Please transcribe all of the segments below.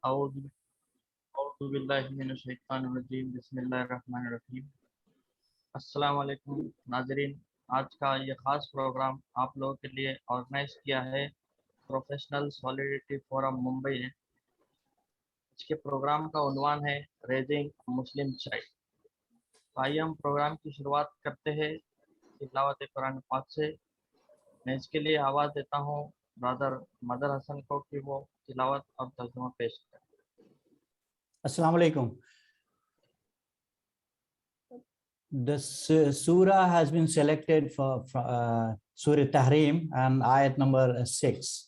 औज़ुबिल्लाहिमिनश्शैतानिर्रजीम बिस्मिल्लाहिर्रहमानिर्रहीम। अस्सलाम वालेकुम नाज़रीन। आज का ये ख़ास प्रोग्राम आप लोगों के लिए ऑर्गेनाइज किया है प्रोफेशनल सॉलिडरिटी फोरम मुंबई ने। इसके प्रोग्राम का उन्वान है रेजिंग मुस्लिम चाइल्ड। आइए हम प्रोग्राम की शुरुआत करते हैं तिलावत कुरान पाक से। मैं इसके लिए आवाज़ देता हूँ ब्रदर मदर हसन को कि वो तिलावत और तर्जुमा पेश करें। Assalamu alaikum. This surah has been selected for Surah Tahrim and ayat number 6.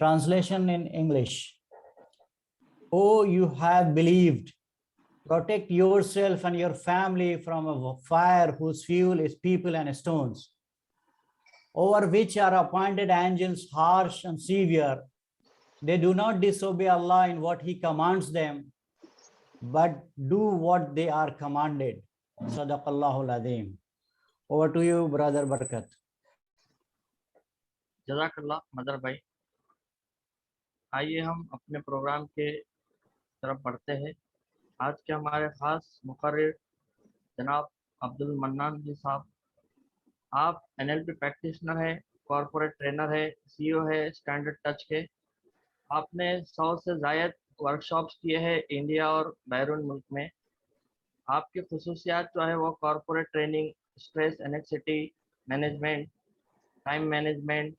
Translation in English. Oh, you have believed, protect yourself and your family from a fire whose fuel is people and stones, over which are appointed angels harsh and severe. They do not disobey Allah in what He commands them, but do what they are commanded. Sadaqallahul Azim. Over to you, Brother Barakat. जज़ाकल्लाह mother भाई। आइए हम अपने programme के तरफ बढ़ते हैं। आज के हमारे ख़ास मुक़र्रिर जनाब अब्दुल मन्नान जी साहब। आप NLP प्रैक्टिशनर है, कॉरपोरेट ट्रेनर है, CEO है स्टैंडर्ड टच के। आपने 100 से ज़ायद वर्कशॉप्स किए हैं इंडिया और बैरून मुल्क में। आपकी खुसूसियात जो है वो corporate training, stress anxiety management, time management,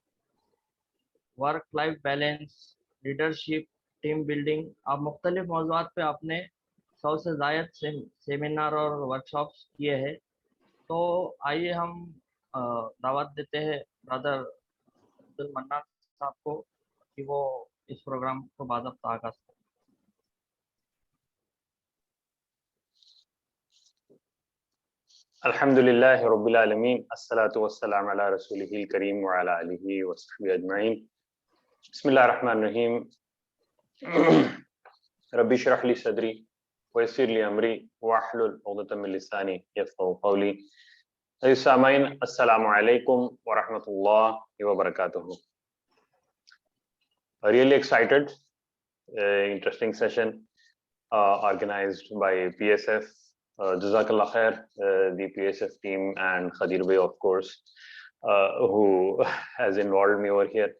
work life balance, leadership, team building. आप मुख्तलिफ मौज़ूआत पे आपने 100 से ज़ायद सेमिनार और वर्कशॉप्स किए हैं। तो आइए हम दावत देते हैं ब्रदर अब्दुल मन्नान साहब को कि वो इस प्रोग्राम को बाज़ाब्ता आगाज़ करें। अल्हम्दुलिल्लाहि रब्बिल आलमीन अस्सलातु वस्सलामु अला रसूलिहिल करीम व अला आलिहि व सहबिहि अजमईन। बिस्मिल्लाहिर रहमानिर रहीम। रब्बि इश्रह ली सदरी व यस्सिर ली अमरी वहलुल उक़दतम मिन लिसानी यफ़क़हू क़ौली। सामाईन अस्सलामु अलैकुम व रहमतुल्लाहि व बरकातुहू। Really excited, interesting session organized by PSF. Jazakallah khair, the PSF team, and Khadir Bhai, of course, who has involved me over here.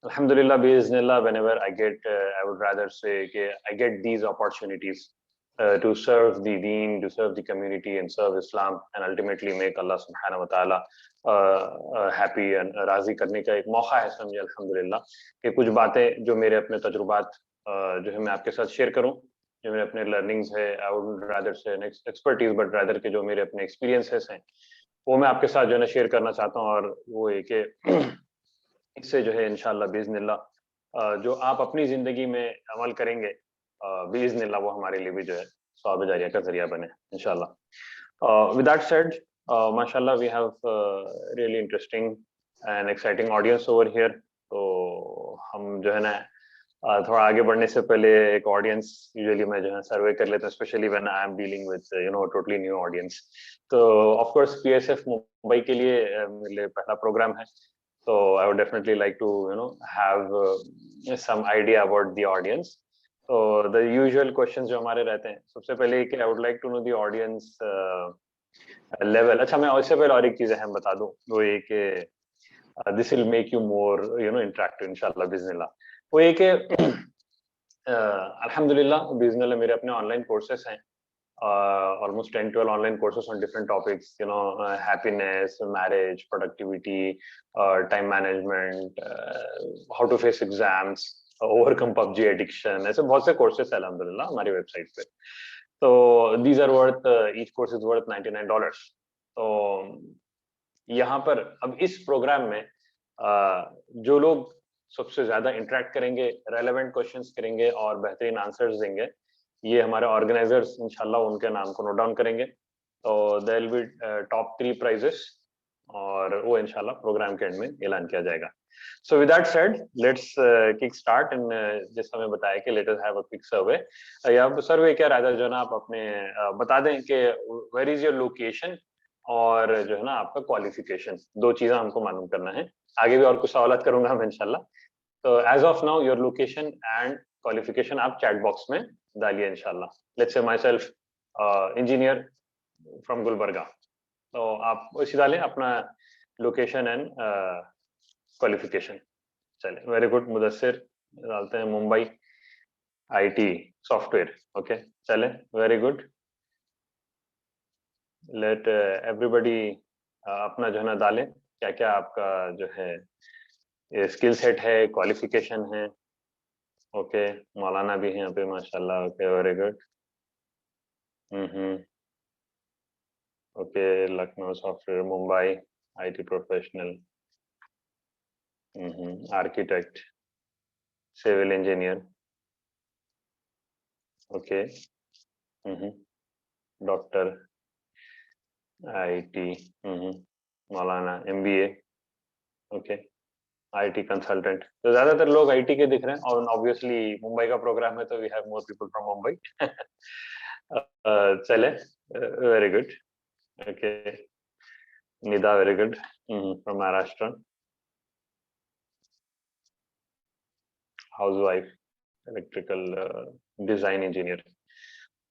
Alhamdulillah, biiznillah, whenever I get, I would rather say, I get these opportunities to serve the deen, to serve the community and serve Islam, and ultimately make Allah subhanahu wa ta'ala happy and राजी करने का एक मौका है समझे अल्हम्दुलिल्लाह कि कुछ बातें जो मेरे अपने तजुर्बात जो है मैं आपके साथ शेयर करूं, जो मेरे अपने लर्निंग्स है, आई वुड रादर से एक्सपर्टीज बट रादर के जो मेरे अपने एक्सपीरियंसेस हैं वो मैं आपके साथ जो है ना शेयर करना चाहता हूं। और वो है कि इससे जो है इंशाल्लाह बिइज़्निल्लाह जो आप अपनी ज़िंदगी में अमल करेंगे बिइज़्निल्लाह वो हमारे लिए भी जो है सवाब जारिया का ज़रिया बने इंशाल्लाह। विद दैट सेड, माशाल्लाह we have really interesting and exciting audience over here. तो हम जो है ना थोड़ा आगे बढ़ने से पहले एक ऑडियंस यूजुअली मैं जो है सर्वे कर लेता हूँ, specially when I am dealing with totally new audience. तो ऑफ कोर्स PSF मुंबई के लिए मेरे लिए पहला प्रोग्राम है, so I would definitely like to have some idea about the audience. So the usual questions जो हमारे रहते हैं, सबसे पहले कि I would like to know the audience level. अच्छा, मैं उससे पहले और एक चीज़ हम बता दूं, वो ये कि this will make you more interactive इंशाल्लाह बिज़निल्लाह। वो ये कि अल्हम्दुलिल्लाह बिज़निल्लाह मेरे अपने ऑनलाइन कोर्सेस हैं almost 10-12 online courses on different topics, you know, happiness, marriage, productivity, time management, how to face exams, overcome PUBG addiction. ऐसे बहुत से courses हैं अल्हम्दुलिल्लाह हमारी website पे. So these are worth, each course is worth $99. तो यहाँ पर अब इस प्रोग्राम में जो लोग सबसे ज्यादा इंटरेक्ट करेंगे, रेलेवेंट क्वेश्चंस करेंगे और बेहतरीन आंसर्स देंगे, ये हमारे ऑर्गेनाइजर्स इंशाल्लाह उनके नाम को नोट डाउन करेंगे. तो there will be top 3 prizes और वो इंशाल्लाह प्रोग्राम के एंड में ऐलान किया जाएगा. So with that said, let's kick start and जैसा मैं बताया कि let us have a quick survey. यहाँ सर्वे क्या राजा जो ना आप अपने बता दें कि where is your location और जो है ना आपका क्वालिफिकेशन, दो चीजें हमको मालूम करना है. आगे भी और कुछ सवाल करूंगा मैं इंशाल्लाह. तो as of now your location and qualification आप चैट बॉक्स में डालिए इंशाल्लाह. Let's say myself engineer from Gulbarga, तो आप इसी डालें अपना लोकेशन एंड क्वालिफिकेशन. चले, वेरी गुड. मुदस्सिर डालते हैं मुंबई IT सॉफ्टवेयर. ओके चले, वेरी गुड. लेट एवरीबडी अपना जो है ना डालें क्या क्या आपका जो है स्किल सेट है, क्वालिफिकेशन है. ओके, मौलाना भी है यहाँ पे माशाल्लाह. Okay very good. Okay, Lucknow software, Mumbai IT professional, architect, civil engineer. Okay, doctor IT, मौलाना MBA. Okay, IT consultant. तो ज्यादातर लोग IT के दिख रहे हैं और ऑब्वियसली मुंबई का प्रोग्राम है तो we have more people from Mumbai. चले, very good. Okay, Nida, very good, from Maharashtra. Housewife, electrical design engineer.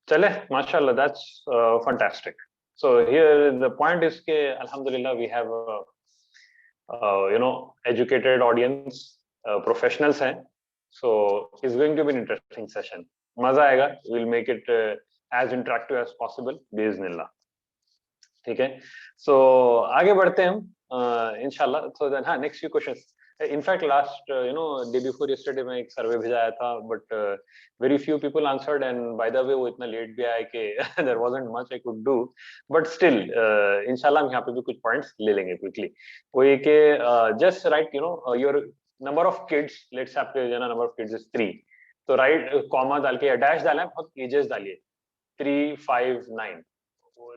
चले, माशाल्लाह, that's fantastic. So here the point is के alhamdulillah we have you know educated audience, professionals हैं. So it's going to be an interesting session. मजा आएगा. We'll make it as interactive as possible बिइज़्निल्लाह. ठीक है. So आगे बढ़ते हैं हम इंशाल्लाह. So then हाँ, next few questions. In fact, last day before yesterday मैं एक सर्वे भेजाया था, but very few people answered, and by the way वो इतना लेट भी आया कि there wasn't much I could do, but still इंशाल्लाह हम यहाँ पे भी कुछ points ले लेंगे quickly. वो ये कि just write your number of kids. Let's say आपके जो ना number of kids is 3, तो write comma डाल के या dash डालना है, बहुत ages डालिए 3, 5, 9.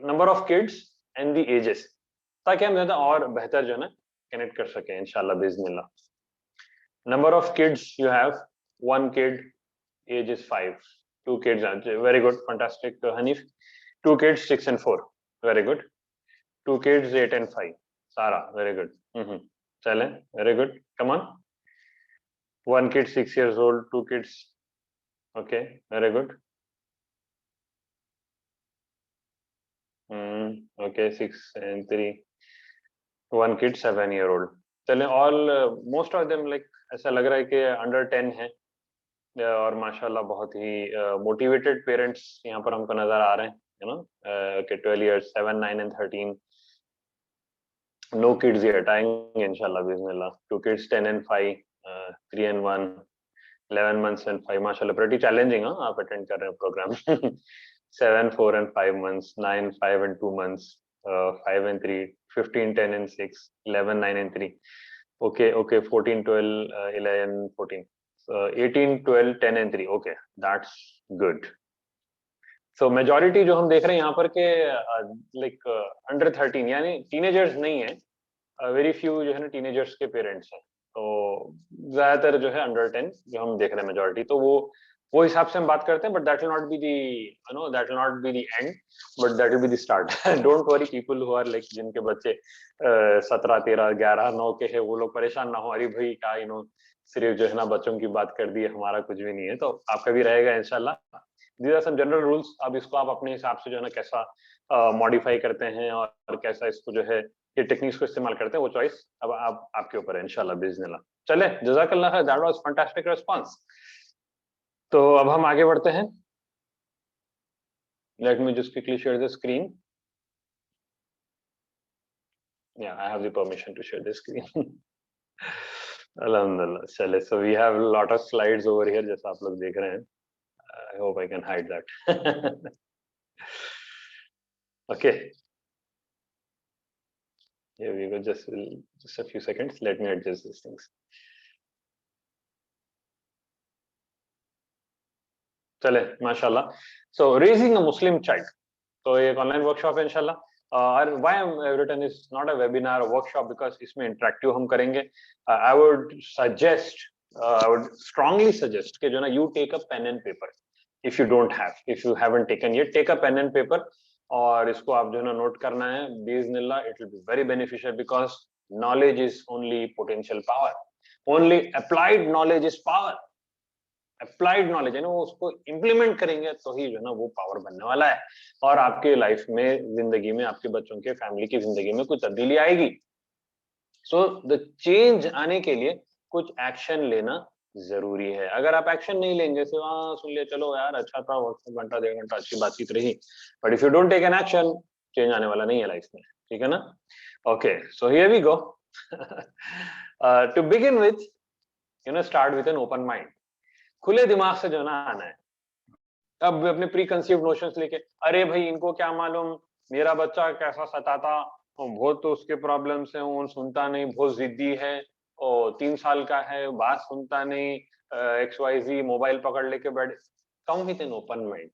Number of kids and the ages, ताकि हम ज़्यादा और बेहतर जो है ना connect कर सकें इंशाल्लाह बिइज़्निल्लाह. Number of kids you have: 1 kid, age is 5. 2 kids, very good, fantastic. Hanif, 2 kids 6 and 4, very good. 2 kids 8 and 5. Sara, very good. Chale, very good. Come on. 1 kid 6 years old, 2 kids. Okay, very good. Okay, 6 and 3. 1 kid 7-year-old. चले, all most of them like ऐसा लग रहा है कि under 10 है और माशाल्लाह बहुत ही motivated parents यहाँ पर हमको नजर आ रहे हैं. Okay, 12 years, 7, 9 and 13. No kids yet, आएंगे इंशाल्लाह बिइज़्निल्लाह. 2 kids 10 and 5, 3 and 1, 11 months and 5. माशाल्लाह pretty challenging. आप attend कर रहे हैं program. 7, 4 and 5 months, 9, 5 and 2 months, 5 and 3, 15, 10 and 6, 11, 9 and 3. Okay, 14, 12, 11, 14, 18, 12, 10 and 3. Okay, that's good. So majority जो हम देख रहे हैं यहाँ पर के like under 13, यानी teenagers नहीं है. Very few जो है ना teenagers के parents हैं. तो ज्यादातर जो है under 10 जो हम देख रहे हैं majority. तो वो हिसाब से हम बात करते हैं, but that will not be the that will not be the end, but that will be the start. Don't worry people who are like जिनके बच्चे 17, 13, 11, 9 के हैं, वो लोग परेशान ना हो. अरे भाई क्या सिर्फ जो है ना बच्चों की बात कर दी, हमारा कुछ भी नहीं है. तो आपका भी रहेगा इंशाल्लाह. These are some general rules. अब इसको आप अपने हिसाब से जो है ना कैसा मॉडिफाई करते हैं और कैसा इसको जो है ये टेक्निक्स को इस्तेमाल करते हैं, वो चॉइस अब आपके ऊपर है इंशाल्लाह बिइज़्निल्लाह. चले, जज़ाकल्लाह, दैट वाज फैंटास्टिक रिस्पांस. तो अब हम आगे बढ़ते हैं. Let me just quickly share the screen. Yeah, I have the permission to share the screen. Alhamdulillah. Chale, so we have a lot of slides over here, जैसा आप लोग देख रहे हैं. I hope I can hide that. Okay. Here we go. Just a few seconds. Let me adjust these things. चले, माशाल्लाह. So raising a Muslim child. तो ये ऑनलाइन वर्कशॉप है इंशाल्लाह. और why I've written is not a webinar or workshop because इसमें interactive हम करेंगे. I would suggest, I would strongly suggest कि जो ना you take a pen and paper. If you don't have, if you haven't taken yet, take a pen and paper. और इसको आप जो ना नोट करना है. बिस्मिल्लाह, it will be very beneficial because knowledge is only potential power. Only applied knowledge is power. Applied knowledge है ना, वो उसको इम्प्लीमेंट करेंगे तो ही जो ना वो पावर बनने वाला है और आपके लाइफ में, जिंदगी में, आपके बच्चों के, फैमिली की जिंदगी में कुछ तब्दीली आएगी. सो द चेंज आने के लिए कुछ एक्शन लेना जरूरी है. अगर आप एक्शन नहीं लेंगे, सिर्फ हाँ सुन लिया, चलो यार अच्छा था, घंटा 1.5 घंटा अच्छी बातचीत रही, but if you don't take an action, change आने वाला नहीं है लाइफ में. ठीक है ना? Okay, so here we go. To begin with, you know, start with an open mind. खुले दिमाग से जो ना आना है. अब अपने प्री कंसीव्ड नोशंस लेके, अरे भाई इनको क्या मालूम मेरा बच्चा कैसा सताता, बहुत तो उसके प्रॉब्लम्स हैं, वो सुनता नहीं, बहुत जिद्दी है, और 3 साल का है, बात सुनता नहीं, XYZ मोबाइल पकड़ लेके बैठ. Come with N open mind.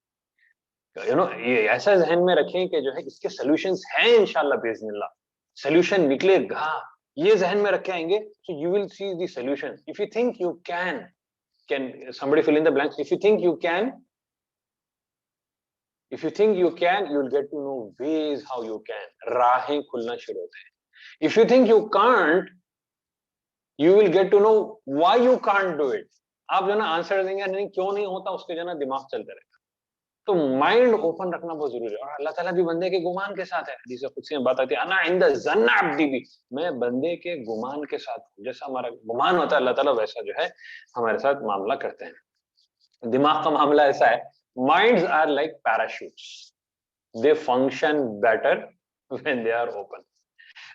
You know, ये ऐसा जहन में रखें कि जो है इसके सॉल्यूशंस हैं इंशाल्लाह बिस्मिल्लाह, सॉल्यूशन निकलेगा. ये जहन में रखे आएंगे, so you will see the solution. If you think you can somebody fill in the blanks? If you think you can, you will get to know ways how you can. राहें खुलना शुरू होते हैं. If you think you can't, you will get to know why you can't do it. आप जो ना answer देंगे नहीं क्यों नहीं होता, उसके जो ना दिमाग चलते रहेगा. तो माइंड ओपन रखना बहुत जरूरी है. और अल्लाह ताला भी बंदे के गुमान के साथ है. हदीस कुदसी में बात आती है, अना इंद ज़न्न अब्दी बी, मैं बंदे के गुमान के साथ हूं. जैसा हमारा गुमान होता है अल्लाह ताला वैसा जो है हमारे साथ मामला करते हैं. दिमाग का मामला ऐसा है, minds are like parachutes, they function better when they are open.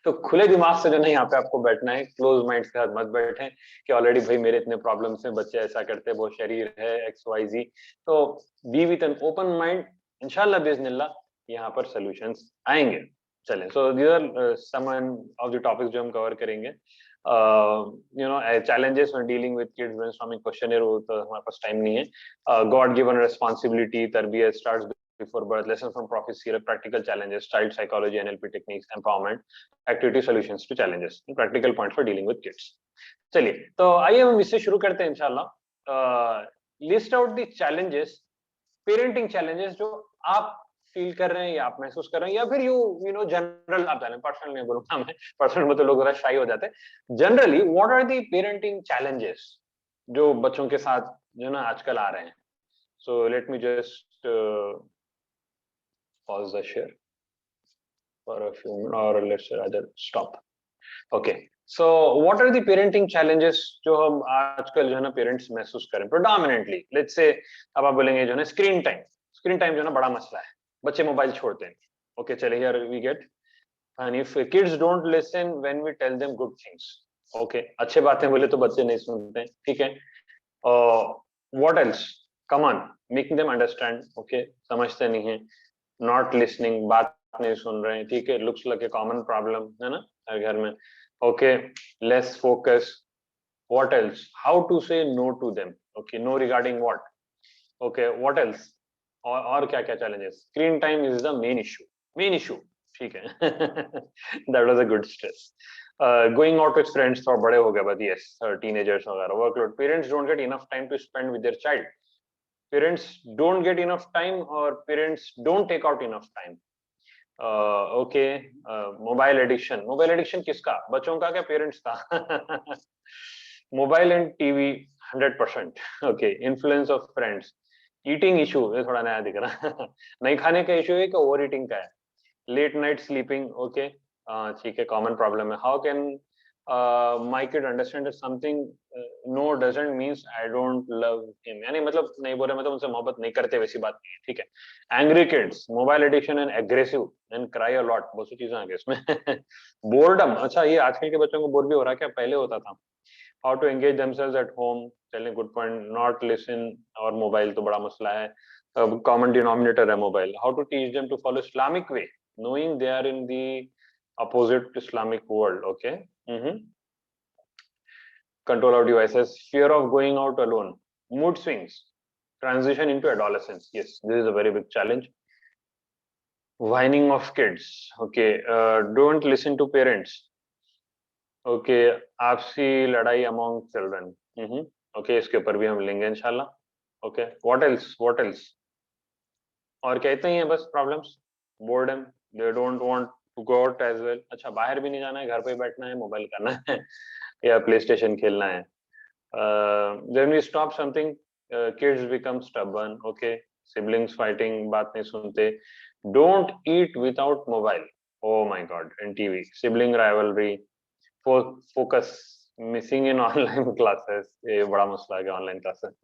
तो खुले दिमाग से जो नहीं यहाँ पे आपको बैठना है. क्लोज माइंड के साथ मत बैठे कि ऑलरेडी भाई मेरे इतने प्रॉब्लम्स हैं, बच्चे ऐसा करते हैं, वो शरीर है, XYZ. तो be with an open mind, इंशाल्लाह बिस्मिल्लाह यहाँ पर सॉल्यूशंस आएंगे. चलें, so these are some of the topics जो हम कवर करेंगे. You know, challenges when dealing with kids, brainstorming questionnaire, वो तो हमारे पास टाइम नहीं है. गॉड गिवन रिस्पांसिबिलिटी, तरबियत starts before birth, lessons from prophecy, practical challenges, child psychology, NLP techniques, empowerment, activity solutions to challenges, practical points for dealing with kids. चलिए, तो आइए हम इससे शुरू करते हैं इंशाल्लाह. List out the challenges, parenting challenges जो आप फील कर रहे हैं या आप महसूस कर रहे हैं, या फिर यू नो जनरल, आप जाने, पर्सनल नहीं बोलूंगा मैं, पर्सनल में तो लोग जरा शाई हो जाते हैं. Generally what are the parenting challenges जो बच्चों के साथ जो ना आजकल आ रहे हैं. So let me just pause the share for a few minutes, or let's rather stop. Okay, so what are the parenting challenges जो हम आजकल जो है ना पेरेंट्स महसूस करें predominantly? Let's say अब आप बोलेंगे जो है ना स्क्रीन टाइम जो है ना बड़ा मसला है, बच्चे मोबाइल छोड़ते हैं. Okay, चले, here we get, and if kids don't listen when we tell them good things, okay, अच्छे बातें बोले तो बच्चे नहीं सुनते हैं. ठीक है. What else? Come on, making them understand. Okay, समझते नहीं है, नॉट लिसनिंग, बात नहीं सुन रहे हैं. ठीक है, looks like a common problem है ना हर घर में. Okay, less focus. What else? How to say no to them. Okay, no regarding what. Okay, what else? और क्या क्या challenges? Screen time is the main issue. ठीक है. That was a good stress. Going out with friends, थोड़ा बड़े हो गए, but yes, teenagers वगैरह. Workload, parents don't get enough time to spend with their child. Parents don't get enough time, or parents don't take out enough time. Okay, mobile addiction किसका? बच्चों का क्या parents का? Mobile and TV 100%. Okay, influence of friends. Eating issue, ये थोड़ा नया दिख रहा. नहीं खाने का इशू है कि ओवर ईटिंग का है? Late night sleeping. ओके, ठीक है, कॉमन प्रॉब्लम है. How can my kid understands something, no doesn't means I don't love him. यानी मतलब नहीं बोल रहे मतलब उनसे मोहब्बत नहीं करते, वैसी बात नहीं है, ठीक है. Angry kids, mobile addiction and aggressive and cry a lot, बहुत सी चीजें आ गई इसमें. Boredom, अच्छा ये आजकल के बच्चों को बोर भी हो रहा है क्या? पहले होता था. How to engage themselves at home, चलिए good point. Not listen और mobile तो बड़ा मसला है. Common denominator है mobile. How to teach them to follow Islamic way, knowing they are in the opposite Islamic world. Okay. Control of devices, fear of going out alone, mood swings, transition into adolescence. Yes, this is a very big challenge. Whining of kids. Okay. Don't listen to parents. Okay. आपसी लड़ाई among children. Okay, इसके ऊपर भी हम लेंगे इंशाल्लाह. Okay. What else? What else? और कहते ही हैं बस problems. Boredom. They don't want to go out as well. अच्छा बाहर भी नहीं जाना है, घर पे ही बैठना है, मोबाइल करना है या PlayStation खेलना है. Then we stop something, kids become stubborn. Okay. Siblings fighting, बात नहीं सुनते. Don't eat without mobile. Oh my God. And TV. Sibling rivalry. Focus. Missing in online classes. ये बड़ा मसला है online classes.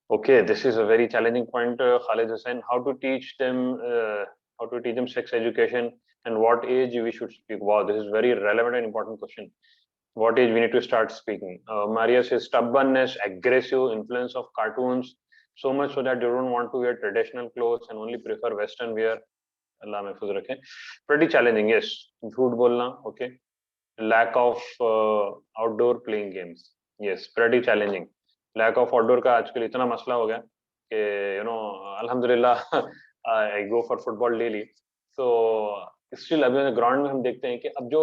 Okay, this is a very challenging point, Khalid Hussain. How to teach them sex education and what age we should speak? Wow, this is very relevant and important question. What age we need to start speaking? Maria says stubbornness, aggressive influence of cartoons, so much so that they don't want to wear traditional clothes and only prefer Western wear. Allah महफूज रखे. Pretty challenging, yes. झूठ बोलना, okay. Lack of outdoor playing games, yes. Pretty challenging. Lack of outdoor का आजकल इतना मसला हो गया कि अल्हम्दुलिल्लाह I go for football daily. So still अभी ग्राउंड में हम देखते हैं कि अब जो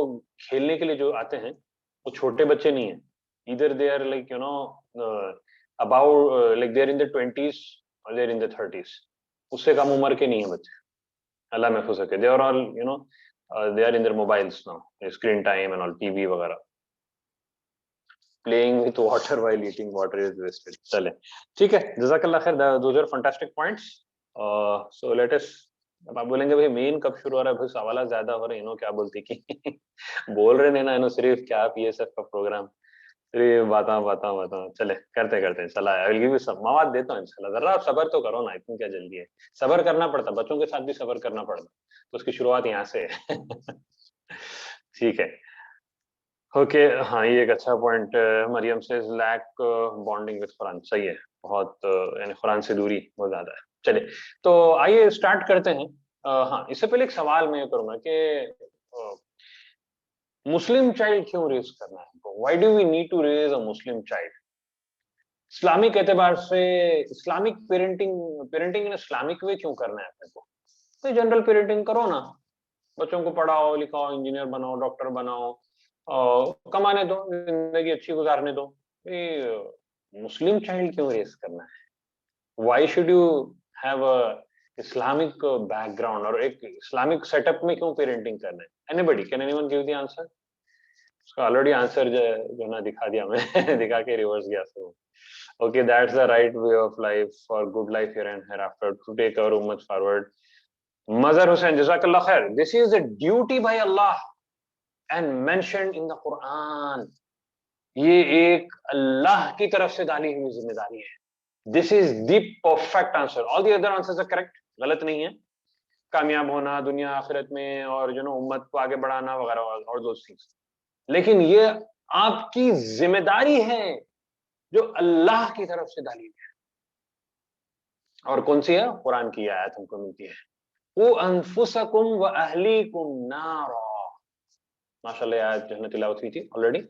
खेलने के लिए जो आते हैं वो छोटे बच्चे नहीं हैं. Either they are like about like they are in their 20s or they are in their 30s. उससे कम उम्र के नहीं हैं बच्चे. अल्लाह महफूज रखे. They are all they are in their mobiles now. Screen time and all, TV वगैरह. Playing with water while eating water is wasted. चले ठीक है. जज़ाकल्लाह खैर. Those are fantastic points. So let us. अब आप बोलेंगे भाई मेन कब शुरू हो रहा है? भाई सवाल ज्यादा हो रहे हैं. क्या बोलती कि बोल रहे हैं ना सिर्फ क्या PSF का प्रोग्राम, सिर्फ बाता. चले करते हैं. चला I will give you some मवाद देता हूँ इंशाल्लाह. जरा आप सब्र तो करो ना, इतनी क्या जल्दी है? सब्र करना पड़ता, बच्चों के साथ भी सब्र करना पड़ता. तो उसकी शुरुआत यहाँ से है. ठीक है. ओके. हाँ ये एक अच्छा पॉइंट. मरियम से लैक बॉन्डिंग विद कुरान. सही है. बहुत यानी कुरान से दूरी बहुत ज्यादा है. चलिए तो आइए स्टार्ट करते हैं. हाँ इससे पहले एक सवाल मैं करूंगा कि मुस्लिम चाइल्ड क्यों रेज करना है? Why do we need to raise a Muslim child? Islamic एतबार से Islamic parenting in Islamic way क्यों करना है अपने को? तो जनरल पेरेंटिंग करो ना, बच्चों को पढ़ाओ लिखाओ, इंजीनियर बनाओ, डॉक्टर बनाओ, कमाने दो, जिंदगी अच्छी गुजारने दो. मुस्लिम चाइल्ड क्यों रेज करना है? Why should you have a Islamic background और एक इस्लामिक सेटअप में क्यों पेरेंटिंग करना है? Anybody can anyone give the answer? उसका ऑलरेडी आंसर जो ना दिखा दिया मैं दिखा के रिवर्स गया. सो okay, that's the right way of life for good life here and hereafter, to take our ummah forward. Mazhar Hussain, jazakallah khair. This is a duty by Allah and mentioned in the Quran. ये एक अल्लाह की तरफ से डाली हुई जिम्मेदारी है. This is the perfect answer. All the other answers are correct. गलत नहीं है. कामयाब होना दुनिया आखिरत में और उम्मत को आगे बढ़ाना वगैरह और those things. लेकिन ये आपकी जिम्मेदारी है जो अल्लाह की तरफ से डाली हुई है. और कौन सी है? कुरान की आयत हमको मिलती है. वो अनफुसकुम व अहलीकुम नारा. माशाल्लाह आयत जो है तिलावत हुई थी ऑलरेडी,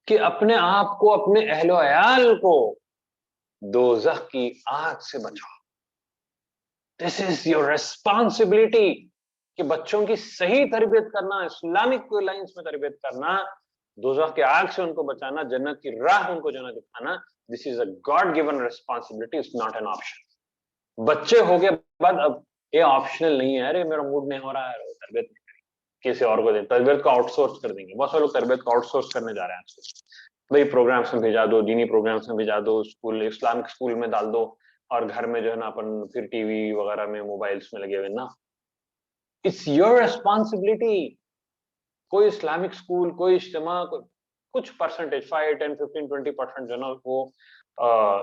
कि अपने आप को अपने अहलो अयाल को दोज़ख की आग से बचाओ. दिस इज योर रेस्पॉन्सिबिलिटी कि बच्चों की सही तरबियत करना, इस्लामिक लाइंस में तरबियत करना, दोज़ख की आग से उनको बचाना, जन्नत की राह उनको जो दिखाना. This is a God given responsibility, it's not an option. बच्चे हो गए बाद अब ये ऑप्शनल नहीं है. अरे मेरा मूड नहीं हो रहा है, तरबियत नहीं करेंगे, किसी और को दे, तरबियत को आउटसोर्स कर देंगे. बहुत सारे लोग तरबियत को आउटसोर्स करने जा रहे हैं. भाई प्रोग्राम्स में भेजा दो, दीनी प्रोग्राम्स में भेजा दो, स्कूल इस्लामिक स्कूल में डाल दो, और घर में जो है ना अपन फिर टीवी वगैरह में मोबाइल्स में लगे हुए ना. It's your responsibility. कोई इस्लामिक स्कूल, कोई इज्तिमा, कुछ परसेंटेज 5, 10, 15, 20% जो ना वो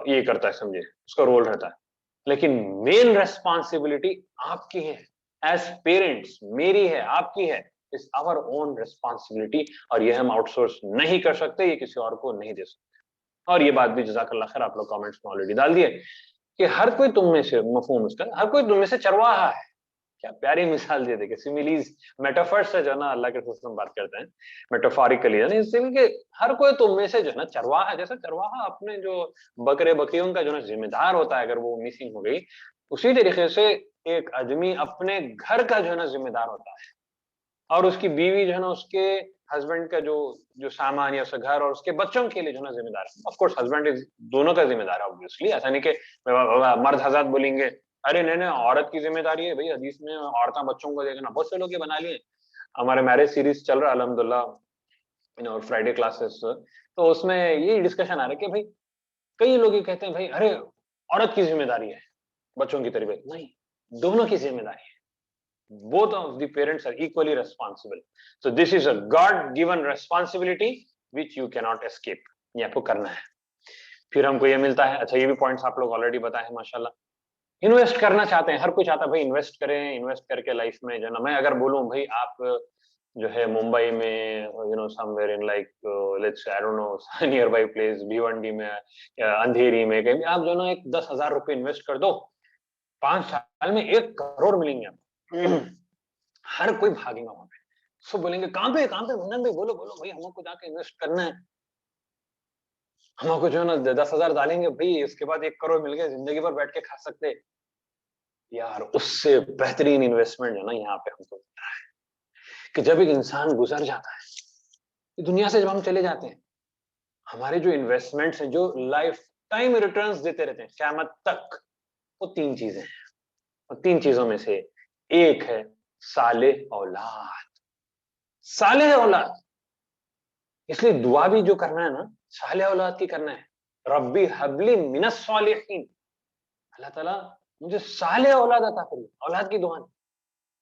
ये करता है, समझे, उसका रोल रहता है। लेकिन मेन रेस्पॉन्सिबिलिटी आपकी है एज पेरेंट्स, मेरी है, आपकी है, इज आवर ओन रेस्पॉन्सिबिलिटी, और ये हम आउटसोर्स नहीं कर सकते, ये किसी और को नहीं दे सकते। और ये बात भी जज़ाकल्लाह खैर आप लोग कमेंट्स में ऑलरेडी डाल दिए कि हर कोई तुम में से, मफहूम इसका, हर कोई तुम में से चरवाहा है। क्या प्यारी मिसाल दे देखे, सिमिलीज, मेटाफर्स से जो ना अल्लाह के रसूल बात करते हैं मेटाफोरिकली, यानी इससे कि हर कोई तुम में से जो ना चरवाहा है, जैसे चरवाहा अपने जो बकरे बकरियों का जो ना जिम्मेदार होता है अगर वो मिसिंग हो गई, उसी तरीके से एक आदमी अपने घर का जो है ना जिम्मेदार होता है, और उसकी बीवी जो है ना उसके हस्बैंड का जो जो सामान या उसका घर और उसके बच्चों के लिए जो है ना जिम्मेदार है। ऑफ कोर्स हस्बैंड इज दोनों का जिम्मेदार है ऑब्वियसली, ऐसा नहीं कि मर्द हजरत बोलेंगे अरे नहीं नहीं औरत की जिम्मेदारी है भाई, हदीस में औरतें बच्चों को देखना, बहुत से लोग ये बना लिए। हमारे मैरिज सीरीज चल रहा है अल्हम्दुलिल्लाह और फ्राइडे क्लासेस, तो उसमें ये डिस्कशन आ रहा है कि भाई कई लोग ये कहते हैं भाई अरे औरत की जिम्मेदारी है बच्चों की तरबियत, नहीं, दोनों की जिम्मेदारी है। Both of the parents are equally responsible. So this is a God-given responsibility which you cannot escape. ये आपको करना है। फिर हमको ये मिलता है, अच्छा ये भी पॉइंट्स आप लोग ऑलरेडी बताए हैं माशाल्लाह। इन्वेस्ट करना चाहते हैं, हर कोई चाहता है भाई इन्वेस्ट करें, इन्वेस्ट करके लाइफ में जो ना, मैं अगर बोलूं भाई आप जो है मुंबई में somewhere in like let's I don't know near by place Bhiwandi में या अंधेरी में कहीं आप जो ना एक 10,000 रुपए इन्वेस्ट कर दो, 5 साल में 1 करोड़ मिलेंगे आपको। हर कोई भागेगा वहां पे, सब बोलेंगे कहां पे मन्नन भाई, बोलो बोलो भाई, हमको जाके इन्वेस्ट करना है, हमको जो है ना 10,000 डालेंगे भाई, उसके बाद 1 करोड़ मिल गया, जिंदगी भर बैठ के खा सकते। यार उससे बेहतरीन इन्वेस्टमेंट है ना यहाँ पे हमको मिल रहा है कि जब एक इंसान गुजर जाता है दुनिया से, जब हम चले जाते हैं, हमारे जो इन्वेस्टमेंट्स हैं जो लाइफ टाइम रिटर्न्स देते रहते हैं क़यामत तक, वो 3 चीजें हैं, और 3 चीजों में से एक है सालेह औलाद। सालेह औलाद, इसलिए दुआ भी जो करना है ना सालेह औलाद की करना है। रब्बी हबली मिनस सालिहीन, अल्लाह ताला मुझे सालेह औलाद अता करिए। औलाद की दुआ,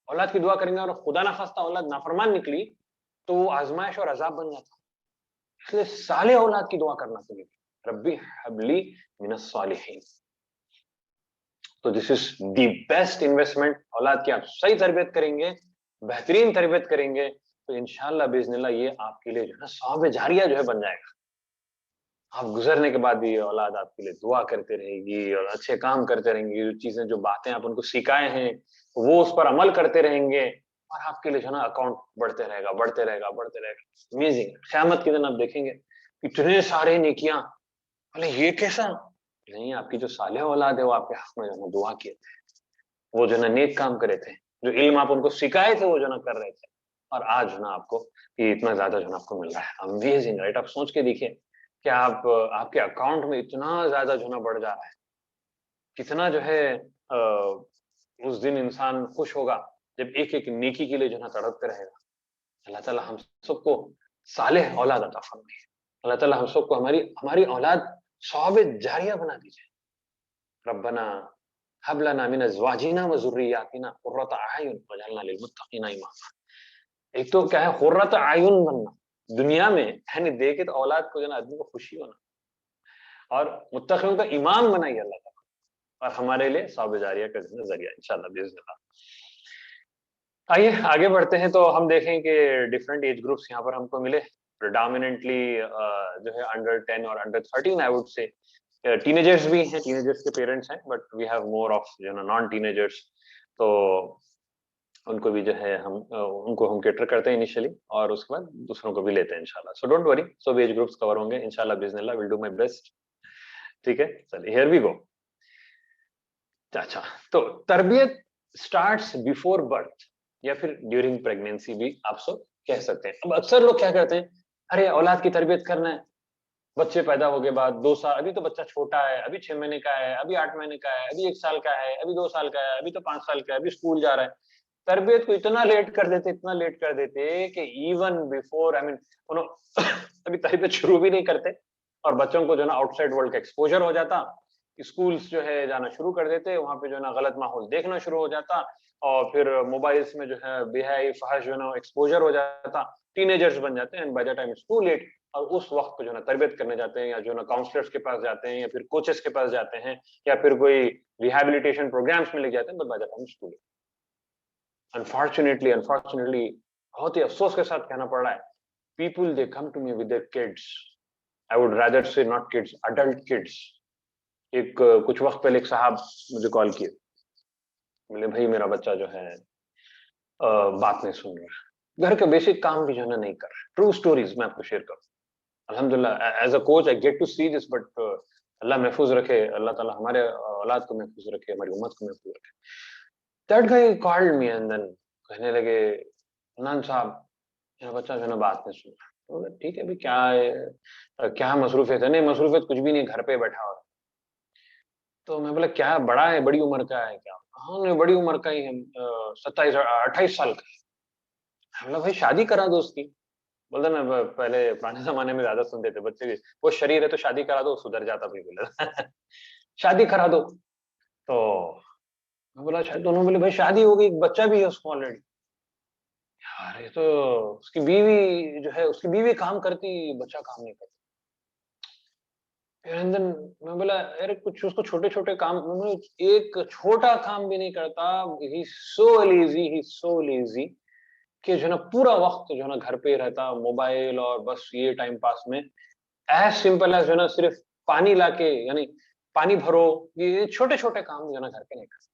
औलाद की दुआ करेंगे और खुदा ना खास्ता औलाद नाफरमान निकली तो वो आजमाइश और अजाब बन जाता, इसलिए सालेह औलाद की दुआ करना चाहिए। रब्बी हबली मिनस सालिहीन, तो this is the best investment. औलाद की आप सही तरबियत करेंगे, बेहतरीन तरबियत करेंगे, तो इंशाअल्लाह बिइज़्निल्लाह ये आपके लिए जो है सौब जारिया जो है बन जाएगा। आप गुजरने के बाद भी औलाद आपके लिए दुआ करते रहेगी और अच्छे काम करते रहेंगे, जो चीजें जो बातें आप उनको सिखाए हैं वो उस पर अमल करते रहेंगे, और आपके लिए जो है ना अकाउंट बढ़ते रहेगा बढ़ते रहेगा बढ़ते रहेगा। अमेजिंग, क़यामत के दिन आप देखेंगे इतने सारे नेकियां, बोले ये कैसा, नहीं आपकी जो सालेह औलाद है वो आपके हक में जो ना दुआ किए थे, वो जो ना नेक काम करे थे, जो इल्म आप उनको सिखाए थे वो जो ना कर रहे थे, और आज जो ना आपको ये इतना ज्यादा जो ना आपको मिल रहा है। अमेजिंग राइट, आप सोच के देखिए कि आप आपके अकाउंट में इतना ज्यादा जो ना बढ़ जा रहा है, कितना जो है उस दिन इंसान खुश होगा जब एक एक नेकी के लिए जो ना तड़पते रहेगा। अल्लाह ताला हम सबको सालेह औलाद अता फरमाए, अल्लाह ताला हम सबको हमारी हमारी औलाद सौब जारिया बना दीजिए। रब्बना हब लना मिन अज़वाजिना व ज़ुर्रिय्यातिना क़ुर्रता अयुन वजअलना लिलमुत्तक़ीना इमामा। एक तो क्या है क़ुर्रत अयुन बनना दुनिया में, यानी देखे तो औलाद को जो ना आदमी को खुशी होना, और मुत्तक़ियों का इमाम बनाइए अल्लाह ताला, और हमारे लिए सौब जारिया का जरिया इंशाअल्लाह बिइज़्निल्लाह। आइए आगे बढ़ते हैं, तो हम देखें कि डिफरेंट एज ग्रुप्स यहाँ पर हमको मिले। प्रेडोमिनेंटली जो है अंडर 10 और under 13 I would say, teenagers भी हैं, टीनेजर्स के पेरेंट्स हैं, but we have more of जो ना नॉन टीनेजर्स, तो उनको भी जो है हम उनको हम कैटर करते हैं इनिशियली, और उसके बाद दूसरों को भी लेते हैं इंशाल्लाह। सो डोंट वरी, सब एज ग्रुप्स कवर होंगे इंशाल्लाह बिइज़्निल्लाह, विल डू माय बेस्ट। ठीक है, चलिए हियर वी गो। अच्छा, तो तरबियत स्टार्ट्स बिफोर बर्थ या फिर ड्यूरिंग प्रेगनेंसी भी आप सब कह सकते हैं। अब अक्सर लोग क्या करते हैं, अरे औलाद की तरबियत करना है, बच्चे पैदा हो गए बाद 2 साल, अभी तो बच्चा छोटा है, अभी 6 महीने का है, अभी 8 महीने का है, अभी 1 साल का है, अभी 2 साल का है, अभी तो 5 साल का है, अभी स्कूल जा रहा है। तरबियत को इतना लेट कर देते, इतना लेट कर देते कि इवन बिफोर आई मीन अभी तरबियत शुरू भी नहीं करते, और बच्चों को जो ना आउटसाइड वर्ल्ड का एक्सपोजर हो जाता, स्कूल्स जो है जाना शुरू कर देते, वहां पे जो है ना गलत माहौल देखना शुरू हो जाता, और फिर मोबाइल्स में जो है बेहयाई फहश जो है ना एक्सपोजर हो जाता, टीनेजर्स बन जाते हैं, and by the time it's too late और उस वक्त पे जो है ना तरबियत करने जाते हैं, या जो है ना काउंसलर्स के पास जाते हैं, या फिर कोचेस के पास जाते हैं, या फिर कोई रिहैबिलिटेशन प्रोग्राम्स में ले जाते हैं, but by the time school. Unfortunately बहुत ही अफसोस के साथ कहना पड़ रहा है, people they come to me with their kids, I would rather say not kids, adult kids। एक कुछ वक्त पहले एक साहब मुझे कॉल किए, बोले भाई मेरा बच्चा जो है बात नहीं सुन रहा, घर का बेसिक काम भी जो है नहीं कर रहा। ट्रू स्टोरीज मैं आपको शेयर करूं, अल्हम्दुलिल्लाह as a coach I get to see this, but अल्लाह महफूज रखे, अल्लाह ताला हमारे औलाद को महफूज रखे, हमारी उम्मत को महफूज रखे। That guy called me and then कहने लगे, अनंत साहब मेरा बच्चा जो है बात नहीं सुन रहा। ठीक है भाई, क्या है, क्या मसरूफियत है? नहीं मसरूफियत कुछ भी नहीं, घर पे बैठा हुआ। तो मैं बोला क्या बड़ा है, बड़ी उम्र का है क्या? हाँ नहीं बड़ी उम्र का ही है, 27-28 साल का है। बोला भाई शादी करा दो उसकी। बोलते ना पहले पुराने जमाने में ज्यादा सुनते थे बच्चे भी, वो शरीर है तो शादी करा दो, सुधर जाता बिल्कुल। शादी करा दो। तो मैं बोला शायद, दोनों बोले भाई शादी हो गई, एक बच्चा भी है उसको ऑलरेडी। यार ये तो उसकी बीवी जो है, उसकी बीवी काम करती, बच्चा काम नहीं करता। एंड देन मैं बोला अरे कुछ उसको छोटे छोटे काम, एक छोटा काम भी नहीं करता। ही सो लेजी कि जो ना पूरा वक्त जो ना घर पे रहता, मोबाइल और बस ये टाइम पास में। एज सिंपल एज जो ना सिर्फ पानी लाके, यानी पानी भरो, ये छोटे छोटे काम जो ना घर पे नहीं करता।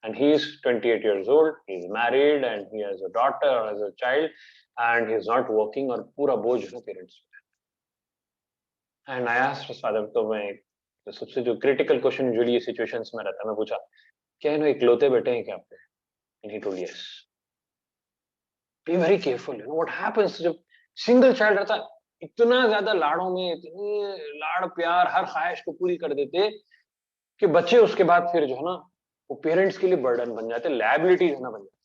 And he is 28 years old, he is married and he has a daughter, has a child, and he is not working, और पूरा बोझ जो पेरेंट्स पे। And I asked his father, तो मैं तो सबसे जो क्रिटिकल क्वेश्चन यूजुअली ये सिचुएशंस में रहता है, मैं पूछा क्या इन्हें इकलौते बेटे हैं क्या आपके? And he told yes। Be very careful, you know what happens जब सिंगल चाइल्ड रहता है, इतना ज्यादा लाड़ों में, इतनी लाड़ प्यार हर ख्वाहिश को पूरी कर देते कि बच्चे उसके बाद फिर जो है ना वो पेरेंट्स के लिए बर्डन बन जाते, लायबिलिटी है ना बन जाते।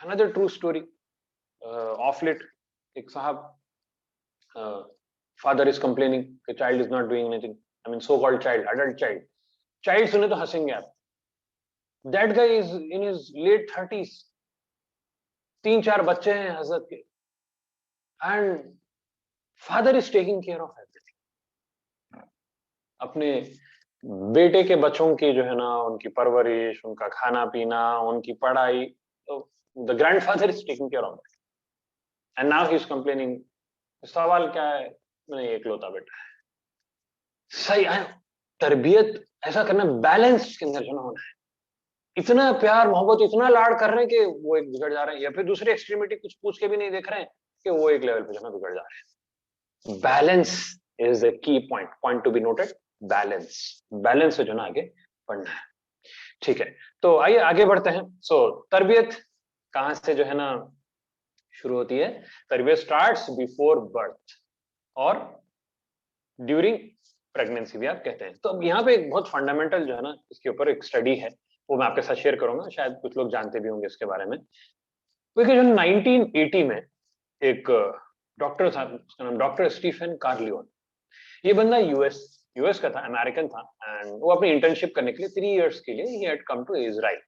Another true story, of late एक साहब, फादर इज कंप्लेनिंग कि child is not doing anything, I mean so called child, adult child सुने तो हंसेंगे आप। That guy is in his late 30s, 3-4 बच्चे हैं हजरत के, and father is taking care of everything. अपने बेटे के बच्चों की जो है ना उनकी परवरिश, उनका खाना पीना, उनकी पढ़ाई, तो the grandfather is taking care of it. And now he is complaining. सवाल क्या है? नहीं एकलौता बेटा है। सही है, तरबियत ऐसा करना, बैलेंस के अंदर जो ना होना है। इतना प्यार मोहब्बत, इतना लाड़ कर रहे हैं कि वो एक बिगड़ जा रहे हैं, या फिर दूसरी एक्सट्रीमिटी कुछ पूछ के भी नहीं देख रहे हैं कि वो एक लेवल पे जो ना बिगड़ जा रहे हैं। Balance is the key point to be noted. Balance से जो ना आगे बढ़ना है। ठीक है, तो आइए आगे बढ़ते हैं। सो तरबियत कहां से जो है ना शुरू होती है? तरबियत स्टार्ट्स बिफोर बर्थ और ड्यूरिंग प्रेगनेंसी भी आप कहते हैं। तो अब यहाँ पे एक बहुत फंडामेंटल जो है ना इसके ऊपर एक स्टडी है, वो मैं आपके साथ शेयर करूंगा, शायद कुछ लोग जानते भी होंगे इसके बारे में। क्योंकि जो 1980 में एक डॉक्टर था, उसका नाम डॉक्टर स्टीफन कार्लियोन। ये बंदा यूएस का था, अमेरिकन था, एंड वो अपनी इंटर्नशिप करने के लिए 3 इयर्स के लिए he had come to Israel.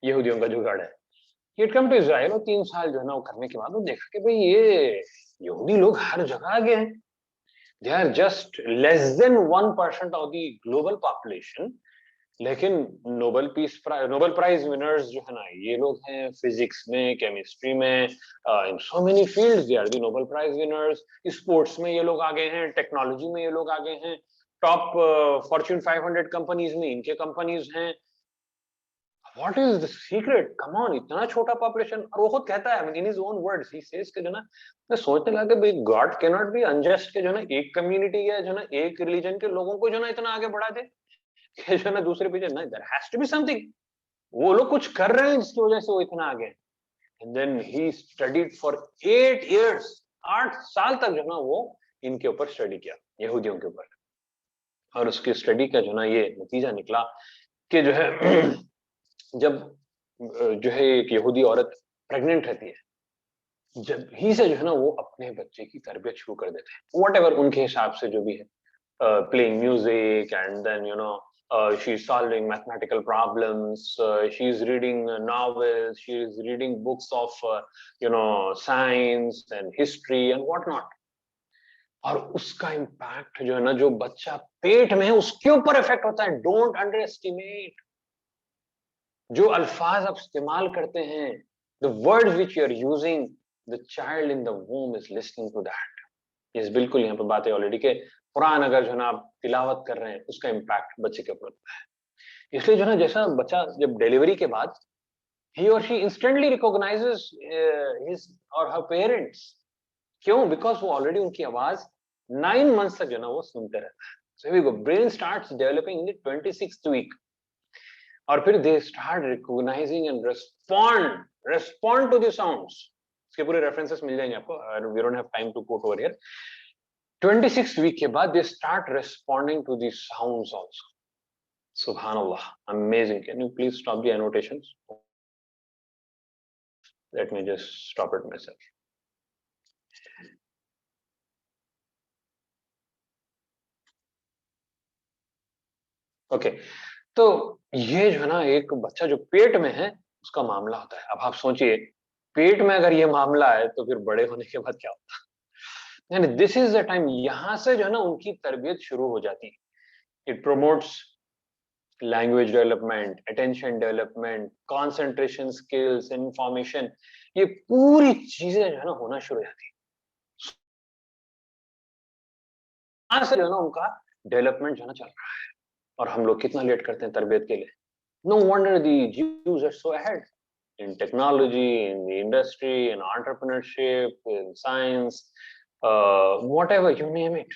यहूदियों का जुगाड़ है। He had come to Israel, और 3 साल जो है ना वो करने के बाद वो देखा कि भाई ये यहूदी लोग हर जगह आ गए हैं। They are just less than 1% of the global population, लेकिन नोबेल प्राइज विनर्स जो है ना ये लोग हैं, फिजिक्स में, केमिस्ट्री में, in so many fields they are the Nobel prize winners. Sports में ये लोग आ गए हैं, टेक्नोलॉजी में ये लोग आ गए हैं, टॉप फॉर्च्यून 500 कंपनीज में इनके कंपनीज हैं। What is the secret? Come on, इतना छोटा पॉपुलेशन। और वो खुद कहता है in his own words, he says कि जो ना मैं सोचने लगा कि भाई God can not be unjust के जो ना एक कम्युनिटी या जो ना एक रिलीजन के लोगों को जो ना इतना आगे बढ़ा दे कि जो ना दूसरे पीछे ना, there has to be something. वो लोग कुछ कर रहे हैं जिसकी वजह से वो इतना आगे। And then he studied for 8 years, 8 साल तक जो ना वो इनके ऊपर स्टडी किया, यहूदियों के ऊपर। और उसकी स्टडी का जो ना ये नतीजा निकला कि जो है जब जो है एक यहूदी औरत प्रेग्नेंट रहती है, जब ही से जो है ना वो अपने बच्चे की तरबियत शुरू कर देते हैं, व्हाटएवर उनके हिसाब से जो भी है, playing music and then you know she's solving mathematical problems, she's reading novels, she's reading books of science and history and whatnot. और उसका इम्पैक्ट जो है ना, जो बच्चा पेट में है उसके ऊपर इफेक्ट होता है. Don't under estimate. जो अल्फाज आप इस्तेमाल करते हैं, the words which you are using, the child in the womb is listening to that. yes, बिल्कुल यहाँ पे बात है ऑलरेडी के कुरान अगर जो है ना आप तिलावत कर रहे हैं, उसका इम्पैक्ट बच्चे के ऊपर होता है. इसलिए जो है ना, जैसा बच्चा जब डिलीवरी के बाद he or she instantly recognizes his or her parents. क्यों? बिकॉज वो ऑलरेडी उनकी आवाज 9 months तक जो ना वो सुनते रहता है. So here we go. Brain starts developing in the 26th week. और फिर they start recognizing and respond to the sounds. इसके पूरे references मिल जाएंगे आपको. We don't have time to quote over here. 26th week के बाद they start responding to the sounds also. Subhanallah, amazing. Can you please stop the annotations? Let me just stop it myself. Okay, तो ये जो है ना एक बच्चा जो पेट में है उसका मामला होता है. अब आप सोचिए, पेट में अगर ये मामला है तो फिर बड़े होने के बाद क्या होता है. यानी दिस इज द टाइम, यहां से जो है ना उनकी तरबियत शुरू हो जाती है. It promotes language development, attention development, concentration skills, information, ये पूरी चीजें जो है ना होना शुरू हो जाती है. यहां से जो है ना उनका डेवलपमेंट जो है ना चल रहा है. और हम लोग कितना लेट करते हैं तरबियत के लिए. No wonder the Jews are so ahead in technology, in the industry, in entrepreneurship, in science, whatever you name it.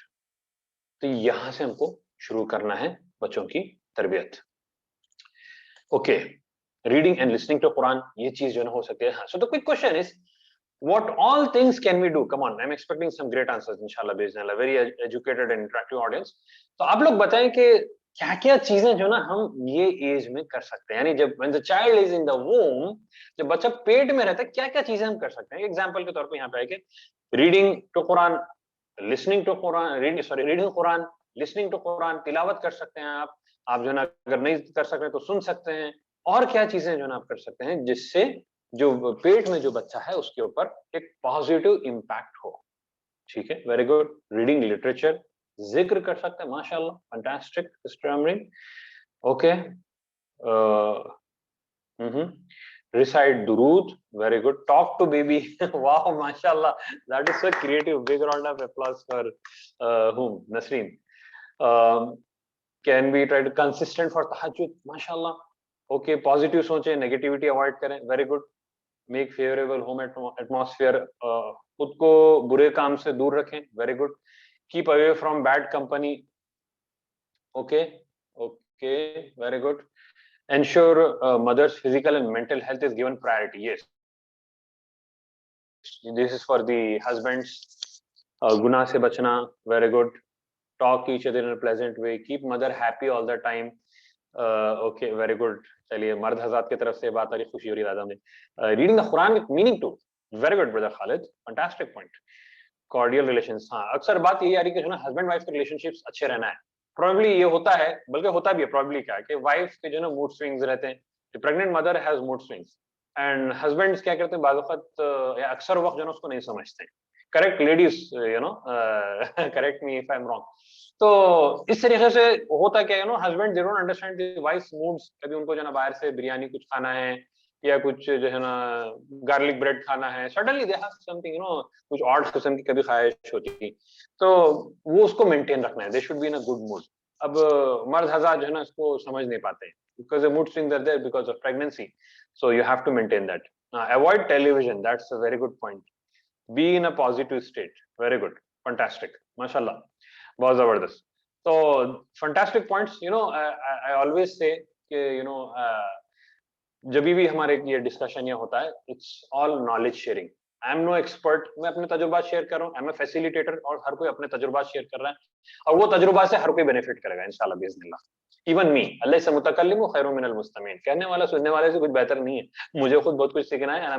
तो यहां से हमको शुरू करना है बच्चों की तरबियत. Okay, reading and listening to Quran, ये चीज जो है ना हो सकती है. हाँ, so the quick question is what all things can we do? Come on, I'm expecting some great answers inshallah, bismillah. Very educated and interactive audience. तो आप लोग बताएं कि क्या क्या चीजें जो ना हम ये एज में कर सकते हैं. यानी जब when the child is in the womb, जब बच्चा पेट में रहता है, क्या क्या चीजें हम कर सकते हैं. एग्जांपल के तौर पे यहाँ पे है कि reading to Quran, listening to Quran, reading Quran, listening to Quran, तिलावत कर सकते हैं आप जो ना अगर नहीं कर सकते तो सुन सकते हैं. और क्या चीजें जो ना आप कर सकते हैं जिससे जो पेट में जो बच्चा है उसके ऊपर एक पॉजिटिव इम्पैक्ट हो. ठीक है, वेरी गुड. रीडिंग लिटरेचर, जिक्र कर सकते हैं, माशाल्लाह, fantastic sister Amreen. Okay, recite दुरूद, very good. Talk to baby, wow, mashallah, that is so creative. Big round of applause for whom? Nasreen. Can we try to consistent for tahajjud? Mashallah. Okay, positive सोचें, negativity avoid करें, very good. Make favorable home atmosphere, खुद को बुरे काम से दूर रखें, very good. Keep away from bad company. Okay, okay, very good. Ensure mother's physical and mental health is given priority. Yes, this is for the husbands. Guna se bachna, very good. Talk each other in a pleasant way. Keep mother happy all the time. Okay, very good. चलिए, मर्द हज़रात की तरफ से बात आ रही, खुशी हो रही है. Reading the Quran with meaning too. Very good, brother Khalid. Fantastic point. Cordial relations. हाँ, अक्सर बात यही आ रही है कि जो ना हस्बैंड वाइफ के रिलेशनशिप्स अच्छे रहना है. Probably ये होता है, बल्कि होता भी है. Probably क्या है कि वाइफ के जो ना मूड स्विंग्स रहते हैं. The pregnant mother has mood swings. And husbands क्या करते हैं, बाज़ वक़्त या अक्सर वक्त जो ना उसको नहीं समझते. Correct, ladies, correct me if I'm wrong. तो इस तरीके से होता क्या है, husband they don't understand the wife's moods. कभी उनको जो ना बाहर से बिरयानी कुछ खाना है या कुछ जो है ना गार्लिक ब्रेड खाना है, सडनली दे हैव समथिंग, कुछ ऑड किस्म की कभी ख्वाहिश होती है, तो वो उसको मेंटेन रखना है. They should be in a good mood. अब मर्द हज़रात जो है ना इसको समझ नहीं पाते हैं because the mood swings are there because of pregnancy. So you have to maintain that. Avoid television, that's a very good point. Be in a positive state. Very good, fantastic, माशाल्लाह, बहुत जबरदस्त. तो fantastic points. I always say कि जब भी हमारे ये discussion ये होता है, it's all knowledge sharing. I am no expert, मैं अपने तजुर्बा शेयर कर रहा हूँ. आई एम ए फैसिलिटेटर और हर कोई अपने तजुर्बा शेयर कर रहा है और वो तजुर्बा से हर कोई बेनिफिट करेगा इंशाल्लाह बिइज़्निल्लाह. इवन मी, अल्लाह से मुतकल्लिम खैरुम मिनल मुस्तमीन. कहने वाला सुनने वाले से कुछ बेहतर नहीं है. मुझे खुद बहुत कुछ सीखना है and I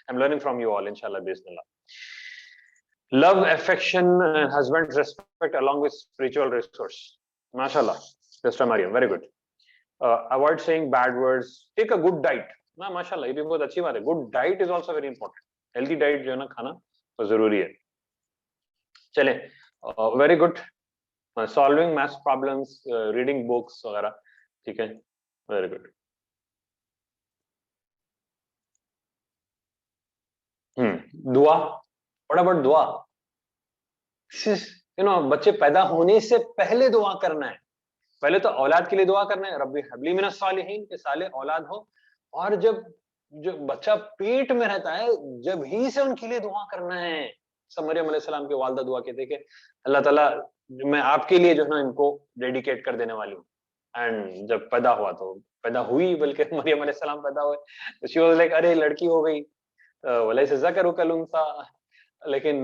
am learning from you all इंशाल्लाह बिइज़्निल्लाह. Love, affection, and husband's respect along with spiritual resource. MashaAllah. Sister Mariam, very good. Avoid saying bad words. Take a good diet. ना माशाल्लाह, ये भी बहुत अच्छी बात है. Good diet is also very important. Healthy diet जो है ना खाना तो जरूरी है. चले, very good. Solving math problems, reading books वगैरह, ठीक है, very good. दुआ. What about दुआ? You know, बच्चे पैदा होने से पहले दुआ करना है. पहले तो औलाद के लिए दुआ करना है, रब्बी हबली मिनस सालिहीन, के साले औलाद हो. और जब जो बच्चा पेट में रहता है, जब ही से उनके लिए दुआ करना है. सब मरियम अलैहिस्सलाम की वालिदा दुआ कहते थे कि अल्लाह ताला मैं आपके लिए जो है ना इनको डेडिकेट कर देने वाली हूँ. एंड जब पैदा हुआ तो पैदा हुई, बल्कि मरियम अलैहिस्सलाम पैदा हुए, शी वाज लाइक अरे लड़की हो गई, वलैसा ज़करु कल उन्सा. लेकिन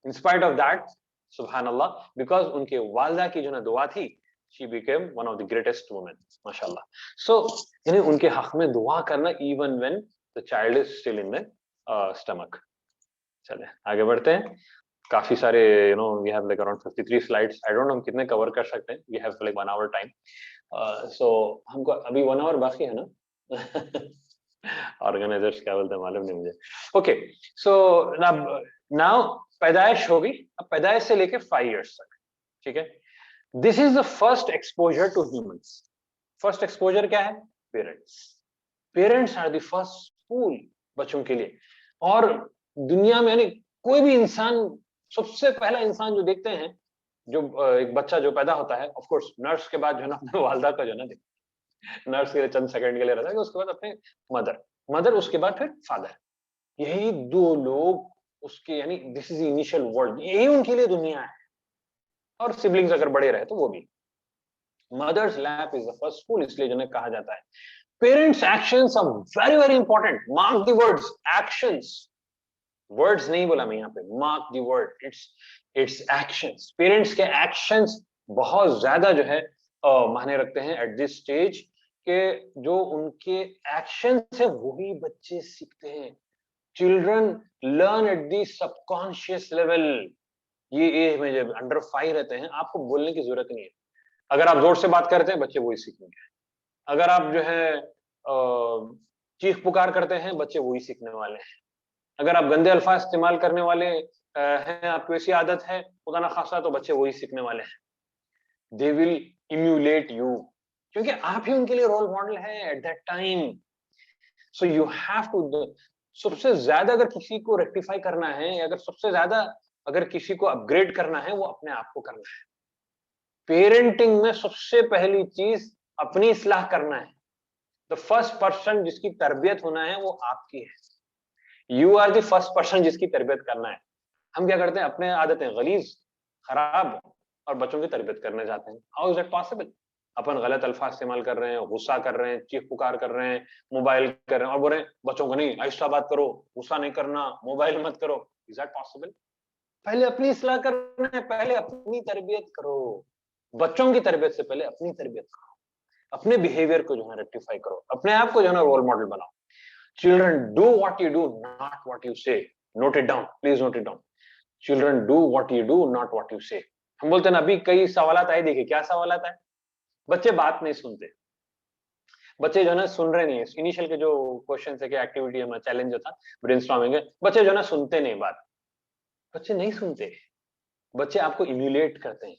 इन स्पाइट ऑफ दैट, सुभान अल्लाह, बिकॉज उनके वालिदा की जो ना दुआ थी, she became one of the greatest women, mashallah. So यानी उनके हक में दुआ करना even when the child is still in the stomach. चले आगे बढ़ते हैं. काफी सारे, you know, we have like around 53 slides. I don't know हम कितने कवर कर सकते हैं. We have like 1 hour time. So हमको अभी 1 hour बाकी है ना. Organizers क्या बोलते हैं मालूम नहीं मुझे. Okay, so now पैदाइश होगी. अब पैदाइश से लेके 5 years तक, ठीक है. This is the first exposure to humans. First exposure क्या है? Parents. Parents are the first school बच्चों के लिए. और दुनिया में यानी कोई भी इंसान, सबसे पहला इंसान जो देखते हैं, जो एक बच्चा जो पैदा होता है, of course नर्स के बाद जो है ना अपने वालिदा का जो है ना देखते हैं. नर्स के लिए चंद सेकंड के लिए रहता है, उसके बाद अपने मदर, उसके बाद फिर फादर. यही 2 लोग उसके, यानी दिस इज इनिशियल वर्ल्ड, यही उनके लिए दुनिया है. और सिबलिंग्स अगर बड़े रहे तो वो भी. Mother's lap is the first school, इसलिए जिन्हें कहा जाता है. Parents actions are very very important. Mark the words, actions. Words नहीं बोला मैं यहाँ पे, mark the word, it's actions. Parents के एक्शंस बहुत ज्यादा जो है मायने रखते हैं एट दिस स्टेज, के जो उनके एक्शंस है वही बच्चे सीखते हैं. Children learn at the subconscious level. ये एज में जब अंडर 5 रहते हैं, आपको बोलने की जरूरत नहीं है. अगर आप जोर से बात करते हैं, बच्चे वही सीखेंगे. अगर आप जो है चीख पुकार करते हैं, बच्चे वही सीखने वाले हैं. अगर आप गंदे अल्फाज इस्तेमाल करने वाले हैं, आपको ऐसी आदत है खुदा ना खासा, तो बच्चे वही सीखने वाले हैं. दे विल इम्यूलेट यू, क्योंकि आप ही उनके लिए रोल मॉडल है at that time. So you have to, सबसे ज्यादा अगर किसी को रेक्टिफाई करना है, अगर सबसे ज्यादा अगर किसी को अपग्रेड करना है, वो अपने आप को करना है. पेरेंटिंग में सबसे पहली चीज अपनी इस्लाह करना है. द फर्स्ट पर्सन जिसकी तरबियत होना है वो आपकी है. You are the first person जिसकी तरबियत करना है. हम क्या करते हैं, अपने आदतें गलीज, खराब, और बच्चों की तरबियत करने जाते हैं. How is that possible? अपन गलत अल्फाज इस्तेमाल कर रहे हैं, गुस्सा कर रहे हैं, चीख पुकार कर रहे हैं, मोबाइल कर रहे हैं, और बोल रहे हैं बच्चों को नहीं, आहिस्ता बात करो, गुस्सा नहीं करना, मोबाइल मत करो. Is that possible? पहले अपनी इस्लाह करना है, पहले अपनी तरबियत करो. बच्चों की तरबियत से पहले अपनी तरबियत करो. अपने बिहेवियर को जो है रेक्टिफाई करो, अपने आप को जो है ना रोल मॉडल बनाओ. Children do what you do, not what you say. Note it down, please note it down. Children do what you do, not what you say. हम बोलते हैं ना, अभी कई सवालात आए, देखिए क्या सवालात आए. बच्चे बात नहीं सुनते, बच्चे जो है ना सुन रहे नहीं है. इनिशियल के जो क्वेश्चन है कि एक्टिविटी हमारा चैलेंज जो था ब्रेनस्टॉर्मिंग है, बच्चे जो है ना सुनते नहीं बात. बच्चे नहीं सुनते, बच्चे आपको इम्यूलेट करते हैं.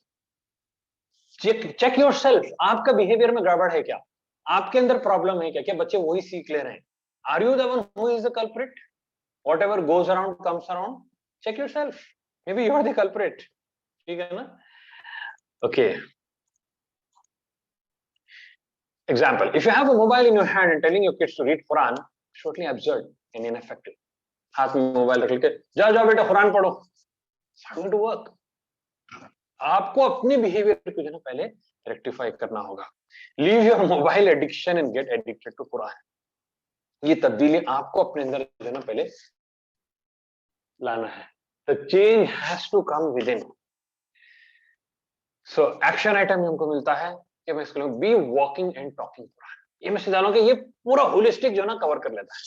चेक योरसेल्फ, आपका बिहेवियर में गड़बड़ है क्या, आपके अंदर प्रॉब्लम है क्या, क्या बच्चे वही सीख ले रहे हैं. Are you the one who is the culprit? Whatever goes around comes around. Check yourself, maybe you are the culprit. ठीक है ना. Okay, example, if you have a mobile in your hand and telling your kids to read Quran, totally absurd and ineffective. हाथ में mobile रख के जाओ जाओ बेटा कुरान पढ़ो, it's not going to work. आपको अपने बिहेवियर को जो है पहले रेक्टिफाई करना होगा. Leave your mobile addiction and get addicted to Quran. ये तब्दीली आपको अपने अंदर जो है ना पहले लाना है. The change has to come within. So action item हमको मिलता है कि मैं इसको be walking and talking Quran. ये मैं समझा कि ये पूरा होलिस्टिक जो है ना कवर कर लेता है.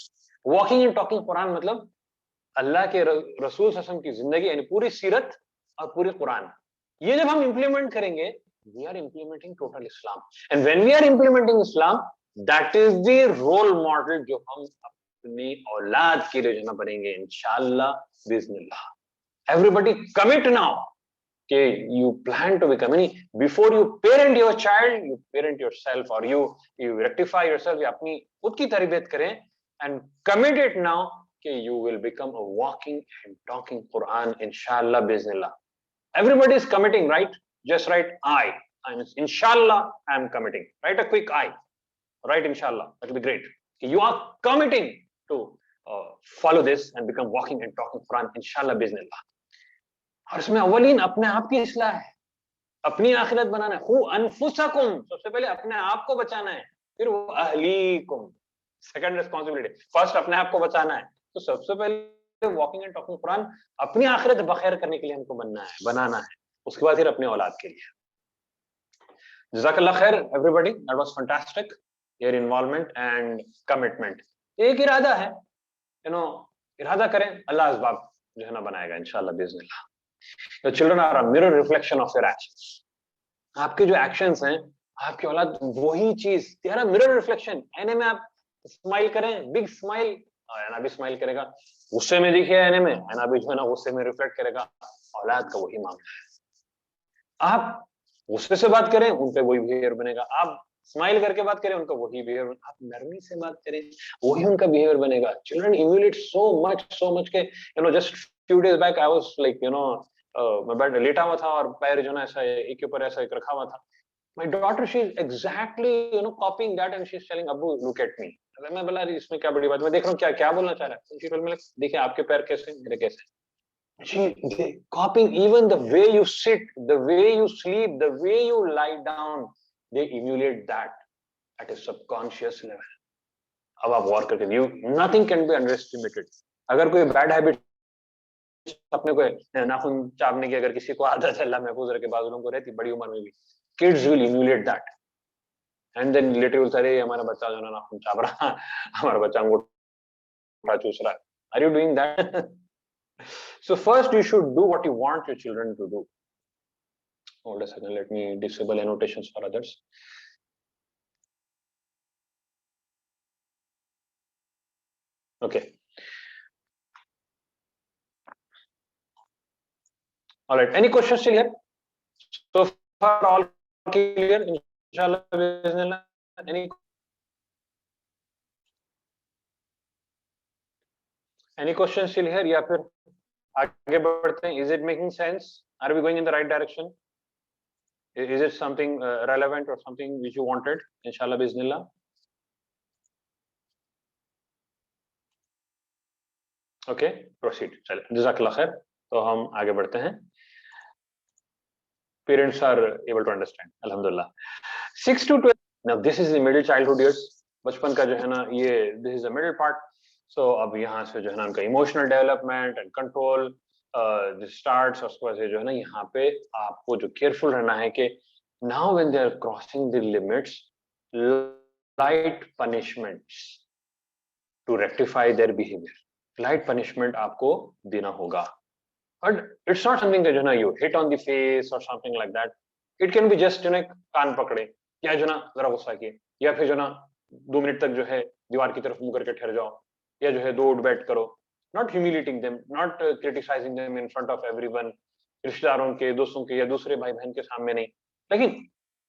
वॉकिंग एंड टॉकिंग कुरान मतलब अल्लाह के रसूल सल्लल्लाहु अलैहि वसल्लम की जिंदगी, यानी पूरी सीरत और पूरी कुरान. ये जब हम इंप्लीमेंट करेंगे we are implementing total Islam. And when we are implementing Islam, that is the role model जो हम अपनी औलाद के लिए जना बनेंगे इंशाल्लाह बिस्मिल्लाह. Everybody commit now. Okay, you plan to become any before you parent your child, you parent yourself or you rectify yourself. You अपनी खुद की तरबियत करें and commit it now. Okay, you will become a walking and talking Quran inshallah biznillah. Everybody is committing, right? Just write I. Inshallah, I am committing. Write a quick I. Write inshallah. That will be great. You are committing to follow this and become walking and talking Quran inshallah biznillah. और इसमें अवलीन अपने आप की इस्लाह है, अपनी आखिरत बनाना है. Who अनफुसकुम, सबसे पहले अपने आप को बचाना है, फिर वो अहलीकुम, सेकंड रिस्पांसिबिलिटी. फर्स्ट अपने आप को बचाना है, तो सबसे पहले वॉकिंग एंड टॉकिंग कुरान अपनी आखिरत बखैर करने के लिए हमको बनाना है, उसके बाद फिर अपने औलाद के लिए. जज़ाकल्लाह खैर everybody, that was fantastic. Your involvement and commitment. एक इरादा है, इरादा करें, अल्लाह असबाब जो है ना बनाएगा इंशाल्लाह बिस्मिल्लाह. Your children are a mirror reflection of your actions. आपके जो एक्शंस हैं, आपकी औलाद वही चीज, they are a mirror reflection. आईने में आप स्माइल करें, बिग स्माइल, आईना भी स्माइल करेगा. गुस्से में दिखे आईने में, आईना भी जो है ना गुस्से में रिफ्लेक्ट करेगा. औलाद का वही मामला है. आप गुस्से से बात करें, उन पे वही बिहेवियर बनेगा. आप स्माइल करके बात करें, उनका वही बिहेवियर. आप नरमी से बात करें, वही उनका बिहेवियर बनेगा. चिल्ड्रन इम्यूलेट सो मच के just few days back I was like मैं बैठ लेटा हुआ था और पैर जो ना ऐसा एक के ऊपर ऐसा एक रखा हुआ था. My daughter, she is exactly copying that and she is telling Abu look at me. मैं बोला इसमें क्या बड़ी बात, मैं देख रहा हूँ क्या बोलना चाह रहा है. She told me like देखिए आपके पैर कैसे, मेरे कैसे. She copying even the way you sit, the way you sleep, the way you lie down, they emulate that at a subconscious level. अब आप गौर करके you nothing can be underestimated. अगर कोई bad habit अपने को नाखून चापने की अगर किसी को आदत है, अल्लाह महफूज रखे, बाज़ लोगों को रहती बड़ी उम्र में भी, kids will emulate that and then later will say हमारा बच्चा जो ना नाखून चाप रहा, हमारा बच्चा अंगूठा चूस रहा. Are you doing that? So first you should do what you want your children to do. Hold a second, let me disable annotations for others. Okay. All right, any questions still here? So far all clear inshallah bismillah. Any questions still here? या फिर आगे बढ़ते हैं? Is it making sense? Are we going in the right direction? Is it something relevant or something which you wanted? Inshallah bismillah. Okay, proceed. चले, जज़ाकल्लाह खैर. तो हम आगे बढ़ते हैं. Parents are able to understand, alhamdulillah. 6 to 12. Now this is the middle childhood years. बचपन का जो है ना ये this is the middle part. So अब यहाँ से जो है ना उनका emotional development and control this starts. उसके बाद से जो है ना यहाँ पे आपको जो careful रहना है कि now when they are crossing the limits, light punishments to rectify their behavior. Light punishment आपको देना होगा. But it's not something that you hit on the face or something like that. It can be just कान पकड़े या जो ना जरा गुस्सा किए या फिर जो ना 2 मिनट तक जो है दीवार की तरफ मुंह करके ठहर जाओ या जो है दो उठ बैठ करो. Not humiliating them, not criticizing them in front of everyone. रिश्तेदारों के, दोस्तों के या दूसरे भाई बहन के सामने नहीं, लेकिन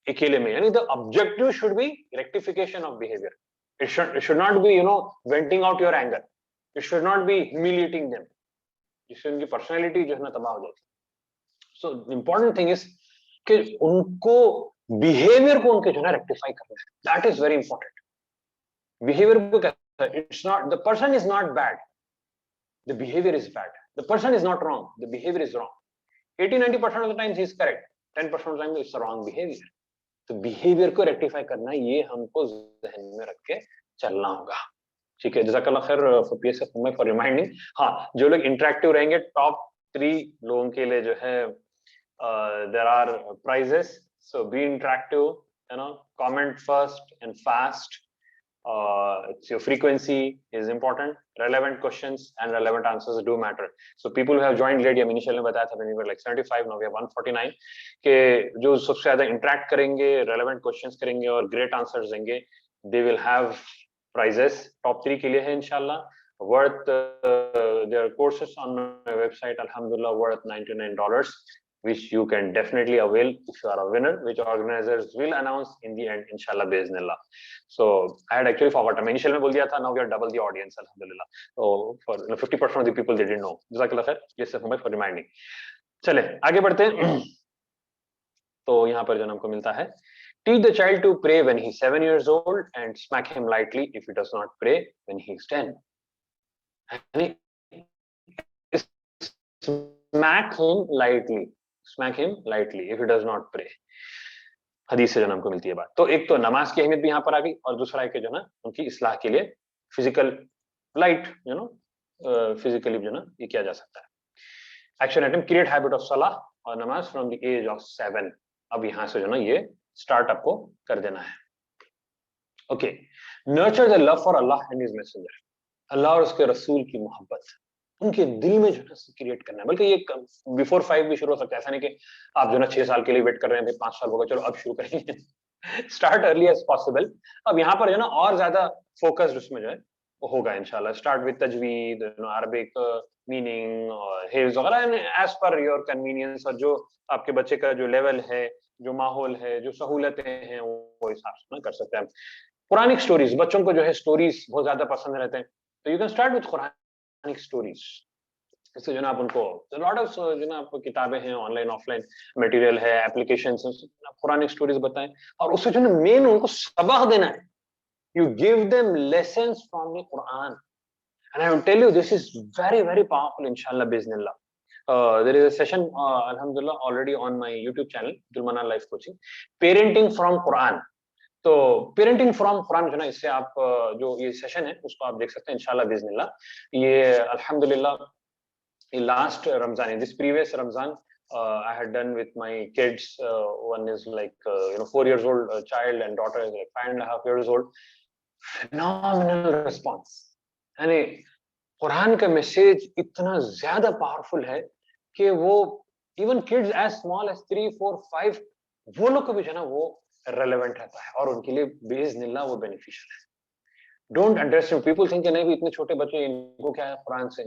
अकेले में. यानी the objective should be rectification of behavior. It should not be venting out your anger. It should not be humiliating them. जिससे उनकी पर्सनैलिटी जो है ना तबाह हो जाती. सो इम्पोर्टेंट थिंग इज कि उनको बिहेवियर को उनके जो है ना रेक्टिफाई करना है. That is very important. Behaviour को कहता है it's not the person is not bad, the behaviour is bad. The person is not wrong, the behaviour is wrong. 80-90% of the times he is correct, 10% of the time it's wrong behaviour. तो behaviour को rectify करना ये हमको ज़हन में रख के चलना होगा. ठीक है, जज़ाकल्लाह खैर फॉर पीएसएफ फॉर रिमाइंडिंग. हाँ, जो लोग इंटरेक्टिव रहेंगे टॉप 3 लोगों के लिए जो है there are prizes. So be interactive, comment first and fast. It's your frequency is important. Relevant questions and relevant answers do matter. So people who have joined late, initially ने बताया था when we were like 75, now we have 149 के जो सबसे ज़्यादा interact करेंगे, relevant questions करेंगे और great answers देंगे, they will have prizes. Top 3 के लिए है इंशाल्लाह. Worth their courses on my website, alhamdulillah, worth $99, which you can definitely avail if you are a winner, which organizers will announce in the end, inshallah, biiznillah. So I had actually forgotten. I initially बोल दिया था, now we are double the audience, alhamdulillah. So for 50% of the people they didn't know. Jazakallah khair. Yes, sir, for reminding. चले आगे बढ़ते हैं. तो यहाँ पर जो हमको मिलता है, teach the child to pray when he's 7 years old and smack him lightly if he does not pray when he's 10. Smack him lightly if he does not pray. हदीस से जो हमको मिलती है बात. तो एक तो नमाज की अहमियत भी यहाँ पर आ गई और दूसरा है कि जो ना उनकी इस्लाह के लिए फिजिकल लाइट फिजिकली जो ना ये किया जा सकता है. Action item, create habit of सलाह और नमाज फ्रॉम द एज ऑफ 7. अब यहाँ से जो ना ये स्टार्ट आपको कर देना है. Okay, nurture the love for अल्लाह एंड हिज मैसेंजर. अल्लाह और उसके रसूल की मोहब्बत उनके दिल में जो है क्रिएट करना है. बल्कि ये बिफोर 5 भी शुरू हो सकता है. ऐसा नहीं कि आप जो ना 6 साल के लिए वेट कर रहे हैं, भाई 5 साल होगा चलो अब शुरू करेंगे. Start early as possible. अब यहाँ पर जो ना और ज्यादा फोकस्ड उसमें जो है वो होगा इंशाल्लाह. स्टार्ट विद तजवीद, अरबिक मीनिंग और हिफ्ज वगैरह एज पर योर कन्वीनियंस, और जो आपके बच्चे का जो लेवल है, जो माहौल है, जो सहूलतें हैं वो हिसाब से कर सकते हैं. कुरानिक स्टोरीज, बच्चों को जो है स्टोरीज बहुत ज्यादा पसंद रहते हैं, तो you can start with Quranic stories. इससे जो ना आप उनको लॉट ऑफ जो ना आपको किताबें हैं, ऑनलाइन ऑफलाइन मटेरियल है, एप्लीकेशंस हैं, कुरानिक स्टोरीज बताएं और उससे जो ना मेन उनको सबक देना है. You give them lessons from the Quran, and I will tell you this is very very powerful, inshallah, biznillah. There is a session, alhamdulillah, already on my YouTube channel, Abdul Mannan Life Coaching, parenting from Quran. तो parenting from Quran जो ना, इससे आप जो ये session है उसको आप देख सकते हैं इंशाल्लाह बिस्मिल्लाह. ये अल्हम्दुलिल्लाह ये last Ramzan, in this previous Ramzan I had done with my kids. One is like 4 years old child and daughter is like 5.5 years old. Phenomenal response. यानी कुरान का मैसेज इतना ज्यादा पावरफुल है कि वो even kids as small as 3, 4, 5 वो लोग को भी जो ना वो रेलेवेंट रहता है और उनके लिए बिइज़्निल्लाह वो बेनिफिशियल है. डोंट अंडरस्टैंड, पीपल थिंक नहीं भी इतने छोटे बच्चे इनको क्या है कुरान से.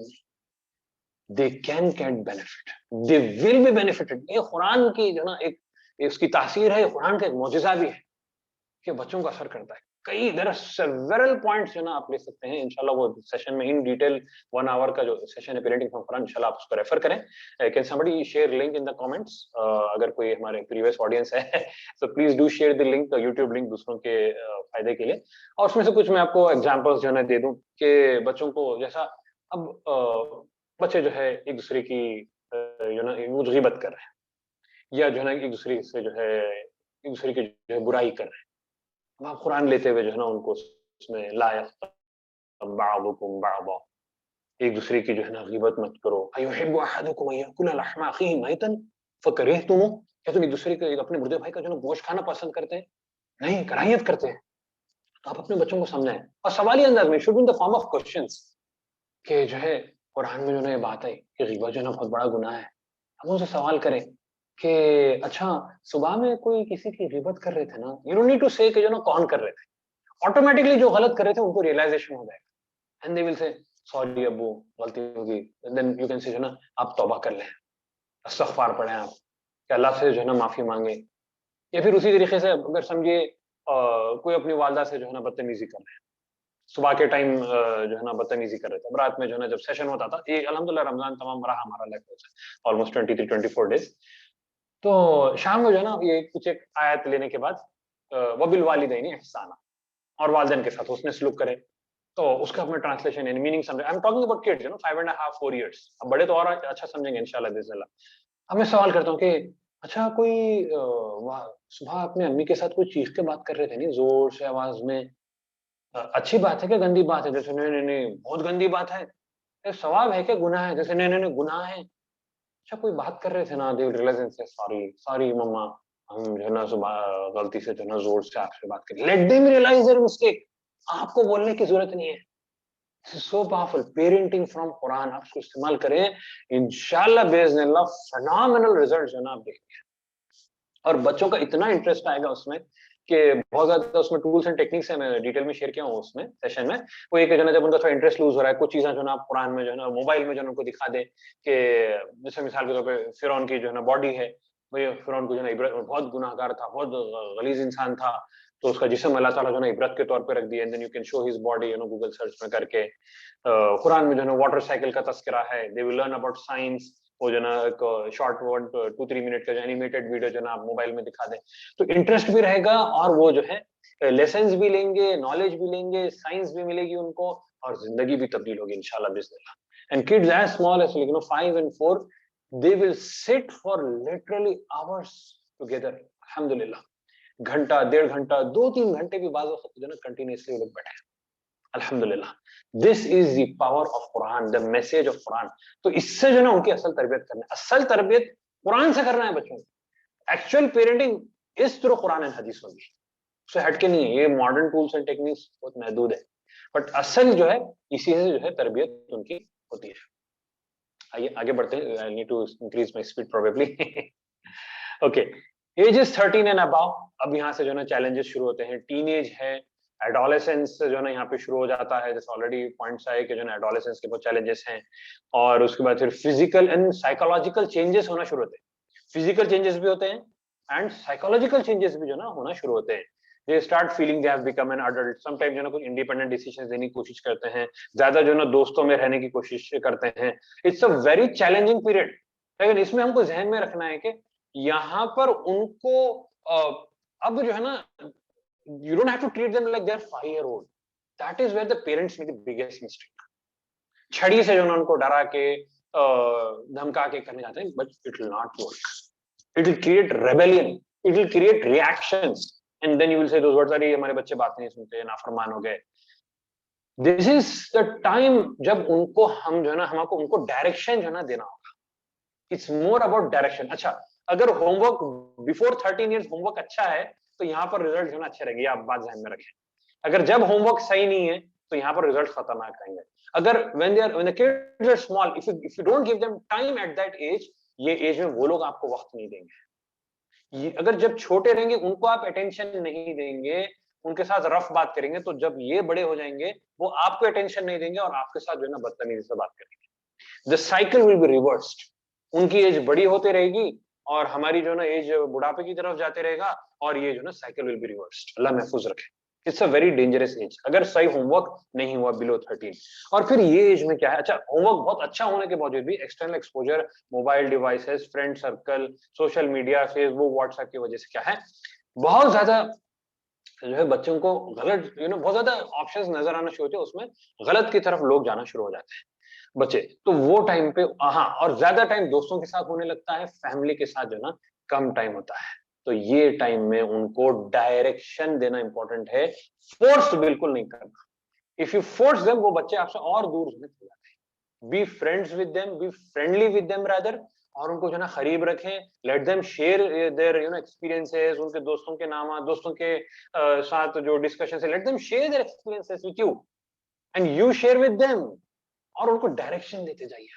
They can get benefit, they will be benefited. ये कुरान की जो ना एक उसकी तासीर है, कुरान का एक मौजिज़ा भी है कि बच्चों को असर करता है. कई देयर आर सेवरल पॉइंट्स जो ना आप ले सकते हैं इंशाल्लाह. वो सेशन में इन डिटेल 1 आवर का जो सेशन है पेरेंटिंग फ्रॉम कुरान, इंशाल्लाह आप उसको रेफर करें. Can somebody share link in the comments? अगर कोई हमारे प्रीवियस ऑडियंस है तो please do share the link, YouTube link दूसरों के फायदे के लिए. और उसमें से कुछ मैं आपको एग्जांपल्स जो है दे दूं कि बच्चों को जैसा अब बच्चे जो है एक दूसरे की जो ना ग़ीबत कर रहे हैं या जो है ना एक दूसरे से जो है एक दूसरे की जो है बुराई कर रहे हैं. अब आप कुरान लेते हुए जो है ना उनको उसमें ला यग़्तब बअदुकुम बअदा, एक दूसरे की जो है ना ग़ीबत मत करो. अयुहिब्बु अहदुकुम अन यअकुला लहमा अख़ीहि मैतन फ़करिहतुमूह, क्या तुम एक दूसरे के अपने मुर्दे भाई का जो है गोश्त खाना पसंद करते हैं? नहीं, कराहियत करते हैं. तो आप अपने बच्चों को समझाएं और सवाली अंदाज में, should be in the form of questions कि जो है कुरान में जो है ये बात है कि ग़ीबत जो है बहुत बड़ा गुनाह है. आप उनसे सवाल करें कि अच्छा सुबह में कोई किसी की ग़ीबत कर रहे थे ना, यू डोंट नीड टू से कि जो ना कौन कर रहे थे, ऑटोमेटिकली जो गलत कर रहे थे उनको रियलाइजेशन हो जाएगा and they will say sorry अब्बू गलती होगी. देन यू कैन से जो ना आप तौबा कर लें, इस्तिग़फ़ार पढ़ें आप कि अल्लाह से जो है ना माफी मांगे. या फिर उसी तरीके से अगर समझिए कोई अपनी वालदा से जो है ना बदतमीजी कर रहे हैं, सुबह के टाइम जो है ना बदतमीजी कर रहे थे, रात में जो है ना जब सेशन होता था, ये अल्हम्दुलिल्लाह रमजान तमाम रहा हमारा लाइफ कोर्स ऑलमोस्ट 23-24 डेज. तो शाम को जो है ना ये कुछ एक आयत लेने के बाद वबिल वालिदैन इहसाना, और वालिदैन के साथ उसने सलूक करे. तो उसका अपना ट्रांसलेशन यानी मीनिंग समझे. I am talking about kids 5.5, 4 years. अब बड़े तो और अच्छा समझेंगे इंशाल्लाह बिस्मिल्लाह. अब मैं सवाल करता हूँ कि अच्छा कोई सुबह अपने अम्मी के साथ कोई चीख के बात कर रहे थे नहीं, जोर से आवाज में, अच्छी बात है क्या गंदी बात है? जैसे नहीं नहीं बहुत गंदी बात है. सवाब है क्या गुनाह है? जैसे नहीं नहीं गुनाह है. अच्छा कोई बात कर रहे थे ना, दे रियलाइज से सॉरी सॉरी मम्मा, हम जो है ना सुबह गलती से जो है ना जोर से आपसे बात करें. Let them realise their mistake. आपको बोलने की जरूरत नहीं है। So powerful, parenting from Quran, आप उसको इस्तेमाल करें, इंशाल्लाह बेइज़्निल्लाह फिनोमिनल रिजल्ट जो ना आप देखेंगे। और बच्चों का इतना इंटरेस्ट आएगा उसमें कि बहुत ज्यादा उसमें टूल्स एंड टेक्निक्स है, मैं डिटेल में शेयर किया हूँ उसमें सेशन में। वो एक जो है जब उनका थोड़ा इंटरेस्ट लूज हो रहा है, कुछ चीजें जो ना आप कुरान में जो है ना मोबाइल में जो है उनको दिखा दे कि जैसे मिसाल के तौर पे फिरौन की जो है ना बॉडी है, वही फिरौन को जो है ना बहुत गुनाहगार था, बहुत गलीज इंसान था, तो उसका जिस्म अल्लाह ताला जो है ना इबरत के तौर पे रख दिया, and then you can show his body Google search में करके। कुरान में जो है ना वाटर साइकिल का तस्करा है, they will learn about science, वो जो ना एक शॉर्ट 1-2-3 मिनट का जो एनिमेटेड वीडियो जो ना आप मोबाइल में दिखा दें, तो इंटरेस्ट भी रहेगा और वो जो है लेसन्स भी लेंगे, नॉलेज भी लेंगे, साइंस भी मिलेगी उनको, और जिंदगी भी तब्दील होगी इंशाल्लाह बिस्मिल्लाह। And kids as small as 5 and 4, they will sit for literally hours together, alhamdulillah, घंटा, 1.5 घंटा, 2-3 घंटे भी बाज़ वक्त जो ना कंटिन्यूअसली लोग बैठे हैं, अल्हम्दुलिल्लाह। This is the power of Quran, the message of Quran. तो इससे जो ना उनकी असल तरबियत करना है, असल तरबियत कुरान से करना है बच्चों को। एक्चुअल पेरेंटिंग इस थ्रू कुरान एंड हदीस होगी, उससे हटके नहीं है। ये मॉडर्न टूल्स एंड टेक्निक्स बहुत महदूद है, बट असल जो है इसी से जो है तरबियत उनकी होती है। आइए आगे बढ़ते हैं, I need to increase my speed probably. Okay, age is 13 and above. अब यहाँ से जो है ना चैलेंजेस शुरू होते हैं, टीनेज है, एडोलेसेंस जो है ना यहाँ पे शुरू हो जाता है, जैसे ऑलरेडी पॉइंट्स आए कि जो है ना एडोलेसेंस के बहुत चैलेंजेस हैं, और उसके बाद फिर फिजिकल एंड साइकोलॉजिकल चेंजेस होना शुरू होते हैं। फिजिकल चेंजेस भी होते हैं एंड साइकोलॉजिकल चेंजेस भी जो ना होना शुरू होते हैं। They start feeling they have become an adult, sometime जो ना कुछ इंडिपेंडेंट डिसीजंस लेने की कोशिश करते हैं, ज्यादा जो ना दोस्तों में रहने की कोशिश करते हैं। It's a very challenging period, लेकिन इसमें हमको ध्यान में रखना है कि यहाँ पर उनको अब जो है ना, you don't have to treat them like they're 5-year-old. That is where the parents make the biggest mistake. छड़ी से जो ना उनको डरा के धमका के करने जाते हैं, but it will not work. It will create rebellion. It will create reactions, and then you will say those words, अरे हमारे बच्चे बात नहीं सुनते, नाफरमान हो गए। This is the time जब उनको हम जो है ना हमको उनको डायरेक्शन जो है ना देना होगा। It's more about direction. अच्छा, अगर होमवर्क बिफोर 13 इयर्स होमवर्क अच्छा है तो यहाँ पर रिजल्ट जो ना अच्छे रहेंगे, आप बात ध्यान में रखें। अगर जब होमवर्क सही नहीं है तो यहाँ पर रिजल्ट खतरनाक आएंगे। अगर when the kids are small, if you don't give them time at that age, ये एज में वो लोग आपको वक्त नहीं देंगे। अगर जब छोटे रहेंगे उनको आप अटेंशन नहीं देंगे, उनके साथ रफ बात करेंगे, तो जब ये बड़े हो जाएंगे वो आपको अटेंशन नहीं देंगे और आपके साथ जो है ना बदतमीजी से बात करेंगे। The cycle will be reversed. उनकी एज बड़ी होती रहेगी और हमारी जो ना एज बुढ़ापे की तरफ जाते रहेगा, और ये जो ना cycle will be reversed. Allah महफूज रखे। It's a very dangerous age अगर सही होमवर्क नहीं हुआ बिलो 13। और फिर ये एज में क्या है, अच्छा होमवर्क बहुत अच्छा होने के बावजूद भी external exposure, mobile devices, friend circle, social media, Facebook, WhatsApp की वजह से क्या है, बहुत ज्यादा जो है बच्चों को गलत बहुत ज्यादा ऑप्शंस नजर आना शुरू होते हैं, उसमें गलत की तरफ लोग जाना शुरू हो जाते हैं बच्चे। तो वो टाइम पे हाँ, और ज्यादा टाइम दोस्तों के साथ होने लगता है, फैमिली के साथ जो ना कम टाइम होता है। तो ये टाइम में उनको डायरेक्शन देना इंपॉर्टेंट है, फोर्स बिल्कुल नहीं करना। इफ यू फोर्स देम, वो बच्चे आपसे और दूर होने चले जाते हैं। Be friends with them, be friendly with them rather, और उनको जो ना करीब रखें। Let them share their experiences, उनके दोस्तों के नाम, दोस्तों के साथ जो डिस्कशन है, let them share their experiences with you and you share with them, और उनको डायरेक्शन देते जाइए।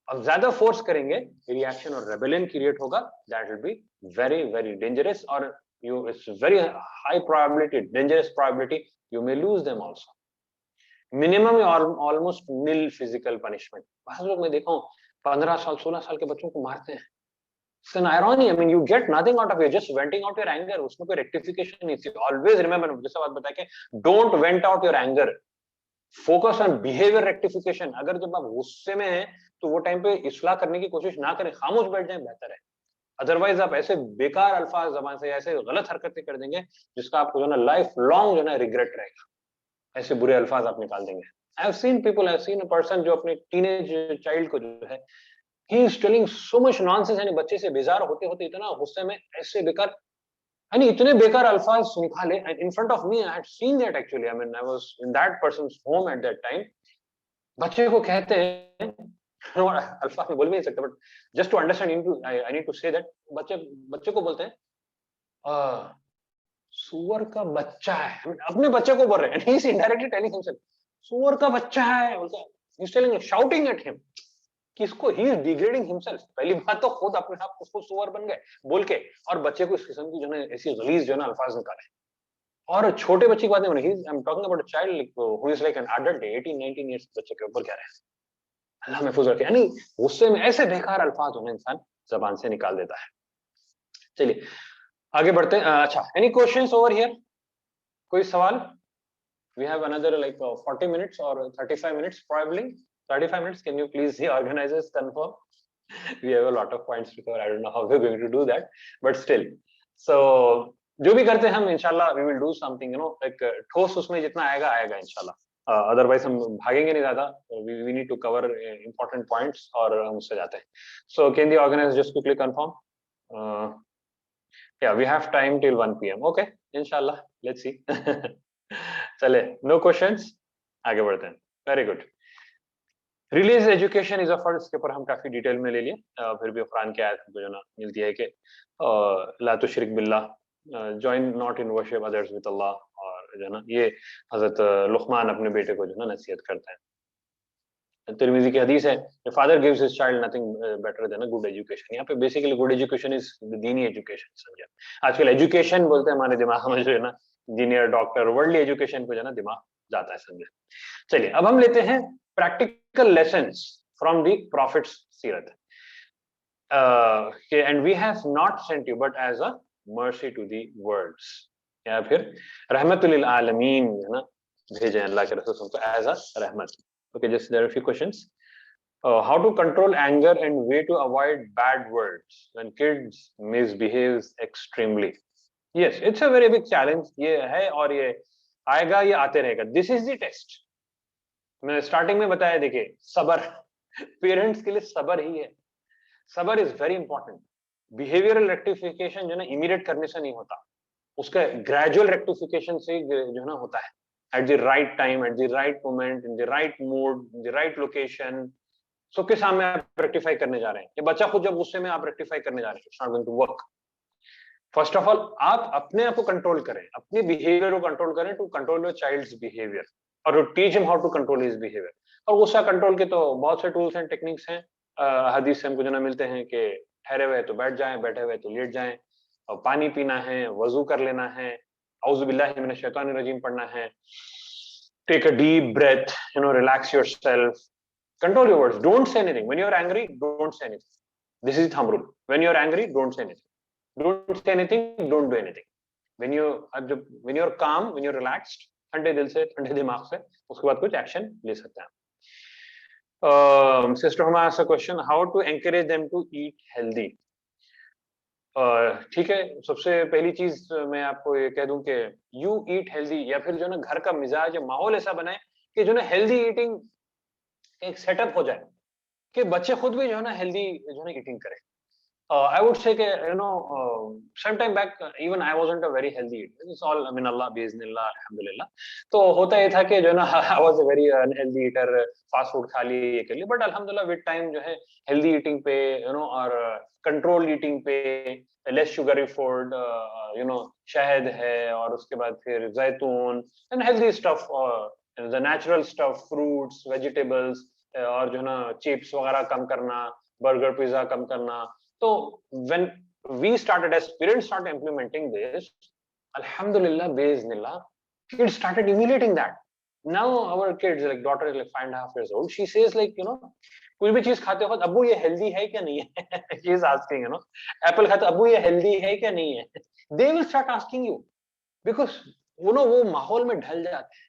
अब ज्यादा फोर्स करेंगे, रिएक्शन और रेबेलियन क्रिएट होगा, that will be very very dangerous, और you it's very high probability, dangerous probability you may lose them also. Minimum almost nil physical punishment. बहुत लोग मैं देखा हूं 15 साल 16 साल के बच्चों को मारते हैं। It's an irony. I mean, you get nothing out of it, just venting out your anger. उसमें कोई rectification नहीं थी। Always remember, जैसा बात बताया कि don't vent out your anger. Focus on behaviour rectification. अगर जब आप गुस्से में हैं तो वो टाइम पे इस्लाह करने की कोशिश ना करें, खामोश बैठ जाएं, बेहतर है। अदरवाइज आप ऐसे बेकार अल्फाज जबान से ऐसे गलत हरकतें कर देंगे जिसका आपको जो ना लाइफ लॉन्ग जो ना रिग्रेट रहेगा। ऐसे बुरे अल्फाज आप निकाल देंगे। आई have seen people, I have seen a person जो अपने टीनेज चाइल्ड को जो है, he is telling so much nonsense, यानी बच्चे से बेजार होते होते इतना गुस्से में ऐसे बेकार, यानी इतने बेकार अल्फाज निकाले in front of me. I had seen that actually. I mean, I was in that person's home at that time. बच्चे को कहते हैं, अल्फाज में बोल भी नहीं सकते, but just to understand, I need to say that बच्चे को बोलते हैं सुअर का बच्चा है, अपने बच्चे को बोल रहे हैं, he's indirectly telling himself, सुअर का बच्चा है, he's telling, shouting at him, किसको, he is degrading himself। पहली बात तो खुद अपने आप उसको सुअर बन गए बोल के, और बच्चे को इस किस्म की जो है ऐसी गलीज जो है अल्फाज निकाले। और छोटे बच्चे की बात नहीं हो रही, I'm talking about a child who is like an adult, 18-19 years बच्चे के ऊपर कह रहे हैं, अल्लाह महफूज रखे। यानी गुस्से में ऐसे बेकार अल्फाज उन्हें इंसान जबान से निकाल देता है। चलिए आगे बढ़ते हैं। अच्छा, एनी क्वेश्चंस ओवर हियर? कोई सवाल? We have another like 40 minutes or 35 minutes probably. 35 minutes. Can you please, the organizers, confirm? We have a lot of points to cover. I don't know how we're going to do that, but still. So जो भी करते हैं हम इंशाल्लाह we will do something, you know, like ठोस उसमें जितना आएगा आएगा इंशाल्लाह। Otherwise हम भागेंगे नहीं ज़्यादा। We need to cover important points और हम उससे जाते हैं। So can the organizers just quickly confirm? Yeah, we have time till 1 PM. Okay, inshallah. Let's see. चले, no questions? आगे बढ़ते हैं। Very good. Religious education is a first, इसके ऊपर हम काफी डिटेल में ले लिए। फिर भी कुरान की आयत जो ना मिलती है कि ला तुशरिक बिल्लाह, join not in worship others with Allah, और जो ना ये हजरत लुकमान अपने बेटे को जो ना नसीहत करते हैं। तिरमिजी की हदीस है, the father gives his child nothing better than a good education। यहाँ पे बेसिकली गुड एजुकेशन इज दीनी एजुकेशन समझे। आजकल एजुकेशन बोलते हैं, हमारे दिमाग में जो है ना इंजीनियर, डॉक्टर, वर्ल्डली एजुकेशन को जो है ना दिमाग जाता है समझे। चलिए अब हम लेते हैं practical lessons from the prophets सीरत। And we have not sent you but as a mercy to the worlds, या फिर रहमतुल लिल आलमीन है ना, भेजे अल्लाह के रसूल को एज अ रहमत। Okay, just there are a few questions. How to control anger and way to avoid bad words when kids misbehaves extremely? Yes, it's a very big challenge. ये है और ये आएगा, ये आते रहेगा। This is the test. मैं starting में बताया, देखिए सबर पेरेंट्स के लिए सबर ही है। सबर is very important. Behavioural rectification जो ना इमीडिएट करने से नहीं होता, उसका ग्रेजुअल रेक्टिफिकेशन से जो ना होता है। At the right time, at the right moment, in the right mood, in the right location, सबके सामने आप रेक्टिफाई करने जा रहे हैं। ये बच्चा खुद जब गुस्से में आप रेक्टिफाई करने जा रहे हैं, it's not going to work. First of all आप अपने आप को कंट्रोल करें, अपने बिहेवियर को कंट्रोल करें, to control your child's behaviour और to teach him how to control his behaviour. और गुस्सा कंट्रोल के तो बहुत से टूल्स एंड टेक्निक्स हैं। हदीस से हमको जो ना मिलते हैं कि ठहरे हुए तो बैठ जाएं, बैठे हुए तो लेट जाएं, और पानी पीना है, वजू कर लेना है, औज़ु बिल्लाहि मिनश शैतानिर रजीम पढ़ना है, take a deep breath, you know, relax yourself, control your words, don't say anything. When you're angry, don't say anything. This is thumb rule. When you're angry, don't say anything. Don't say anything, don't do anything. When you're calm, when you're relaxed, ठंडे दिल से, ठंडे दिमाग से, उसके बाद कुछ action ले सकते हैं। Sister Huma asked a question, how to encourage them to eat healthy? ठीक है, सबसे पहली चीज मैं आपको ये कह दूं कि यू ईट हेल्दी, या फिर जो ना घर का मिजाज या माहौल ऐसा बनाए कि जो ना हेल्दी ईटिंग एक सेटअप हो जाए कि बच्चे खुद भी जो है ना हेल्दी जो है ईटिंग करें। I would say you know some time back even I wasn't a very healthy eater, it's all I mean अल्लाह बिइज़्निल्लाह अल्हम्दुलिल्लाह। तो होता ये था कि जो ना I was a very unhealthy eater, fast food खा लिए ये कर लिए, बट अल्हम्दुलिल्लाह विद टाइम जो है हेल्दी ईटिंग पे यू नो और कंट्रोल ईटिंग पे, less sugary food, you know शहद है और उसके बाद फिर जैतून and healthy stuff, the natural stuff, fruits, vegetables, और जो है ना चिप्स वगैरह कम करना, बर्गर पिज्जा कम करना। तो when we started, as parents started implementing this, alhamdulillah biiznillah, kids started emulating that. Now our kids, like daughter is like 5.5 years old, she says like, you know, कोई भी चीज खाते हो अब्बू ये हेल्दी है क्या नहीं है, she is asking, you know, Apple खाते अब्बू ये हेल्दी है क्या नहीं है, they will start asking you because you know वो माहौल में ढल जाते हैं।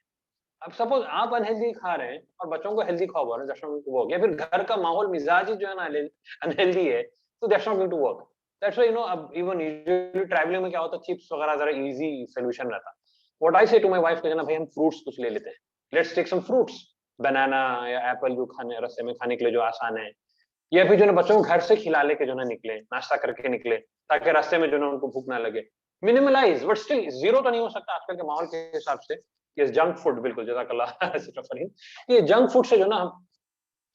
अब सपोज आप अनहेल्दी खा रहे हैं और बच्चों को हेल्दी खवा रहे हैं, वो हो गया, फिर घर का माहौल मिजाज ही जो है ना अनहेल्दी है, so that's not going to work. That's why, you know, अब even usually traveling में क्या होता है, चिप्स वगैरह जरा easy solution रहता। What I say to my wife कि ना भाई हम फ्रूट्स कुछ ले लेते हैं, let's take some fruits, बनाना या एप्पल जो खाने रास्ते में खाने के लिए जो आसान है, या फिर जो ना बच्चों को घर से खिला लेके जो ना निकले, नाश्ता करके निकले, ताकि रास्ते में जो ना उनको भूख ना लगे। मिनिमलाइज, बट स्टिल जीरो तो नहीं हो सकता आजकल के माहौल के हिसाब से। ये जंक फूड, बिल्कुल जज़ाकल्लाह सिस्टर फरीन, ये जंक फूड से जो ना हम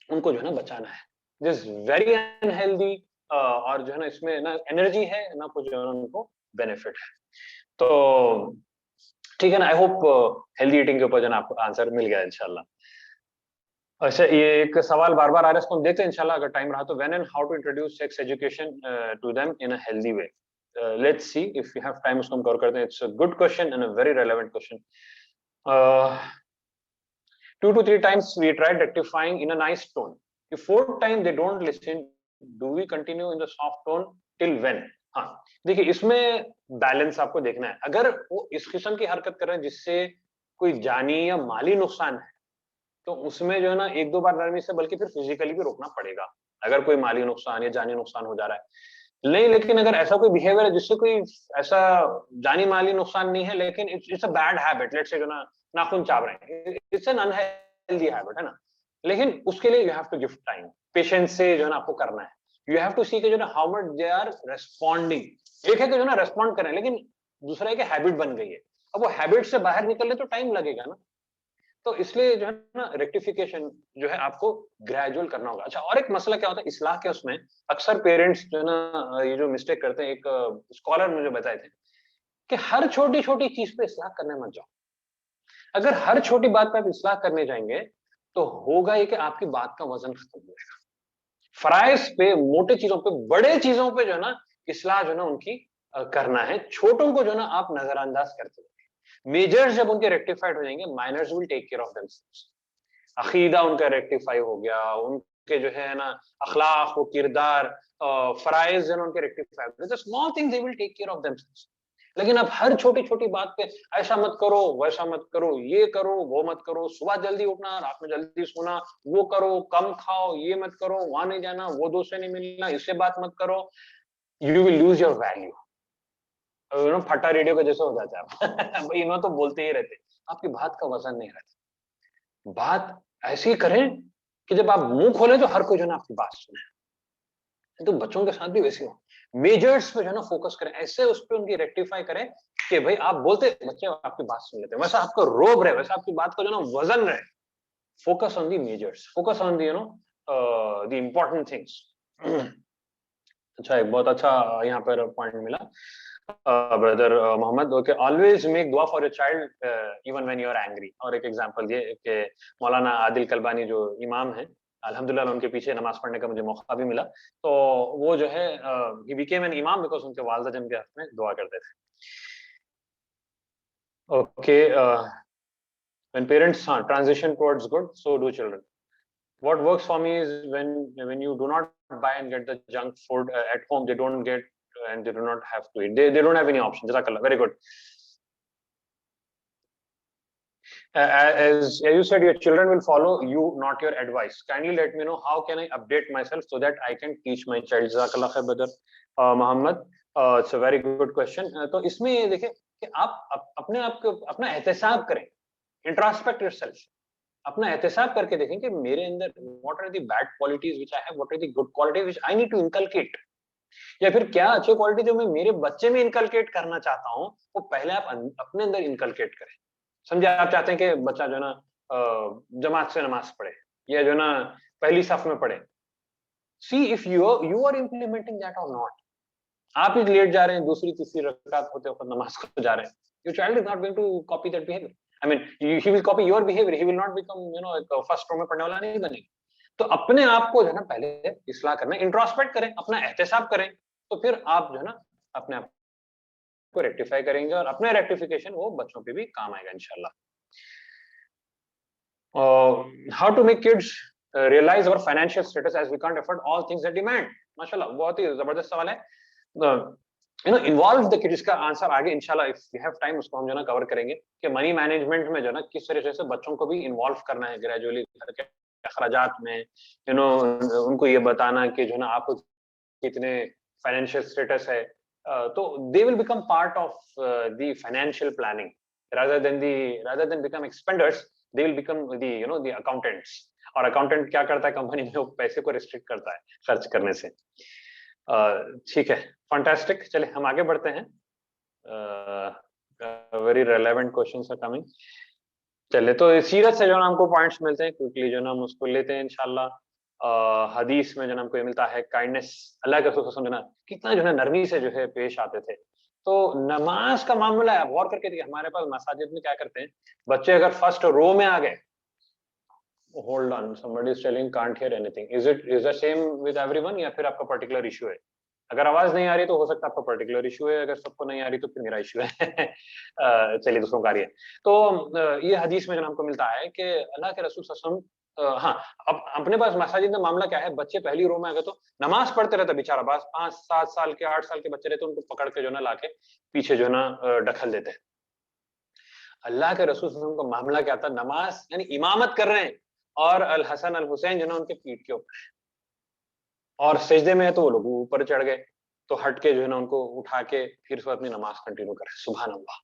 उनको जो है ना बचाना है, दिस वेरी अनहेल्दी, और जो है ना इसमें ना एनर्जी है ना कुछ जो है उनको बेनिफिट है। तो ठीक है ना, आई होप हेल्दी ईटिंग के ऊपर जो ना आपको आंसर मिल गया इंशाल्लाह। अच्छा, ये एक सवाल बार बार आ रहा है, इसको हम देखते हैं इंशाल्लाह अगर टाइम रहा तो। When and how to introduce sex education to them in a healthy way. Let's see if you have time, उसको हम कवर करते हैं। It's a good question and a very relevant question. 2 to 3 times we tried rectifying in a nice tone. If 4th time they don't listen, do we continue in the soft tone till when? हाँ, देखिए इसमें balance आपको देखना है। अगर वो इस किस्म की हरकत कर रहे हैं जिससे कोई जानी या माली नुकसान है, तो उसमें जो है ना 1-2 बार नरमी से बल्कि फिर फिजिकली भी रोकना पड़ेगा, अगर कोई माली नुकसान या जानी नुकसान हो जा रहा है। नहीं, लेकिन अगर ऐसा कोई बिहेवियर है जिससे कोई ऐसा जानी माली नुकसान नहीं है, लेकिन it's a bad habit, let's say जो ना नाखून चाव रहे हैं, इट्स एन अनहेल्दी हैबिट, है ना। लेकिन उसके लिए you have to give time, patience से जो है ना आपको करना है। यू हैव टू सी के जो ना how much they are responding. एक है कि जो ना रेस्पॉन्ड करें, लेकिन दूसरा है कि हैबिट बन गई है। अब वो हैबिट से बाहर निकलने तो टाइम लगेगा ना, तो इसलिए जो है ना रेक्टिफिकेशन जो है आपको ग्रेजुअल करना होगा। अच्छा, और एक मसला क्या होता है इस्लाह के, उसमें अक्सर पेरेंट्स जो है ना ये जो मिस्टेक करते हैं, एक स्कॉलर मुझे बताए थे कि हर छोटी छोटी चीज पे इस्लाह करने मत जाओ। अगर हर छोटी बात पे आप इस्लाह करने जाएंगे तो होगा ये कि आपकी बात का वजन खत्म हो जाएगा। फराइज पे, मोटे चीजों पे, बड़े चीजों पे जो है ना इस्लाह जो है ना उनकी करना है। छोटों को जो है ना आप नजरअंदाज करते हो। मेजर्स जब उनके रेक्टिफाइड हो जाएंगे, minors will take care of themselves. अकीदा उनका रेक्टिफाई हो गया, उनके जो है ना अखलाक, वो किरदार, फराइज जो है उनके रेक्टिफाई हो गए, small things they will take care of themselves. लेकिन अब हर छोटी छोटी बात पे ऐसा मत करो, वैसा मत करो, ये करो, वो मत करो, सुबह जल्दी उठना, रात में जल्दी सोना, वो करो, कम खाओ, ये मत करो, वहां नहीं जाना, वो दोस्त से नहीं मिलना, इससे बात मत करो, you will lose your value. फटा रेडियो का जैसे हो जाता है भाई, इन्हों तो बोलते ही रहते, आपकी बात का वजन नहीं रहता। बात ऐसी करें कि जब आप मुंह खोले तो हर कोई जो है ना आपकी बात सुने। तो बच्चों के साथ भी वैसे हो, मेजर्स पे जो है ना फोकस करें, ऐसे उस पर उनकी रेक्टिफाई करें कि भाई आप बोलते बच्चे आपकी बात सुन लेते हैं, वैसा आपका रोब रहे, वैसा आपकी बात का जो ना वजन रहे। Focus on the measures, focus on the the important things. अच्छा, एक बहुत अच्छा यहाँ पर पॉइंट मिला brother Mohammed, okay, always make दुआ for your child even when you are angry. और एक एग्जांपल दिए कि मौलाना आदिल कलबानी जो इमाम है, अल्हम्दुलिल्लाह उनके पीछे नमाज पढ़ने का मुझे मौका भी मिला। तो वो जो है ही बिकेम एन इमाम बिकॉज उनके वालिदा जन के हक में दुआ करते थे। Okay, when parents transition towards good, so do children. What works for me is when you do not buy and get the junk food at home, they don't get and they do not have to eat. They don't have any option. Jazakallah, very good. As you said, your children will follow you, not your advice. Kindly let me know how can I update myself so that I can teach my child. Jazakallah khair, brother Muhammad. It's a very good question. तो इसमें ये देखें कि आप अपने आप को अपना एहतसाब करें, इंट्रोस्पेक्ट योरसेल्फ, अपना एहतसाब करके देखें कि मेरे अंदर what are the bad qualities which I have, what are the good qualities which I need to inculcate, या फिर क्या अच्छी क्वालिटी जो मैं मेरे बच्चे में इनकलकेट करना चाहता हूं, वो पहले आप अपने अंदर इनकलकेट करें। समझे, आप चाहते हैं कि बच्चा जो है ना जमात से नमाज पढ़े या जो है ना पहली सफ में पढ़े, see if you are implementing that और नॉट। आप ही लेट जा रहे हैं, दूसरी तीसरी रकात होते वक्त नमाज को जा रहे हैं, your child is not going to copy that behaviour. I mean, he will copy your behavior. He will not become, एक फर्स्ट रो में पढ़ने वाला नहीं बनेगा। तो अपने आप को जो है ना पहले इस्लाह करना, इंट्रोस्पेक्ट करें, अपना एहतसाब करें, तो फिर आप जो है ना अपने आप को रेक्टिफाई करेंगे और अपने रेक्टिफिकेशन वो बच्चों पे भी काम आएगा इंशाल्लाह। How to make kids realize our financial status as we can't afford all things they demand? माशाल्लाह, बहुत ही जबरदस्त सवाल है। इन्वॉल्व द किड्स का आंसर आगे इंशाल्लाह इफ वी हैव टाइम उसको हम जो ना कवर करेंगे कि मनी मैनेजमेंट में जो ना किस तरीके से बच्चों को भी इन्वॉल्व करना है ग्रेजुअली घर के अखराजात में, उनको ये बताना कि जो ना आप कितने फाइनेंशियल स्टेटस है, तो they will become part of the financial planning rather than become expenders, they will become the accountants। और अकाउंटेंट क्या करता है कंपनी में, वो पैसे को रिस्ट्रिक्ट करता है खर्च करने से। ठीक है, फैंटास्टिक। चले हम आगे बढ़ते हैं, very relevant questions are coming. चले तो सीरत से जो ना हमको पॉइंट्स मिलते हैं क्विकली, जो ना हम उसको लेते हैं इंशाल्लाह। हदीस में जो ना हमको ये मिलता है काइंडनेस, अल्लाह के रसूल जो ना कितना जो है नरमी से जो है पेश आते थे। तो नमाज का मामला है, आप गौर करके देखिए हमारे पास मसाजिद में क्या करते हैं, बच्चे अगर फर्स्ट रो में आ गए, hold on, somebody is telling can't hear anything, is the same with everyone या फिर आपका पर्टिकुलर इशू है? अगर आवाज नहीं आ रही तो हो सकता है आपका पर्टिकुलर इशू है, अगर सबको नहीं आ रही तो फिर मेरा इशू है। चलिए दूसरों का आ रही है। तो ये हदीस में जो हमको मिलता है कि अल्लाह के रसूल सल्लल्लाहु अलैहि वसल्लम, हाँ, अब अपने पास मसाजिद में मामला क्या है, बच्चे पहली रो में आ गए तो नमाज पढ़ते रहते बेचारा, बस 5-7 साल के 8 साल के बच्चे रहते उनको पकड़ के जो ना लाके पीछे जो ना ढकल देते हैं। अल्लाह के रसूल सल्लल्लाहु अलैहि वसल्लम का मामला क्या था, नमाज यानी इमामत कर रहे हैं और अल हसन अल हुसैन जो ना उनके पीठ के ऊपर है और सजदे में है, तो वो लोग ऊपर चढ़ गए, तो हट के जो है ना उनको उठा के फिर से अपनी नमाज कंटिन्यू करें। सुभान अल्लाह।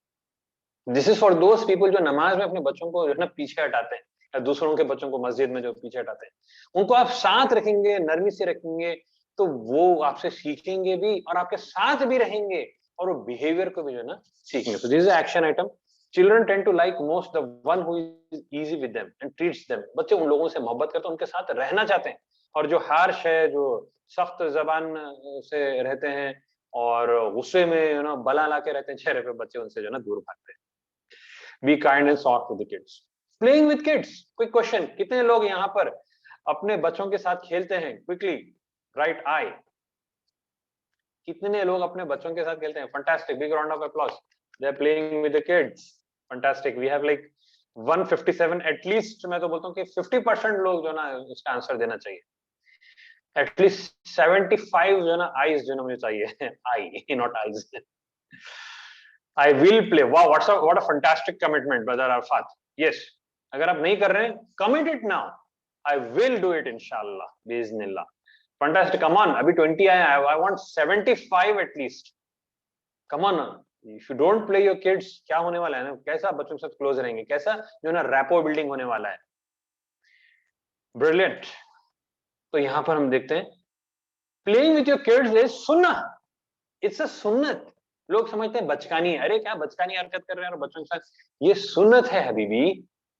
This is for those people जो नमाज में अपने बच्चों को जो है ना पीछे हटाते हैं, या दूसरों के बच्चों को मस्जिद में जो पीछे हटाते हैं, उनको आप साथ रखेंगे, नरमी से रखेंगे, तो वो आपसे सीखेंगे भी और आपके साथ भी रहेंगे और वो बिहेवियर को भी जो है ना सीखेंगे। तो this is action item. Children tend to like most the one who is easy with them and treats them. बच्चे उन लोगों से मोहब्बत करते हैं, उनके साथ रहना चाहते हैं, और जो हार्श है, जो सख्त जबान से रहते हैं और गुस्से में ना बला ला के रहते हैं चेहरे पे, बच्चे उनसे जो ना दूर भागते हैं। Be kind and soft with the kids. Playing with kids, quick question, कितने लोग यहाँ पर अपने बच्चों के साथ खेलते हैं? Quickly write I. कितने लोग अपने बच्चों के साथ खेलते हैं? Fantastic, big round of applause. They are playing with the kids, fantastic. We have like 157 at least, मैं तो बोलता हूँ कि 50% लोग जो ना इसका आंसर देना चाहिए। एटलीस्ट 75 जो ना आईज जो ना मुझे चाहिए, I not eyes. I will play. Wow, what a fantastic commitment, brother Arfat. Yes, अगर आप नहीं कर रहे हैं, commit it now. I will do it inshallah, बिइज़्निल्लाह. Fantastic. Come on, अभी 20 आए. I want 75 at least. Come on. If you don't play your kids, क्या होने वाला है ना? कैसा बच्चों के साथ क्लोज रहेंगे? कैसा जो ना रैपो बिल्डिंग होने वाला है? Brilliant. तो यहाँ पर हम देखते हैं, playing with your kids is sunnah. It's a sunnat. लोग समझते हैं बचकानी है, अरे क्या बचकानी हरकत कर रहे हैं और बच्चों के साथ, ये सुन्नत है हबीबी।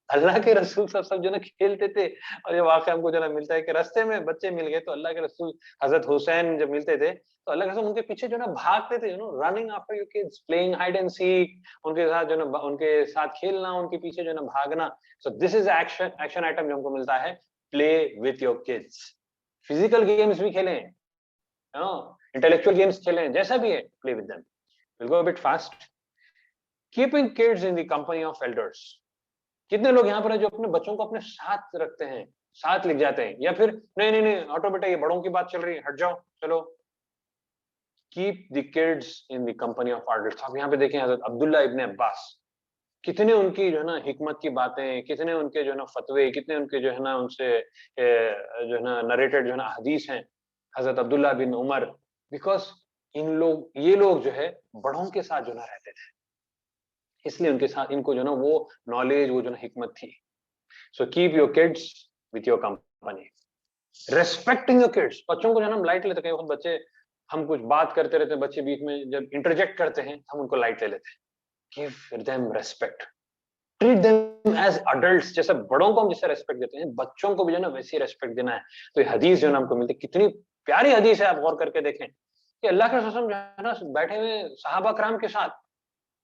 अल्लाह के रसूल सब जो ना खेलते थे, और ये वाकया हमको जो ना मिलता है कि रास्ते में बच्चे मिल गए तो अल्लाह के रसूल हजरत हुसैन जब मिलते थे तो अल्लाह के रसूल उनके पीछे जो ना भागते थे, running after your kids, playing hide and seek, उनके साथ जो ना उनके साथ खेलना, उनके पीछे जो ना भागना। सो दिस इज एक्शन आइटम जो हमको मिलता है, play with your kids. Physical games भी खेलें, इंटेलेक्चुअल गेम्स खेलें, जैसा भी है, play with them. We'll go a bit fast. Keeping kids in the company of elders. कितने लोग यहाँ पर है जो अपने बच्चों को अपने साथ रखते हैं, साथ लेके जाते हैं, या फिर नहीं ऑटो बेटा ये बड़ों की बात चल रही है, हट जाओ, चलो। Keep the kids in the company of elders. आप यहाँ पे देखें हज़रत अब्दुल्ला इब्ने अब्बास, कितने उनकी जो है ना हिकमत की बातें, कितने उनके जो है ना फतवे, कितने उनके जो है ना उनसे जो है ना नरेटेड जो है ना हदीस हैं, हज़रत अब्दुल्ला बिन उमर। बिकॉज ये लोग जो है बड़ों के साथ जो ना रहते थे, इसलिए उनके साथ इनको जो ना वो नॉलेज, वो जो ना हिकमत थी। So keep your kids with your company. Respecting your kids, बच्चों को जो ना लाइट लेते हैं, बच्चे हम कुछ बात करते रहते हैं, बच्चे बीच में जब इंटरजेक्ट करते हैं हम उनको लाइट ले लेते हैं। Give them respect, treat them as adults. जैसे बड़ों को हम जैसे रेस्पेक्ट देते हैं, बच्चों को भी जो ना वैसी रेस्पेक्ट देना है। तो ये हदीस जो ना हमको मिलती है, कितनी प्यारी हदीस है, आप गौर करके देखें कि अल्लाह के रसूल जो है ना बैठे हुए सहाबा कराम के साथ,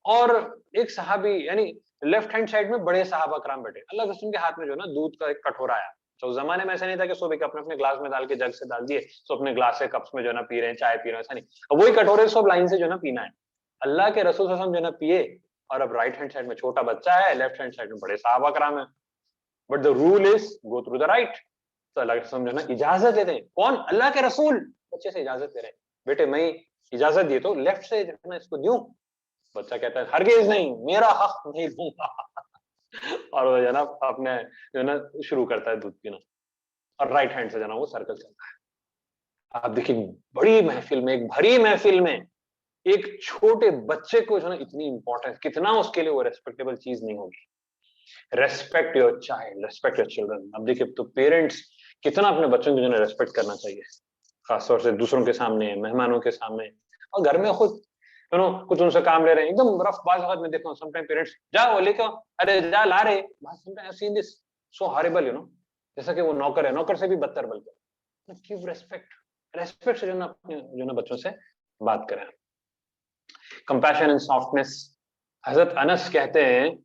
और एक सहाबी यानी लेफ्ट हैंड साइड में बड़े सहाबा कराम बैठे, अल्लाह के रसूल के हाथ में जो ना दूध का एक कटोरा आया। तो उस जमाने में ऐसा नहीं था कि सब एक अपने अपने ग्लास में डाल के जग से डाल दिए, तो अपने ग्लास से कप्स में जो ना पी रहे हैं, चाय पी रहे हैं, ऐसा नहीं। अब वही कटोरे सब लाइन से जो ना पीना है। अल्लाह के रसूल सल्लल्लाहु अलैहि वसल्लम जो ना पिए, और अब राइट हैंड साइड में छोटा बच्चा है, लेफ्ट हैंड साइड में बड़े सहाबा कराम है, but the rule is go through the right. तो अल्लाह के रसूल जो ना इजाजत देते हैं, कौन? अल्लाह के रसूल बच्चे से इजाजत दे रहे हैं, बेटे मैं इजाजत दी तो लेफ्ट से जो ना इसको दूं। बच्चा कहता है हरगिज नहीं, मेरा हक नहीं दूंगा। और वो जो ना अपने जो ना शुरू करता है दूध पीना, और राइट हैंड से जो ना वो सर्कल चलता है। आप देखिए बड़ी महफिल में, एक भरी महफिल में एक छोटे बच्चे को जो ना इतनी इंपॉर्टेंस, कितना उसके लिए वो रेस्पेक्टेबल चीज नहीं होगी। Respect your child, respect your children. अब देखिए तो पेरेंट्स कितना अपने बच्चों को जो ना रेस्पेक्ट करना चाहिए, खासतौर से दूसरों के सामने, मेहमानों के सामने, और घर में खुद कुछ उनसे काम ले रहे हैं एकदम रफ। बात में देखता हूँ समटाइम पेरेंट्स, जा वो लेकर, अरे जा ला रहे, sometime I seen this so horrible, जैसा कि वो नौकर है, नौकर से भी बदतर। बल्कि गिव रेस्पेक्ट, रेस्पेक्ट से जो ना अपने जो ना बच्चों से बात करें। Compassion and softness. हजरत अनस कहते हैं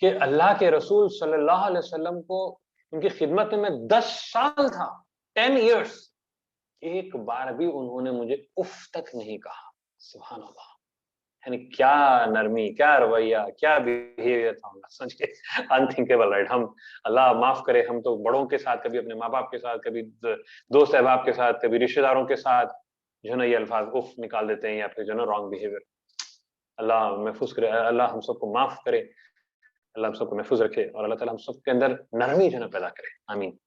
कि अल्लाह के रसूल सल्लल्लाहु अलैहि वसल्लम को उनकी खिदमत में मैं 10 साल था, 10 years, एक बार भी उन्होंने मुझे उफ तक नहीं कहा। सुभान अल्लाह। यानी क्या नरमी, क्या रवैया, क्या बिहेवियर था उनका, समझ के अनथिंकेबल, राइट। हम, अल्लाह माफ करे, हम तो बड़ों के साथ, कभी अपने माँ बाप के साथ, कभी दोस्त अहबाब के साथ, कभी रिश्तेदारों के साथ जो है ना ये अल्फाज उफ निकाल देते हैं, या फिर जो है ना रॉन्ग बिहेवियर। अल्लाह महफूज करे, अल्लाह हम सबको माफ करे, अल्लाह हम सबको महफूज रखे, और अल्लाह ताला हम सबके अंदर नरमी जो है ना पैदा करे, आमीन।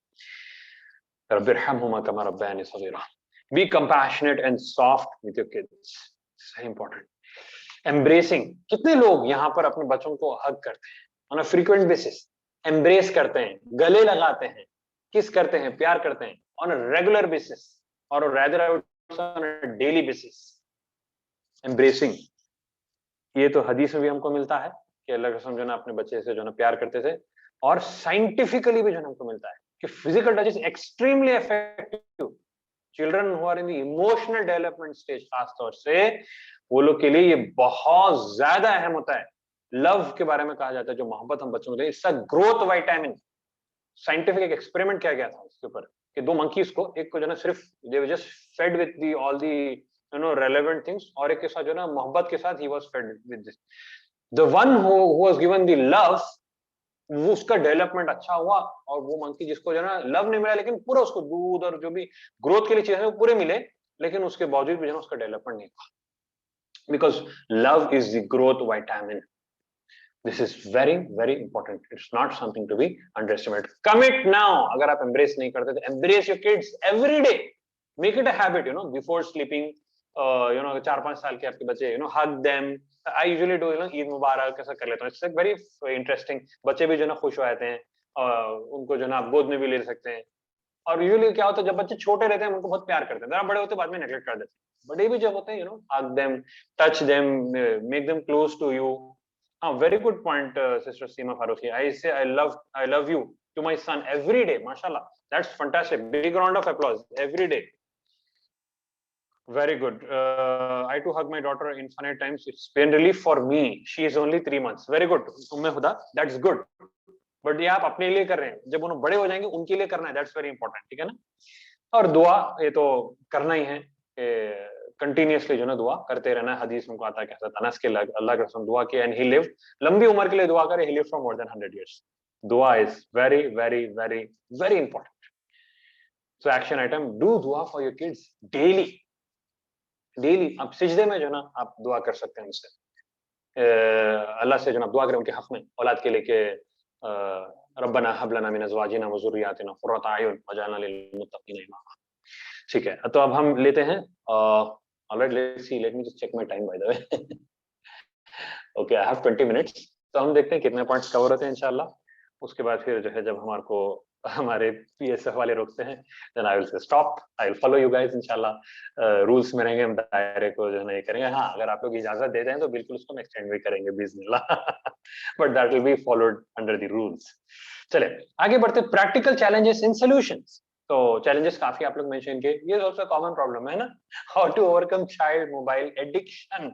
रब्बिरहमहुमा कमा रब्बयानी सगीरा। Be compassionate and soft with your kids, very important. Embracing, कितने लोग यहाँ पर अपने बच्चों को हग करते हैं on a frequent basis, embrace करते हैं, गले लगाते हैं, किस करते हैं, प्यार करते हैं ऑन अ रेगुलर बेसिस, और rather I would on a daily basis. Embracing, ये तो हदीस में भी हमको मिलता है कि अल्लाह के रसूल जो है ना अपने बच्चे से जो है ना प्यार करते थे, और साइंटिफिकली भी जो है ना हमको मिलता है कि physical touch is extremely effective. Children who are in the emotional development stage, खासतौर से वो लोग के लिए ये बहुत ज्यादा अहम होता है। लव के बारे में कहा जाता है, जो मोहब्बत हम बच्चों को दें, it's a growth vitamin. Scientific एक एक्सपेरिमेंट किया गया था इसके ऊपर कि 2 मंकीज को, एक को जो ना सिर्फ they were just fed with the all the you know relevant things, और एक के साथ जो ना मोहब्बत के साथ ही was fed with this. The one who was given the love, वो उसका डेवलपमेंट अच्छा हुआ, और वो मंकी जिसको जो ना लव नहीं मिला, लेकिन पूरा उसको दूध और जो भी ग्रोथ के लिए चीजें वो पूरे मिले, लेकिन उसके बावजूद भी जो ना उसका डेवलपमेंट नहीं हुआ, because love is the growth vitamin. This is very, very important. It's not something to be underestimated. Commit now. अगर आप embrace नहीं करते तो embrace your kids every day. Make it a habit, you know, before sleeping. You know, 4-5 साल के आपके बच्चे, you know, hug them. I usually do, you know, Eid मुबारक कैसा कर लेता हूँ. It's like very interesting. बच्चे भी जो ना खुश हो जाते हैं, उनको जो ना आप गोद में भी ले सकते हैं। और यूजुअली क्या होता है, जब बच्चे छोटे रहते हैं उनको बहुत प्यार करते हैं, जरा बड़े होते बाद में नेगलेक्ट कर देते हैं। बड़े भी जब होते हैं, you know, hug them, touch them, make them close to you. Very good point, Sister Seema Farooqi. I say I love you to my son every day. Mashallah, that's fantastic. Big round of applause every day. Very good. I too hug my daughter infinite times. It's pain relief for me. She is only 3 months. Very good. Umme Huda, that's good. But ये आप अपने लिए कर रहे हैं, जब उन्हें बड़े हो जाएंगे उनके लिए करना है. That's very important. ठीक है ना? और दुआ ये तो करना ही है, कंटिन्यूअसली जो ना दुआ करते रहना है। हदीस में आता है कि हज़रत अनस के अल्लाह के रसूल दुआ किया, एंड ही लिव्ड, लंबी उम्र के लिए दुआ करे, he lived for more than 100 years. दुआ is very very very very important. So action item, do दुआ for your kids daily. Daily आप सिजदे में जो ना आप दुआ कर सकते हैं उनसे, अल्लाह से जो ना दुआ करें उनके हक में, औलाद के लिए कि रब्बना हब लना मिन अज़वाजिना व ज़ुर्रिय्यातिना क़ुर्रता अयुन वजअलना लिल मुत्तक़ीना इमामा. ठीक है, तो अब हम लेते हैं, alright, let's see, let me just check my time by the way. Okay, I have 20 minutes. तो हम देखते हैं कितने पॉइंट्स कवर होते हैं इंशाल्लाह. उसके बाद फिर जो है जब हमारे पीएसएफ वाले रोकते हैं, then I will say stop, I will follow you guys इंशाल्लाह. रूल्स में रहेंगे, हम दायरे को जो है ना ये करेंगे. हाँ, अगर आप लोग इजाजत देते हैं तो बिल्कुल उसको हम एक्सटेंड भी करेंगे बिस्मिल्लाह, but that will be followed under the rules. चले आगे बढ़ते, प्रैक्टिकल चैलेंजेस इन सॉल्यूशंस. तो चैलेंजेस काफी आप लोग मेंशन किए, ये सबसे कॉमन प्रॉब्लम है ना, how to overcome child mobile addiction.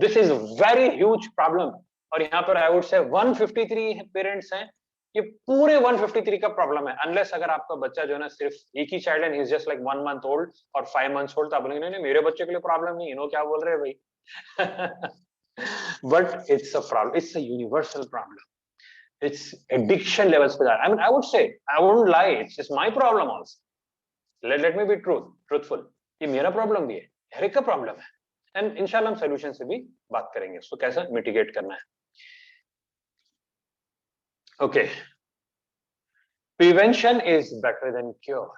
This is very huge problem. और यहाँ पर आई वुड से 153 पेरेंट्स हैं, ये पूरे 153 का प्रॉब्लम है. अनलेस अगर आपका बच्चा जो है ना सिर्फ एक ही चाइल्ड है, he is just like 1 month old और 5 months old, तो आप बोलेंगे नहीं मेरे बच्चे के लिए प्रॉब्लम नहीं, इन्हों क्या बोल रहे हैं भाई. But it's a problem, it's a universal problem. It's addiction levels for that. I mean, I would say, I wouldn't lie, it's just my problem also. Let me be truthful. ये मेरा problem भी है, हर एक का problem है. And इंशाल्लाह हम solution से भी बात करेंगे, उसको कैसे मिटिगेट करना है. Okay, prevention is better than cure.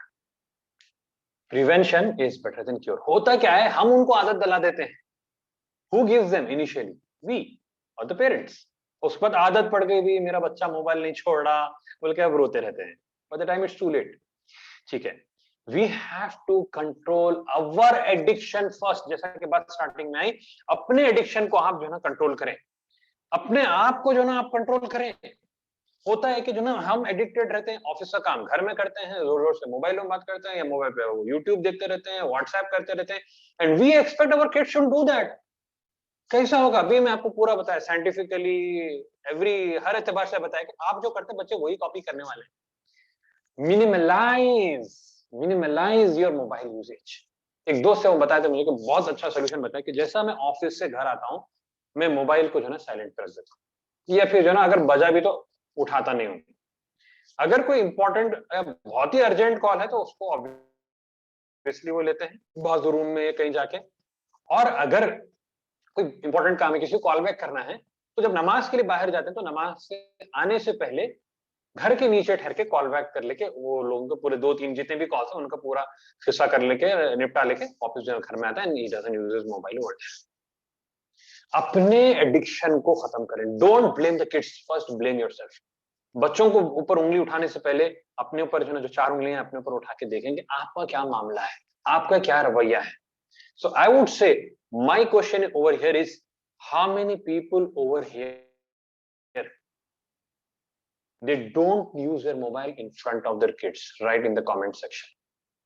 Prevention is better than cure. होता क्या है, हम उनको आदत दिला देते हैं. Who gives them initially? We or the parents. उसके बाद आदत पड़ गई भी, मेरा बच्चा मोबाइल नहीं छोड़ रहा बोल के अब रोते रहते हैं. By the time it's too late. ठीक है, we have to control our addiction first. जैसा कि बात स्टार्टिंग में आई, अपने एडिक्शन को आप जो है ना कंट्रोल करें, अपने आप को जो ना आप कंट्रोल करें. होता है कि जो ना हम एडिक्टेड रहते हैं, ऑफिस का काम घर में करते हैं, जोर जोर से मोबाइल में बात करते हैं, या मोबाइल पे यूट्यूब देखते रहते हैं, व्हाट्सएप करते रहते हैं, and we expect our kids should do that. कैसा होगा? अभी मैं आपको पूरा बताया साइंटिफिकली, हर एतबार से बताया कि आप जो करते बच्चे वही कॉपी करने वाले हैं। मिनिमलाइज योर मोबाइल यूसेज। एक दोस्त है वो बताया था मुझे कि बहुत अच्छा सोल्यूशन बताया कि जैसा मैं ऑफिस से घर आता हूँ, मैं मोबाइल को जो है ना साइलेंट कर देता हूँ, या फिर जो है ना अगर बजा भी तो उठाता नहीं हूँ। अगर कोई इंपॉर्टेंट बहुत ही अर्जेंट कॉल है तो उसको ऑब्वियसली वो लेते हैं बाजू रूम में कहीं जाके, और अगर कोई इंपॉर्टेंट काम है, किसी को कॉल बैक करना है, तो जब नमाज के लिए बाहर जाते हैं तो नमाज से आने से पहले घर के नीचे ठहर के कॉल बैक कर लेके वो लोगों के पूरे 2-3 जितने भी कॉल्स हैं उनका पूरा हिस्सा कर लेके निपटा लेके वापस जो घर में आता है, need doesn't use his mobile word. अपने एडिक्शन को खत्म करें। Don't blame the kids, first blame yourself. बच्चों को ऊपर उंगली उठाने से पहले अपने ऊपर जो ना जो 4 उंगलियां अपने ऊपर उठा के देखेंगे आपका क्या मामला है, आपका क्या रवैया है। So I would say my question over here is, how many people over here they don't use their mobile in front of their kids? Write in the comment section.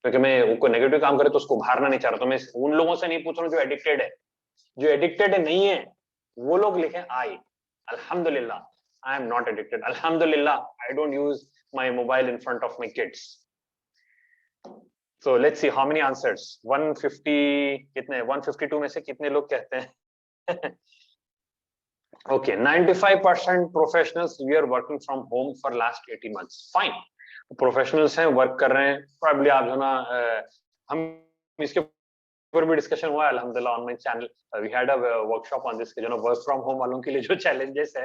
क्योंकि मैं उनको नेगेटिव काम करे तो उसको उभारना नहीं चाह रहा, तो मैं उन लोगों से नहीं पूछ रहा हूँ जो एडिक्टेड है। जो एडिक्टेड नहीं है वो लोग लिखें आई। अल्हम्दुलिल्लाह आई एम नॉट एडिक्टेड, अल्हम्दुलिल्लाह I don't use my mobile in front of my kids. So let's see how many answers. 150 कितने, 152 में से कितने लोग कहते हैं okay, 95% professionals we are working from home for last 18 months. Fine, professionals हैं, work कर रहे हैं, प्रॉब्ली आप जो ना हम इसके ऊपर भी डिस्कशन हुआ है अल्हम्दुलिल्लाह on my channel. We had a workshop on this, जो ना वर्क फ्रॉम होम वालों के लिए जो चैलेंजेस है,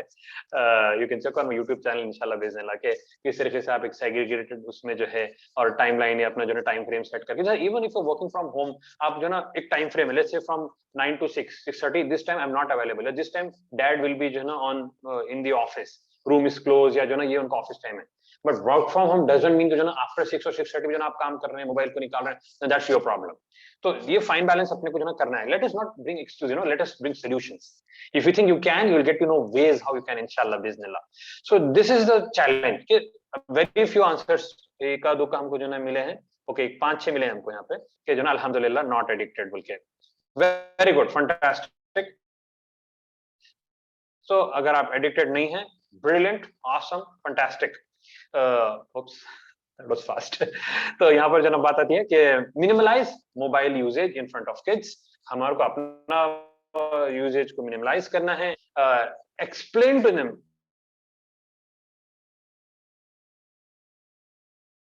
you can check on my YouTube channel इंशाल्लाह बिज़नेल्लाह, के किस तरीके से आप एक सेग्रीगेटेड उसमें जो है और टाइमलाइन या अपना जो ना टाइम फ्रेम सेट करके, even if you working from home, आप जो ना एक टाइम फ्रेम है, let's say from 9 to 6:30, this time I am not available, this time dad will be जो ना on in the office, room is close, या जो ना ये उनका ऑफिस टाइम है। But work from home doesn't mean जो ना आफ्टर 6 or 6:30 भी जो ना आप काम कर रहे हैं, मोबाइल को निकाल रहे हैं, दैट्स योर प्रॉब्लम। तो ये फाइन बैलेंस अपने को जो ना करना है। Let us not bring excuse, let us bring solutions. If you think you can, you will get to know ways how you can इंशाल्लाह बिस्मिल्लाह। So this is the challenge कि वेरी फ्यू आंसर्स, एक आधो का हमको जो ना मिले हैं, ओके 5-6 मिले हैं हमको यहाँ पे कि जो ना अल्हम्दुलिल्लाह नॉट एडिक्टेड बोल के। Very good, fantastic. सो अगर आप एडिक्टेड नहीं हैं, brilliant, awesome, fantastic. oops, that was fast. तो यहाँ पर जो ना बात आती है कि minimalize mobile usage in front of kids. हमारे को अपना यूजेज को मिनिमलाइज करना है। एक्सप्लेन टू देम,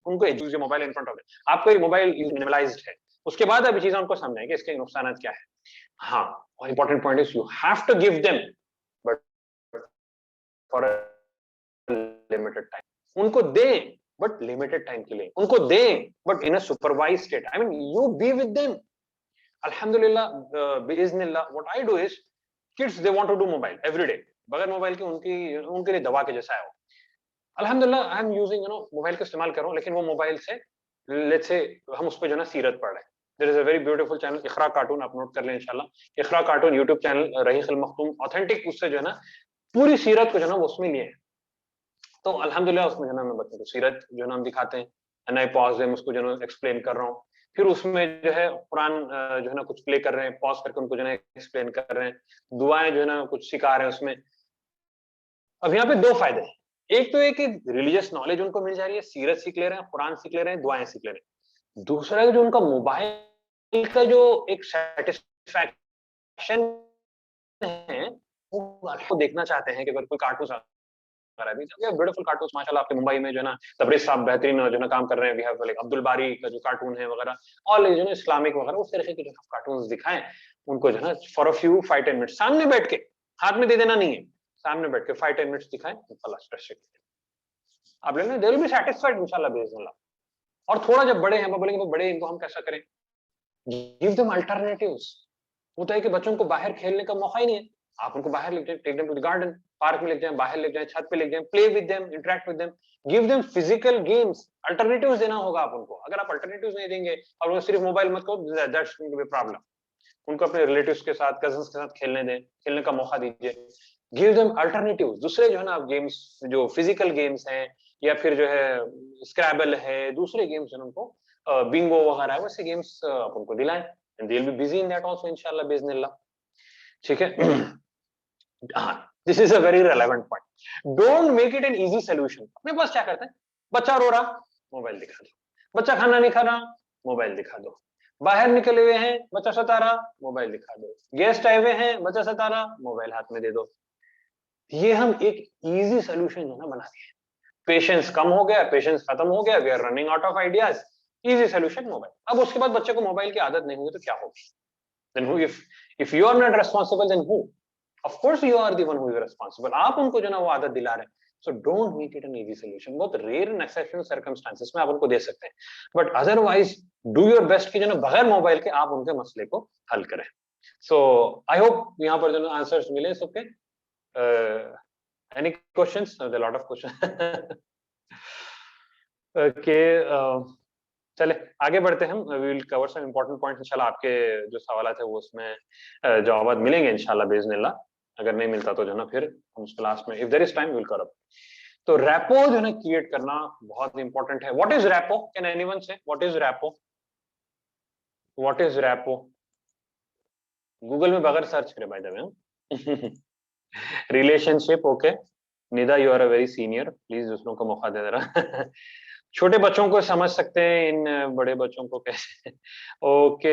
उनको use mobile in front of them, आपका मोबाइल मिनिमलाइज्ड है, उसके बाद अभी चीजें उनको समझाएं कि इसके नुकसान क्या है। हाँ, और important point is you have to give them but for a limited time. उनको दें बट लिमिटेड टाइम के लिए, उनको दें but in a supervised state. I mean you be with them. अल्हम्दुलिल्लाह बिइज़्निल्लाह what I do is, kids they want to do mobile every day, बगैर mobile के उनके लिए दवा के जैसा है वो। अल्हम्दुलिल्लाह आई एम यूजिंग मोबाइल का इस्तेमाल कर रहा हूँ, लेकिन वो मोबाइल से लेट्स से हम उस पे जो ना सीरत पढ़ रहे हैं। There is a very beautiful channel Iqra cartoon, आप नोट कर लें इंशाल्लाह। इखरा कार्टून यूट्यूब चैनल, रहीक अल मखतूम ऑथेंटिक, उससे जो है ना पूरी सीरत को जो ना वो उसमें लिए। तो अल्हम्दुलिल्लाह उसमें जो ना मैं बच्चों को सीरत जो ना हम दिखाते हैं, नए पॉज है उसको जो ना एक्सप्लेन कर रहा हूँ। फिर उसमें जो है कुरान जो है ना कुछ प्ले कर रहे हैं, पॉज करके उनको जो है एक्सप्लेन कर रहे हैं, दुआएं जो है ना कुछ सिखा रहे हैं उसमें। अब यहाँ पे 2 फायदे हैं। एक तो है कि रिलीजियस नॉलेज उनको मिल जा रही है, सीरत सीख ले रहे हैं, कुरान सीख ले रहे हैं, दुआएं सीख ले रहे हैं। दूसरा है जो उनका मोबाइल का जो एक सेटिस्फैक्शन है, वो देखना चाहते हैं कि अगर कोई कार्टून ब्यूटीफुल कार्टून्स माशाल्लाह आपके मुंबई में जो है ना तबरेज साहब बेहतरीन जो है ना काम कर रहे हैं। वी हैव लाइक अब्दुल बारी का जो कार्टून है वगैरह, और जो है इस्लामिक वगैरह उस तरह के जो कार्टून्स दिखाएं उनको जो है ना फॉर अ फ्यू 5-10 मिनट सामने बैठ के, हाथ में दे देना नहीं है, सामने बैठ के 5-10 मिनट्स दिखाएं, आप लोग दे विल बी सैटिस्फाइड इंशाल्लाह बिइज़्निल्लाह। और थोड़ा जब बड़े हैं, बोलेंगे बड़े इनको हम कैसा करें, गिव देम अल्टरनेटिव्स। होता है कि बच्चों को बाहर खेलने का मौका ही नहीं है, आप उनको बाहर लेके जाएं, take them to the garden, park में लेके जाएं, बाहर लेके जाएं, छत पे लेके जाएं, play with them, interact with them, give them physical games. Alternatives देना होगा आप उनको। अगर आप अल्टरनेटिव्स नहीं देंगे और उनको सिर्फ मोबाइल मत कहो, that's going to be problem. उनको अपने रिलेटिव्स के साथ, कजिन्स के साथ खेलने दें, खेलने का मौका दीजिए। गिव देम अल्टरनेटिव्स, दूसरे जो है ना गेम्स, जो फिजिकल गेम्स हैं या फिर जो है स्क्रैबल है, दूसरे गेम्स हैं उनको, बिंगो वगैरह है, वैसे गेम्स आप उनको दिलाएं, and they'll be busy in that also inshallah biiznillah. ठीक है। हाँ, this is a very relevant point. Don't make it an easy solution. अपने पास क्या करते हैं, बच्चा रो रहा, मोबाइल दिखा दो, बच्चा खाना नहीं खा रहा, मोबाइल दिखा दो, बाहर निकले हुए हैं, बच्चा सता रहा, मोबाइल दिखा दो, गेस्ट आए हुए हैं, बच्चा सता रहा, मोबाइल हाथ में दे दो। ये हम एक इजी सोल्यूशन जो ना बना दिए। पेशेंस कम हो गया, पेशेंस खत्म हो गया, we are running out of ideas, easy solution mobile. अब उसके बाद बच्चे को मोबाइल की आदत नहीं होगी तो क्या होगी? then who, if you are not responsible, then who? Of course you are the one who is responsible. आप उनको जो ना वो आदत दिला रहे हैं। So don't make it an easy solution. बहुत rare and exceptional circumstances में आप उनको दे सकते हैं, but otherwise do your best कि जो ना बगैर मोबाइल के आप उनके मसले को हल करें। So I hope यहाँ पर जो ना आंसर्स मिले सबके। Any questions? There are a lot of questions. Okay. चले आगे बढ़ते हैं हम। We will cover some important points इंशाल्लाह। आपके जो सवाल थे वो उसमें जवाब मिलेंगे इंशाल्लाह बिइज़्निल्लाह। अगर नहीं मिलता तो जो ना फिर हम उस क्लास में if there is time will cover. तो रैपो जो है क्रिएट करना बहुत इंपॉर्टेंट है। What is rapport? Can anyone say what is rapport? What is rapport? Google में बगैर सर्च करे by the way. Relationship. Okay Nida, you are a very senior, please दूसरों को मौका दे जरा। छोटे बच्चों को समझ सकते हैं, इन बड़े बच्चों को कैसे? Okay,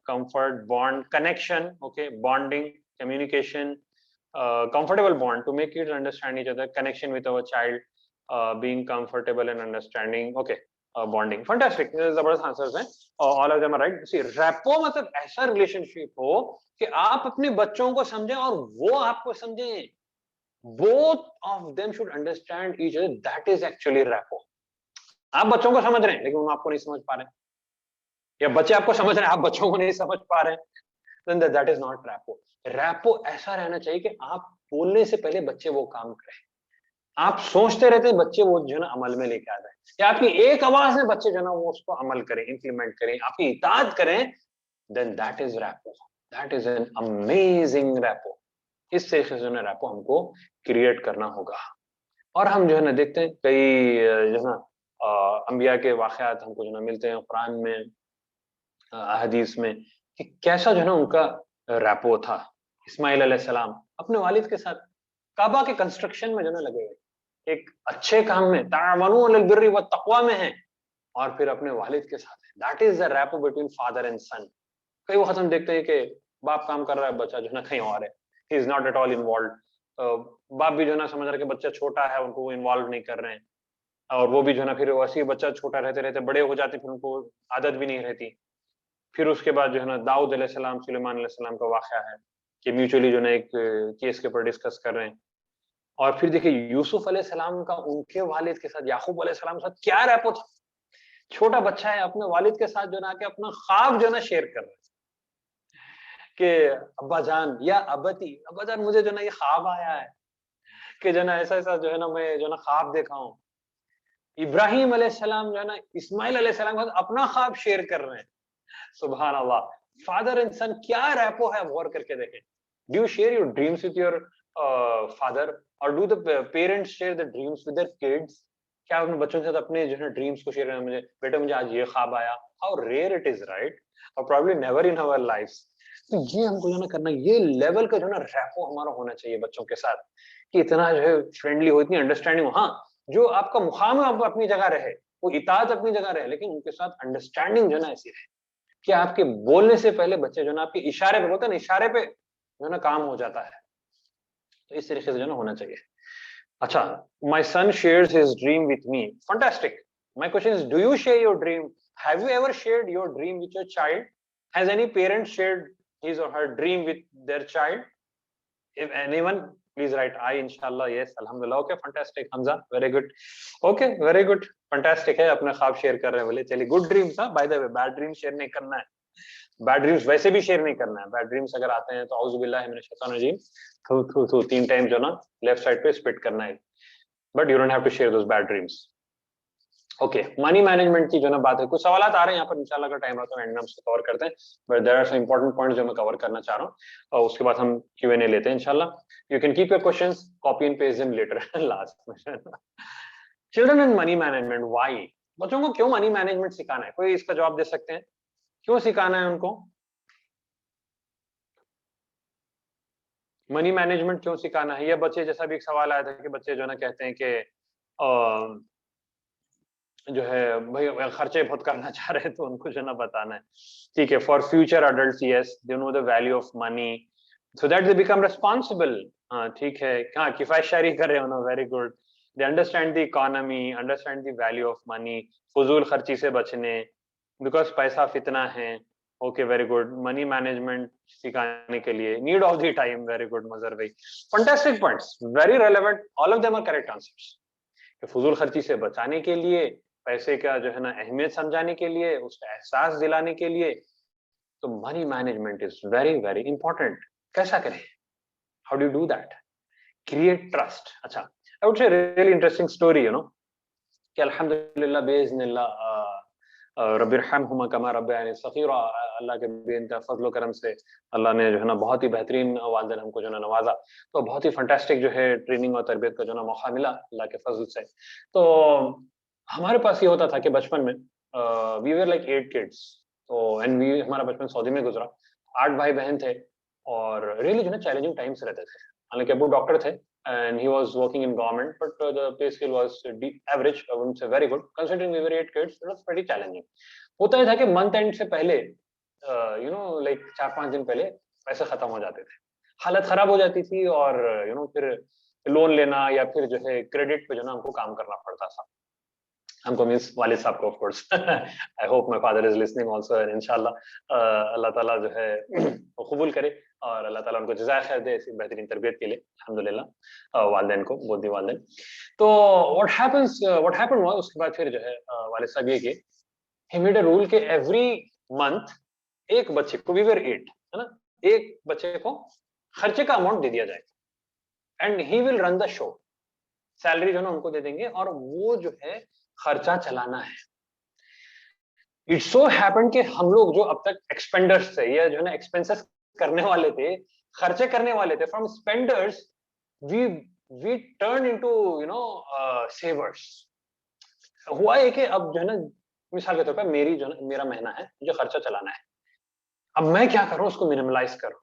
comfort, bond, connection, okay, bonding, communication, comfortable bond to make kids understand each other, connection with our child, being comfortable and understanding, okay, bonding. Fantastic, जबरदस्त आंसर्स हैं, all of them are right. See rapport मतलब ऐसा relationship हो कि आप अपने बच्चों को समझें और वो आपको समझें, both of them should understand each other, that is actually rapport. आप बच्चों को समझ रहे हैं लेकिन वो आपको नहीं समझ पा रहे, या बच्चे आपको समझ रहे हैं आप बच्चों को नहीं समझ पा रहे, then that is not rapport. Rapport ऐसा रहना चाहिए कि आप बोलने से पहले बच्चे वो काम करें, आप सोचते रहते हैं बच्चे वो जो है ना अमल में लेके आ जाए, या आपकी एक आवाज में बच्चे जो है ना वो उसको अमल करें, इंप्लीमेंट करें, आपकी इताअत करें, then that is rapport, that is an amazing rapport. इस तरीके से जो है रैपो हमको क्रिएट करना होगा। और हम जो है ना देखते हैं कई जो है ना अंबिया के वाकयात हमको जो ना मिलते हैं कुरान में, हदीस में, कि कैसा जो है ना उनका रैपो था। इस्माइल अलैहिस्सलाम अपने वालिद के साथ काबा के कंस्ट्रक्शन में जो ना लगे हुए, एक अच्छे काम में, ताअवनु अलल बिर्रि व तक़वा में हैं, और फिर अपने वालिद के साथ है। That is the rapport between father and son. कई वक्त हम देखते हैं कि बाप काम कर रहा है, बच्चा जो है ना कहीं और है, he is not at all involve. बाप भी जो है ना समझ रहा है कि बच्चा छोटा है, उनको वो इन्वॉल्व नहीं कर रहे हैं, और वो भी जो है ना फिर वैसे ही बच्चा छोटा रहते रहते बड़े हो जाते, फिर उनको आदत भी नहीं रहती। फिर उसके बाद जो है ना दाऊद अलैहिस्सलाम सुलेमान अलैहिस्सलाम का वाकया है कि म्यूचुअली जो है ना एक केस के ऊपर डिस्कस कर रहे हैं। और फिर देखिए यूसुफ अलैहिस्सलाम का उनके वालिद के साथ, याकूब अलैहिस्सलाम के साथ क्या रैपो था। छोटा बच्चा है अपने वालिद के साथ जो ना आके अपना ख्वाब जो ना शेयर कर रहा है कि अब्बा जान या अबती, अब्बा जान मुझे जो ना ये ख्वाब आया है कि जो ना ऐसा ऐसा जो है ना मैं जो ना ख्वाब देखा हूँ। इब्राहिम अलैहिस्सलाम जो है ना इस्माइल अलैहिस्सलाम के साथ अपना ख्वाब शेयर कर रहे हैं। सुभान अल्लाह, फादर एंड सन क्या रैपो है, गौर करके देखें। Do you share your dreams with your father, और do the parents share the dreams with their kids? क्या अपने बच्चों के साथ अपने जो है ड्रीम्स को शेयर करें? मुझे बेटा मुझे आज ये ख्वाब आया। How rare it is, right? और probably never in our lifes. तो ये हमको जो ना करना, ये लेवल का जो ना रैपो हमारा होना चाहिए बच्चों के साथ, कि इतना जो है फ्रेंडली हो, इतनी अंडरस्टैंडिंग हो। हाँ, जो आपका मुकाम है अपनी जगह रहे, वो इताअत अपनी जगह रहे, लेकिन उनके साथ अंडरस्टैंडिंग जो ना ऐसी रहे कि आपके बोलने से पहले बच्चे जो ना आपके इशारे पे, बोलते हैं ना इशारे पे जो ना काम हो जाता है। तो इस तरीके से जो ना होना चाहिए। अच्छा, my son shares his dream with me. Fantastic. My question is, do you share your dream? Have you ever shared your dream with your child? Has any parent shared his or her dream with their child? If anyone, please write I, inshallah. Yes, alhamdulillah. Okay, fantastic. Hamza, very good. Okay, very good. Fantastic है, अपना ख्वाब share कर रहे हैं बोले। चलिए, good dreams. हाँ, bye the way bad dream share नहीं करना है, बैड ड्रीम्स वैसे भी शेयर नहीं करना है। बैड ड्रीम्स अगर आते हैं तो औज़ु बिल्लाहि मिनश शैतानिर रजीम, थू थू थू 3 टाइम जो ना लेफ्ट साइड पे स्पिट करना है, but you don't have to share those bad dreams. Okay, money management की जो ना बात है, कुछ सवाल आ रहे हैं यहाँ पर, इंशाल्लाह अगर टाइम रहता है एंड में हम कवर करते हैं, but there are some important points जो मैं कवर करना चाह रहा हूँ, और उसके बाद हम Q&A लेते हैं इंशाल्लाह। You can keep your questions, copy and paste them later last में। Children and money management, why? बच्चों को क्यों मनी मैनेजमेंट सिखाना है? कोई इसका जवाब दे सकते हैं, क्यों सिखाना है उनको? मनी मैनेजमेंट क्यों सिखाना है? ये बच्चे, जैसा भी एक सवाल आया था कि बच्चे जो है ना कहते हैं कि जो है भाई खर्चे बहुत करना चाह रहे हैं, तो उनको जो है ना बताना है, ठीक है, for future adults, yes they know the value of money so that they become responsible. हाँ ठीक है, हाँ किफायत शायरी कर रहे हो ना, very good. They understand the economy, understand the value of money, फजूल खर्ची से बचने, बिकॉज पैसा फितना है। Okay very good, money management सिखाने के लिए, need of the time, very good Mazhar भाई, fantastic points, very relevant, all of them are correct answers. फजूल खर्ची से बचाने के लिए, पैसे का जो है ना अहमियत समझाने के लिए, उसका एहसास दिलाने के लिए, तो money management is very very important. कैसा करें? How do do that? Create trust. अच्छा, I would say really interesting story, you know, कि अल्हम्दुलिल्लाह बेइज़्निल्लाह रब्बिरहमहुमा कमा रब्बयानी सगीरा, अल्लाह के बेइंतहा फजल करम से अल्लाह ने जो है ना बहुत ही बेहतरीन वालिदैन हमको जो है नवाजा, तो बहुत ही फंटास्टिक जो है ट्रेनिंग और तरबियत का जो ना मौका मिला अल्लाह के फजल से। तो हमारे पास ये होता था कि बचपन में वी वर लाइक 8 किड्स, तो एंड वी, हमारा बचपन सऊदी में गुजरा, 8 भाई बहन थे, और रियली जो है चैलेंजिंग टाइम्स रहते थे। हालांकि अबू डॉक्टर थे and he was working in government, but the pay scale was average, I wouldn't say very good, considering we were 8 kids, it was pretty challenging. होता ही था कि मंथ एंड से पहले यू नो लाइक 4-5 दिन पहले पैसे खत्म हो जाते थे, हालत खराब हो जाती थी, और यू नो फिर लोन लेना या फिर जो है क्रेडिट पे जो ना हमको काम करना पड़ता था। हमको मीन्स वालिद साहब को, of course. I hope my father is listening also, and इंशाल्लाह अल्लाह ताला जो है वो कबूल करे, और अल्लाह ताला उनको जज़ाए खैर दे ऐसी बेहतरीन तरबियत के लिए, अल्हम्दुलिल्लाह वालिदैन को, बोधी वालिदैन। तो व्हाट हैपेंड हुआ उसके बाद, फिर जो है वालिद साहब ये कि ही मेड अ रूल कि एवरी मंथ एक बच्चे को, वी वर 8 है ना, एक बच्चे को खर्चे का अमाउंट दे दिया जाएगा, and he will run the show, salary जो है ना उनको दे देंगे, और वो जो है खर्चा चलाना है। इट सो हैपेंड कि हम लोग जो अब तक एक्सपेंडर्स थे, या जो है ना एक्सपेंसेस करने वाले थे, खर्चे करने वाले थे, from spenders we turn into you know savers. हुआ है कि अब जो है ना, मिसाल के तौर पर मेरी जो है मेरा महीना है, मुझे खर्चा चलाना है, अब मैं क्या कर रहा हूँ, उसको मिनिमलाइज करो।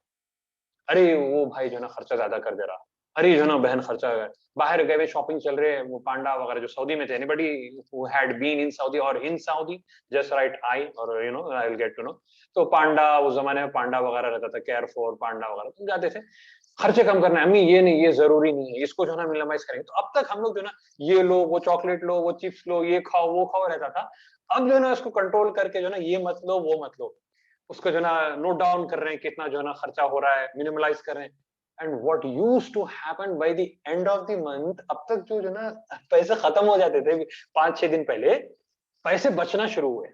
अरे वो भाई जो है ना खर्चा ज्यादा कर दे रहा, अरे जो है ना बहन खर्चा बाहर गए हुए शॉपिंग चल रहे हैं, वो पांडा वगैरह जो सऊदी में थे, anybody who had been in Saudi और in Saudi just right I, और you know I will get to know, तो पांडा उस जमाने में पांडा वगैरह रहता था, केयर फॉर पांडा वगैरह, तो जाते थे। खर्चे कम करना है, अम्मी ये नहीं, ये जरूरी नहीं है, इसको जो है ना मिनिमाइज करेंगे। तो अब तक हम लोग जो है ना ये लो, वो चॉकलेट लो, वो चिप्स लो, ये खाओ, वो खाओ रहता था। अब जो है ना इसको कंट्रोल करके जो है ना ये मत लो, वो मत लो, उसको जो है ना नोट डाउन कर रहे हैं कितना जो है ना खर्चा हो रहा है, मिनिमलाइज कर रहे हैं। And what used to happen by the end of the month, अब तक जो है ना पैसे खत्म हो जाते थे 5-6 दिन पहले, पैसे बचना शुरू हुए,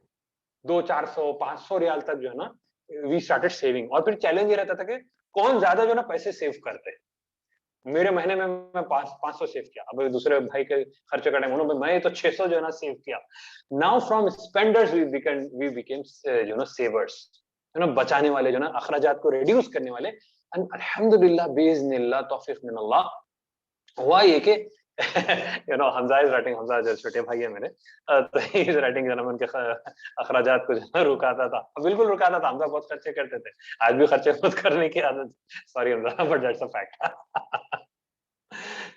200-400-500 रियाल तक जो है ना वी स्टार्टेड सेविंग। और फिर चैलेंज ये रहता था कि कौन ज्यादा जो है ना पैसे सेव करते। मेरे महीने में मैं 500 सेव किया, अब दूसरे भाई के खर्चे का टाइम होना, मैं तो 600 जो है ना सेव किया। Now from spenders we became you know savers, you know बचाने वाले, जो ना अखराजात को रिड्यूस करने वाले। एंड अल्हम्दुलिल्लाह बिइज़्निल्लाह तौफीक मिन अल्लाह हुआ ये कि you know Hamza is writing, Hamza जो छोटे भाई है मेरे, तो ही इज राइटिंग, जब उनके अखराजात को जो रुकाता था, बिल्कुल रुकाता था, हमजा बहुत खर्चे करते थे, आज भी खर्चे बहुत करने की आदत, sorry Hamza but that's a fact.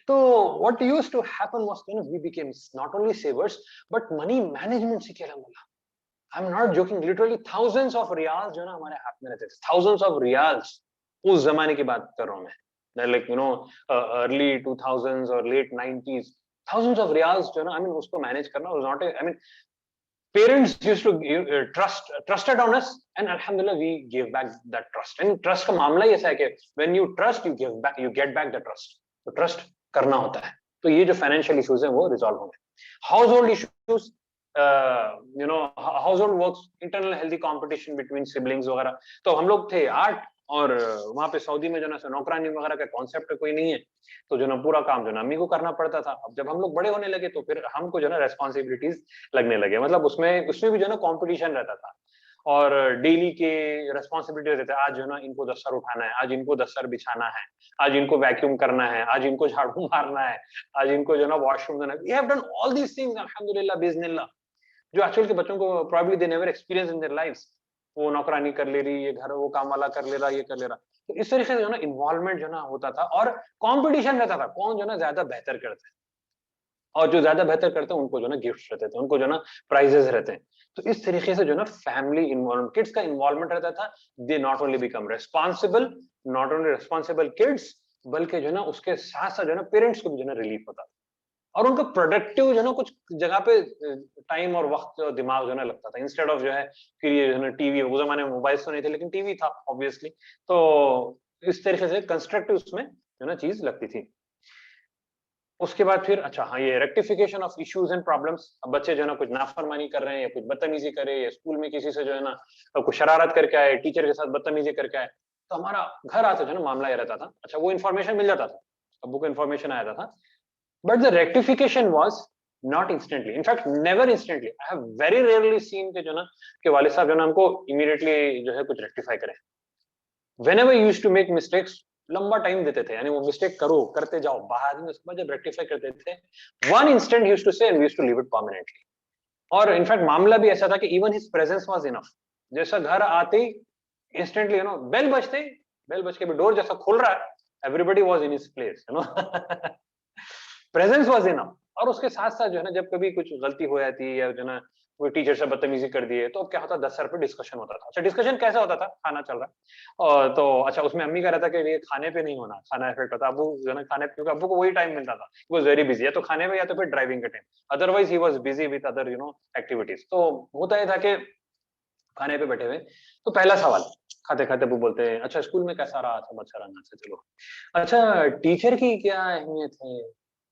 तो what used to happen was, you know, we became not only savers but money management सीखे अलहम्दुलिल्लाह। I'm not joking, literally thousands of riyals जो ना हमारे हाथ में रहते थे, thousands of riyals, उस जमाने की बात कर रहा हूँ मैं, like you know early 2000s or late 90s, thousands of riyals जो ना, I mean उसको manage करना was not a, I mean parents used to trusted on us, and alhamdulillah we gave back that trust. And trust का मामला ही ऐसा है कि when you trust you give back, you get back the trust, तो trust करना होता है। तो ये जो फाइनेंशियल इश्यूज हैं वो रिजॉल्व होंगे। House hold issues, you know house hold works, internal healthy competition between siblings वगैरह। तो हम लोग थे 8, और वहां पे सऊदी में जो ना नौकरानी वगैरह का कॉन्सेप्ट कोई नहीं है, तो जो ना पूरा काम जो ना अम्मी को करना पड़ता था। अब जब हम लोग बड़े होने लगे तो फिर हमको जो ना रेस्पॉन्सिबिलिटीज लगने लगे, मतलब उसमें भी जो ना कॉम्पिटिशन रहता था, और डेली के रेस्पॉन्सिबिलिटी रहते थे, आज जो ना इनको दस्तर उठाना है, आज इनको दस्तर बिछाना है, आज इनको वैक्यूम करना है, आज इनको झाड़ू मारना है, आज इनको जो ना वॉशरूम देना है। We have done all these things अल्हम्दुलिल्लाह बिइज़्निल्लाह, जो आजकल के बच्चों को probably they never experience in their lives. वो नौकरानी कर ले रही, ये घर वो काम वाला कर ले रहा, ये कर ले रहा। तो इस तरीके से जो ना इन्वॉल्वमेंट जो ना होता था और कंपटीशन रहता था, कौन जो ना ज्यादा बेहतर करता है, और जो ज्यादा बेहतर करते हैं उनको जो ना गिफ्ट रहते थे, उनको जो ना प्राइजेस रहते हैं। तो इस तरीके से जो ना फैमिली इन्वॉल्वमेंट, किड्स का इन्वॉल्वमेंट रहता था। They not only become responsible, not only responsible kids, बल्कि जो ना उसके साथ साथ जो ना पेरेंट्स को भी जो ना रिलीफ होता था, और उनका प्रोडक्टिव जो ना कुछ जगह पे टाइम और वक्त और दिमाग जो ना लगता था, इंस्टेड ऑफ जो है फिर ये जो ना टीवी, उस जमाने में मोबाइल तो नहीं थे लेकिन टीवी था ऑब्वियसली, तो इस तरीके से कंस्ट्रक्टिव उसमें जो ना चीज लगती थी। उसके बाद फिर अच्छा हाँ, ये rectification of issues and problems. अब बच्चे जो है ना कुछ नाफरमानी कर रहे हैं या कुछ बदतमीजी करे, या स्कूल में किसी से जो है ना कुछ शरारत करके आए, टीचर के साथ बदतमीजी करके आए, तो हमारा घर आते जो ना मामला ये रहता था, अच्छा वो इन्फॉर्मेशन मिल जाता था, अब्बू को इन्फॉर्मेशन आया था, but the rectification was not instantly, in fact never instantly. I have very rarely scene के जो ना कि वालिद साहब जो ना हमको इमीडिएटली जो है कुछ रेक्टिफाई करें। Whenever you used to make mistakes, लंबा टाइम देते थे, यानी वो मिस्टेक करो, करते जाओ, बाद में उसके बाद जब रेक्टिफाई करते थे, one instant he used to say and we used to leave it permanently. और इनफैक्ट मामला भी ऐसा था कि even his presence was enough. जैसा घर आते ही instantly, you know, बेल बजते, बेल बज के भी डोर जैसा खुल रहा है, everybody was in his place, you know. presence was enough. और उसके साथ साथ जो है ना जब कभी कुछ गलती हो जाती या जो ना कोई टीचर से बदतमीजी कर दिए, तो अब क्या होता, 10 सर पे डिस्कशन होता था। अच्छा डिस्कशन कैसे होता था, खाना चल रहा है और तो अच्छा उसमें अम्मी कह रहा था कि ये खाने पे नहीं होना, खाना इफेक्ट होता, अबू जो ना खाने, क्योंकि अबू को वही टाइम मिलता था, ही वाज वेरी बिजी, या तो खाने में या तो फिर ड्राइविंग का time, otherwise he was busy with other you know activities. तो होता ये था कि खाने पे बैठे हुए, तो पहला सवाल खाते खाते अबू बोलते हैं, अच्छा स्कूल में कैसा रहा, सब अच्छा रहा, अच्छा चलो, अच्छा टीचर की क्या अहमियत है,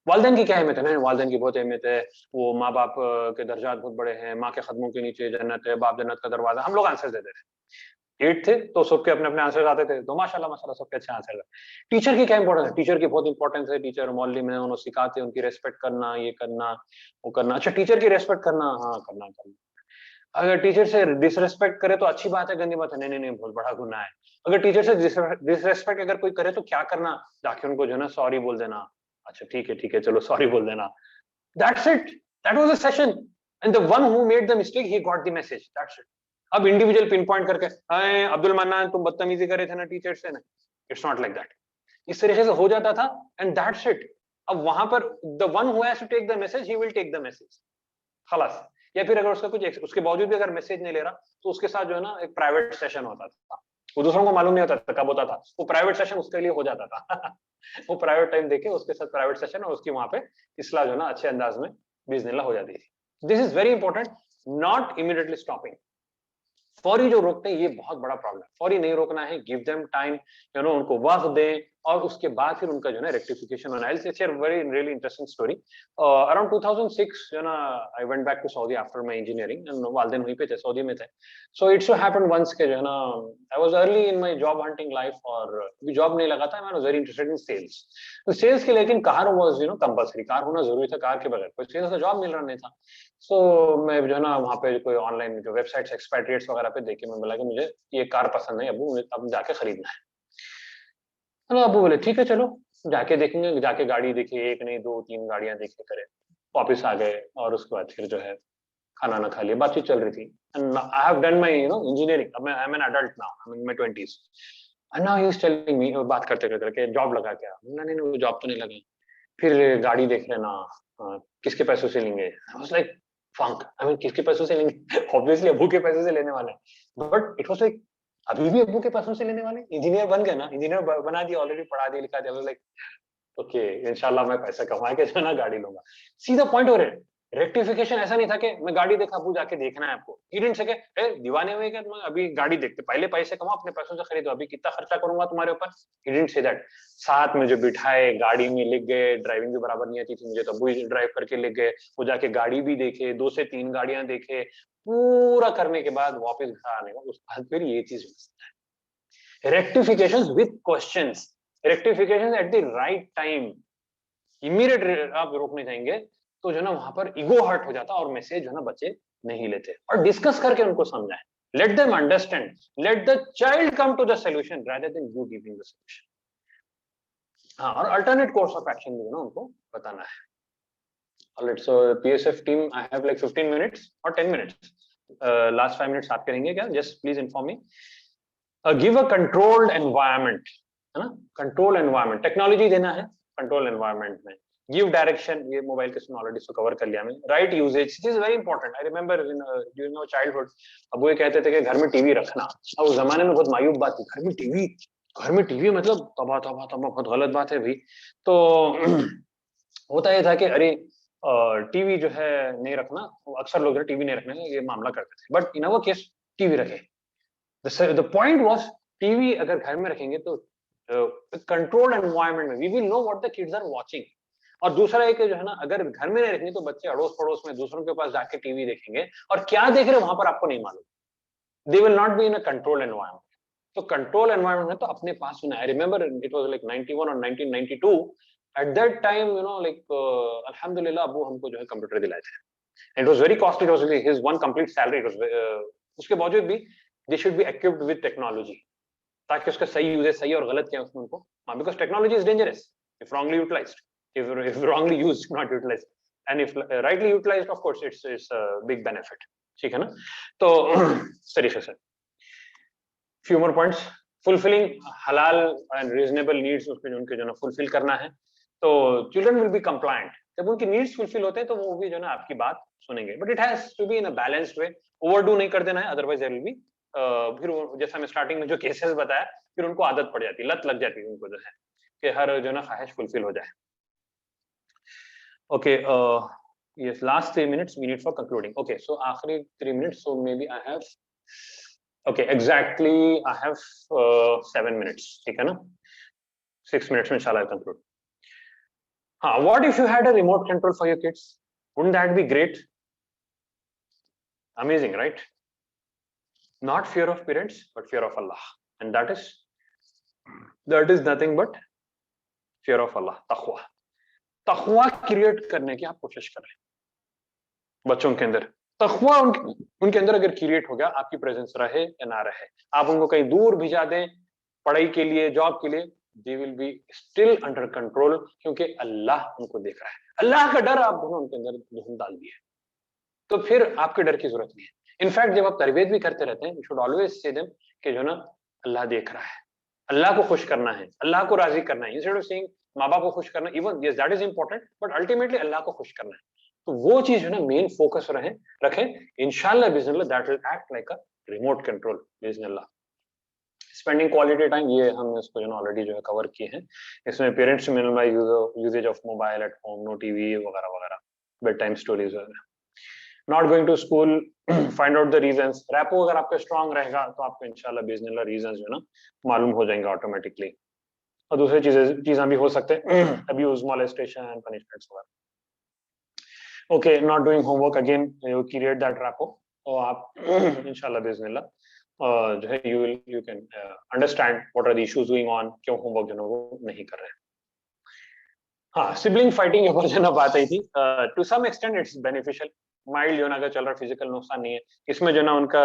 वालिदैन की क्या अहमियत है, नहीं वालिदैन की बहुत अहमियत है, वो माँ बाप के दर्जात बहुत बड़े हैं, माँ के कदमों के नीचे जन्नत है, बाप जन्नत का दरवाजा, हम लोग आंसर देते थे। 8 थे तो सबके अपने अपने आंसर आते थे, तो माशाल्लाह माशाल्लाह सबके अच्छे आंसर है। टीचर की क्या इंपॉर्टेंस है, टीचर की बहुत इंपॉर्टेंस है, टीचर मौलवी में उन्होंने सिखाते, उनकी रेस्पेक्ट करना, ये करना वो करना। अच्छा टीचर की रेस्पेक्ट करना, हाँ करना करना। अगर टीचर से डिसरेस्पेक्ट करे तो अच्छी बात है, गंदी बात है, नहीं नहीं नहीं बहुत बड़ा गुनाह है। अगर टीचर से डिसरेस्पेक्ट अगर कोई करे तो क्या करना, जाके उनको जो है ना सॉरी बोल देना, अच्छा ठीक है चलो सॉरी बोल देना, that's it, that was a session, and the one who made the mistake he got the message, that's it. अब इंडिविजुअल पिन पॉइंट करके अब्दुल मन्नान तुम बदतमीजी करे थे ना टीचर से ना, इट्स नॉट लाइक दैट। इस तरीके से हो जाता था एंड दैट्स इट। अब वहां पर the one who has to take the message he will take the message, खलास। या फिर अगर उसका कुछ उसके बावजूद भी अगर मैसेज नहीं ले रहा तो उसके साथ जो है ना एक प्राइवेट सेशन होता था, वो दूसरों को मालूम नहीं होता था कब होता था, वो प्राइवेट सेशन उसके लिए हो जाता था। वो प्राइवेट टाइम देके उसके साथ प्राइवेट सेशन और उसकी वहां पे इसलाह जो है ना अच्छे अंदाज में बिस्मिल्लाह हो जाती थी। This is very important, not immediately stopping. फौरी जो रोकते हैं ये बहुत बड़ा प्रॉब्लम है, फौरी नहीं रोकना है, give them time, you know उनको वक्त दें, और उसके बाद फिर उनका जो है रेक्टिफिकेशन होना है। I'll share very really interesting story. Around 2006 you know I went back to Saudi after my engineering and वालिदैन वहीं पे थे, सऊदी में थे। So it so happened once के जो है ना I was early in my job hunting life, और अभी जॉब नहीं लगा था, I was very interested in sales। तो सेल्स के लेकिन car was you know compulsory, car होना जरूरी था, कार के बगैर कोई सेल्स का जॉब मिल रहा नहीं था। So मैं जो है ना वहाँ पे कोई ऑनलाइन जो वेबसाइट्स एक्सपेट्रिएट्स वगैरह पे देख के मैं बोला कि मुझे ये कार पसंद है अबू, मुझे अब जाके खरीदना है। तो अबू बोले ठीक है चलो जाके देखेंगे, जाके गाड़ी देखी, एक नहीं दो तीन गाड़ियां देखे करे, वापिस आ गए, और उसके बाद फिर जो है खाना ना खा लिया, बातचीत चल रही थी। And I have done my you know engineering, अब मैं I am an adult now, I am in my 20s, and now he is telling me, बात करते करते जॉब लगा क्या, नहीं नहीं वो जॉब तो नहीं लगी, फिर गाड़ी देख लेना, किसके पैसों से लेंगे, I was like funk, I mean किसके पैसों से लेंगे, ऑब्वियसली अबू के पैसे से लेने वाले हैं, बट इट वाज लाइक अभी भी अबू के पैसों से लेने वाले, इंजीनियर बन गए ना, इंजीनियर बना दिया ऑलरेडी, पढ़ा दिया लिखा दिया, लाइक ओके इंशाल्लाह मैं पैसा कमा के जो ना गाड़ी लूंगा। सीधा पॉइंट हो रहे, रेक्टिफिकेशन ऐसा नहीं था कि मैं गाड़ी देखा अबू जाके देखना है आपको, ही डिडंट से के ए दीवाने हुए क्या तुम अभी गाड़ी देखते, पहले पैसे कमाओ अपने पैसों से खरीदो, अभी कितना खर्चा करूंगा तुम्हारे ऊपर, ही डिडंट से दैट। साथ में जो बिठाए गाड़ी में ले गए, ड्राइविंग भी बराबर नहीं आती थी मुझे तो अबू ही ड्राइव करके ले गए, वो जाके गाड़ी भी देखे, 2 से 3 गाड़ियां देखे, पूरा करने के बाद वापस घर आने का, उसके बाद फिर ये चीज rectifications with questions, rectifications at the right time, immediate आप रोकने जाएंगे तो जो ना वहां पर ईगो हर्ट हो जाता और मैसेज जो ना बच्चे नहीं लेते, और डिस्कस करके उनको समझाएं, let them understand, let the child come to the solution rather than you giving the solution। हाँ, और alternate course of action भी ना उनको बताना है। Alright, so PSF team, I have like 15 minutes or 10 minutes, last 5 minutes आप करेंगे क्या, just please inform me। Give a controlled environment, है ना, कंट्रोल एनवायरनमेंट, टेक्नोलॉजी देना है कंट्रोल एनवायरनमेंट में, गिव डायरेक्शन, ये मोबाइल के ऑलरेडी इसको कवर कर लिया मैंने, right usages, it is very important. I remember during our childhood, अब वो ये कहते थे कि घर में टीवी रखना, अब उस जमाने में बहुत मायूब बात थी, घर में टीवी मतलब तबाह तबाह तबाह, बहुत गलत बात है भाई। तो होता ये था कि अरे टीवी जो है नहीं रखना, अक्सर लोग टीवी नहीं रखने ये मामला करते थे, but in our case TV रखे। The point was टीवी अगर घर में रखेंगे तो कंट्रोल एनवायरनमेंट में we will know what the kids are watching. और दूसरा एक जो है ना, अगर घर में नहीं रखेंगे तो बच्चे अड़ोस पड़ोस में दूसरों के पास जाके टीवी देखेंगे और क्या देख रहे हैं वहां पर आपको नहीं मालूम, they will not be in a control environment. तो कंट्रोल एनवायरनमेंट में तो अपने पास होना। I remember it was like 91 और 1992, eight that time you know like अल्हम्दुलिल्लाह अबू हमको जो है कंप्यूटर दिलाए थे, it was very costly, it was his one complete salary, उसके बावजूद भी they should be equipped with technology, ताकि उसका सही यूजेज, सही और गलत क्या है उसमें उनको, because technology is dangerous if wrongly utilized, if wrongly used, not utilized, and if rightly utilized, of course it's a big benefit, ठीक है ना। तो इस तरीके से few more points, fulfilling halal and reasonable needs, उसके जो उनके जो ना fulfill करना है, तो children will be compliant, जब उनकी needs fulfill होते हैं तो वो भी जो ना आपकी बात सुनेंगे, but it has to be in a balanced way, overdo नहीं कर देना है, otherwise there will be फिर जैसा मैं स्टार्टिंग में जो केसेस बताया, फिर उनको आदत पड़ जाती है, लत लग जाती है उनको जो है कि हर जो ना ख्वाहिश फुलफिल हो जाए। Okay, yes, last 3 minutes we need for concluding. Okay, so आखिरी 3 minutes, so maybe I have, okay, exactly I have 7 minutes, ठीक है ना, 6 minutes में shall I conclude? हाँ, what if you had a remote control for your kids? Wouldn't that be great? Amazing, right? Not fear of parents, but fear of Allah, and that is nothing but fear of Allah, तक़वा create करने की आप कोशिश कर रहे हैं बच्चों के अंदर। तक़वा उनके अंदर अगर क्रिएट हो गया, आपकी प्रेजेंस रहे या ना रहे, आप उनको कहीं दूर भिजा दें पढ़ाई के लिए, जॉब के लिए, दे will be still under control, क्योंकि अल्लाह उनको देख रहा है। अल्लाह का डर आप दोनों उनके अंदर डाल दिए, तो फिर आपके डर की जरूरत नहीं है। इनफैक्ट जब आप तरबियत भी करते रहते हैं, you should always say them कि जो ना अल्लाह देख रहा है, अल्लाह को खुश करना है, अल्लाह को राजी करना है, इंस्टेड ऑफ सेइंग माँ बाप को खुश करना, even yes that is important, but ultimately अल्लाह को खुश करना है। तो वो चीज है ना मेन फोकस रखें, इंशाल्लाह बिस्मिल्लाह that will act like a remote control बिस्मिल्लाह। स्पेंडिंग क्वालिटी टाइम, ये हम इसको जो ना ऑलरेडी जो है कवर किए हैं, इसमें parents to minimize usages of mobile at home, no TV वगैरह वगैरह, बेड टाइम स्टोरीज वगैरह, not going to school, find out the reasons. Rapport अगर आपका स्ट्रांग रहेगा तो आपको इंशाल्लाह बिस्मिल्लाह रीजंस जो है ना मालूम हो जाएंगे ऑटोमेटिकली। और दूसरी चीजें भी हो सकते हैं, अब्यूज, मोलेस्टेशन, पनिशमेंट्स वगैरह। Okay, not doing homework, again you create that rapport, और आप इंशाल्लाह बिस्मिल्लाह जो है you can understand what are the issues going on, क्यों होमवर्क जो है वो नहीं कर रहे हैं। हाँ, सिबलिंग फाइटिंग के ऊपर जो ना बात आई थी, to some extent it's beneficial, mild जो ना अगर चल रहा, फिजिकल नुकसान नहीं है इसमें जो ना उनका,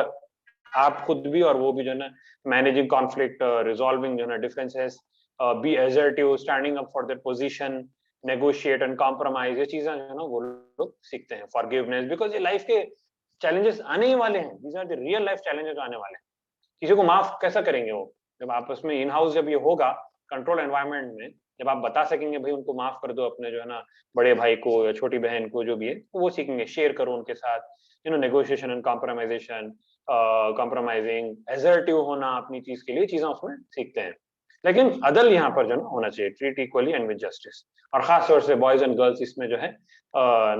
आप खुद भी और वो भी जो ना मैनेजिंग कॉन्फ्लिक्ट, रिजॉल्विंग जो ना differences, be assertive, standing up for their position, negotiate and compromise, ये चीजें जो है ना वो लोग सीखते हैं। फॉरगिवनेस, बिकॉज ये लाइफ के चैलेंजेस आने ही वाले हैं, these are the real life challenges आने वाले हैं। किसी को माफ कैसा करेंगे वो, जब आपस में इन हाउस जब ये होगा कंट्रोल एनवायरनमेंट में, जब आप बता सकेंगे भाई उनको माफ कर दो, अपने जो है ना बड़े भाई को या छोटी बहन को जो भी है, तो वो सीखेंगे, शेयर करो उनके साथ, you know, negotiation and compromisation, compromising, assertive होना अपनी चीज के लिए, चीजें उसमें सीखते हैं। लेकिन अदल यहाँ पर जो ना होना चाहिए, treat equally and with justice, और खास तौर से बॉयज एंड गर्ल्स, इसमें जो है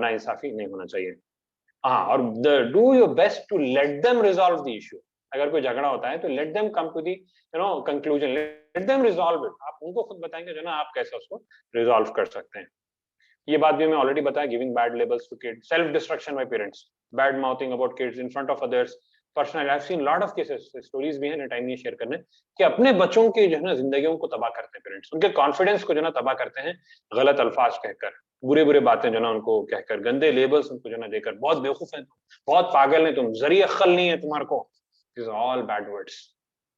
नाइंसाफी नहीं होना चाहिए। हाँ, और do your best to let them resolve the issue. अगर कोई झगड़ा होता है तो let them come to the you know conclusion, let them resolve it, आप उनको खुद बताएंगे जो ना आप कैसे उसको रिजॉल्व कर सकते हैं। ये बात भी मैं ऑलरेडी बताया, giving bad labels to kids, self destruction by parents, bad mouthing about kids in front of others. Personally I have seen lot of cases, stories भी हैं, टाइम नहीं शेयर करने, कि अपने बच्चों की जो है ना जिंदगियों को तबाह करते हैं पेरेंट्स, उनके कॉन्फिडेंस को जो ना तबाह करते हैं, गलत अल्फाज कहकर, बुरे बुरे बातें जो ना उनको कहकर, गंदे लेबल्स उनको जो ना देकर, बहुत बेवकूफ है तुम, बहुत पागल है तुम, जरिए अक्ल नहीं है तुम्हारे को, these are all bad words,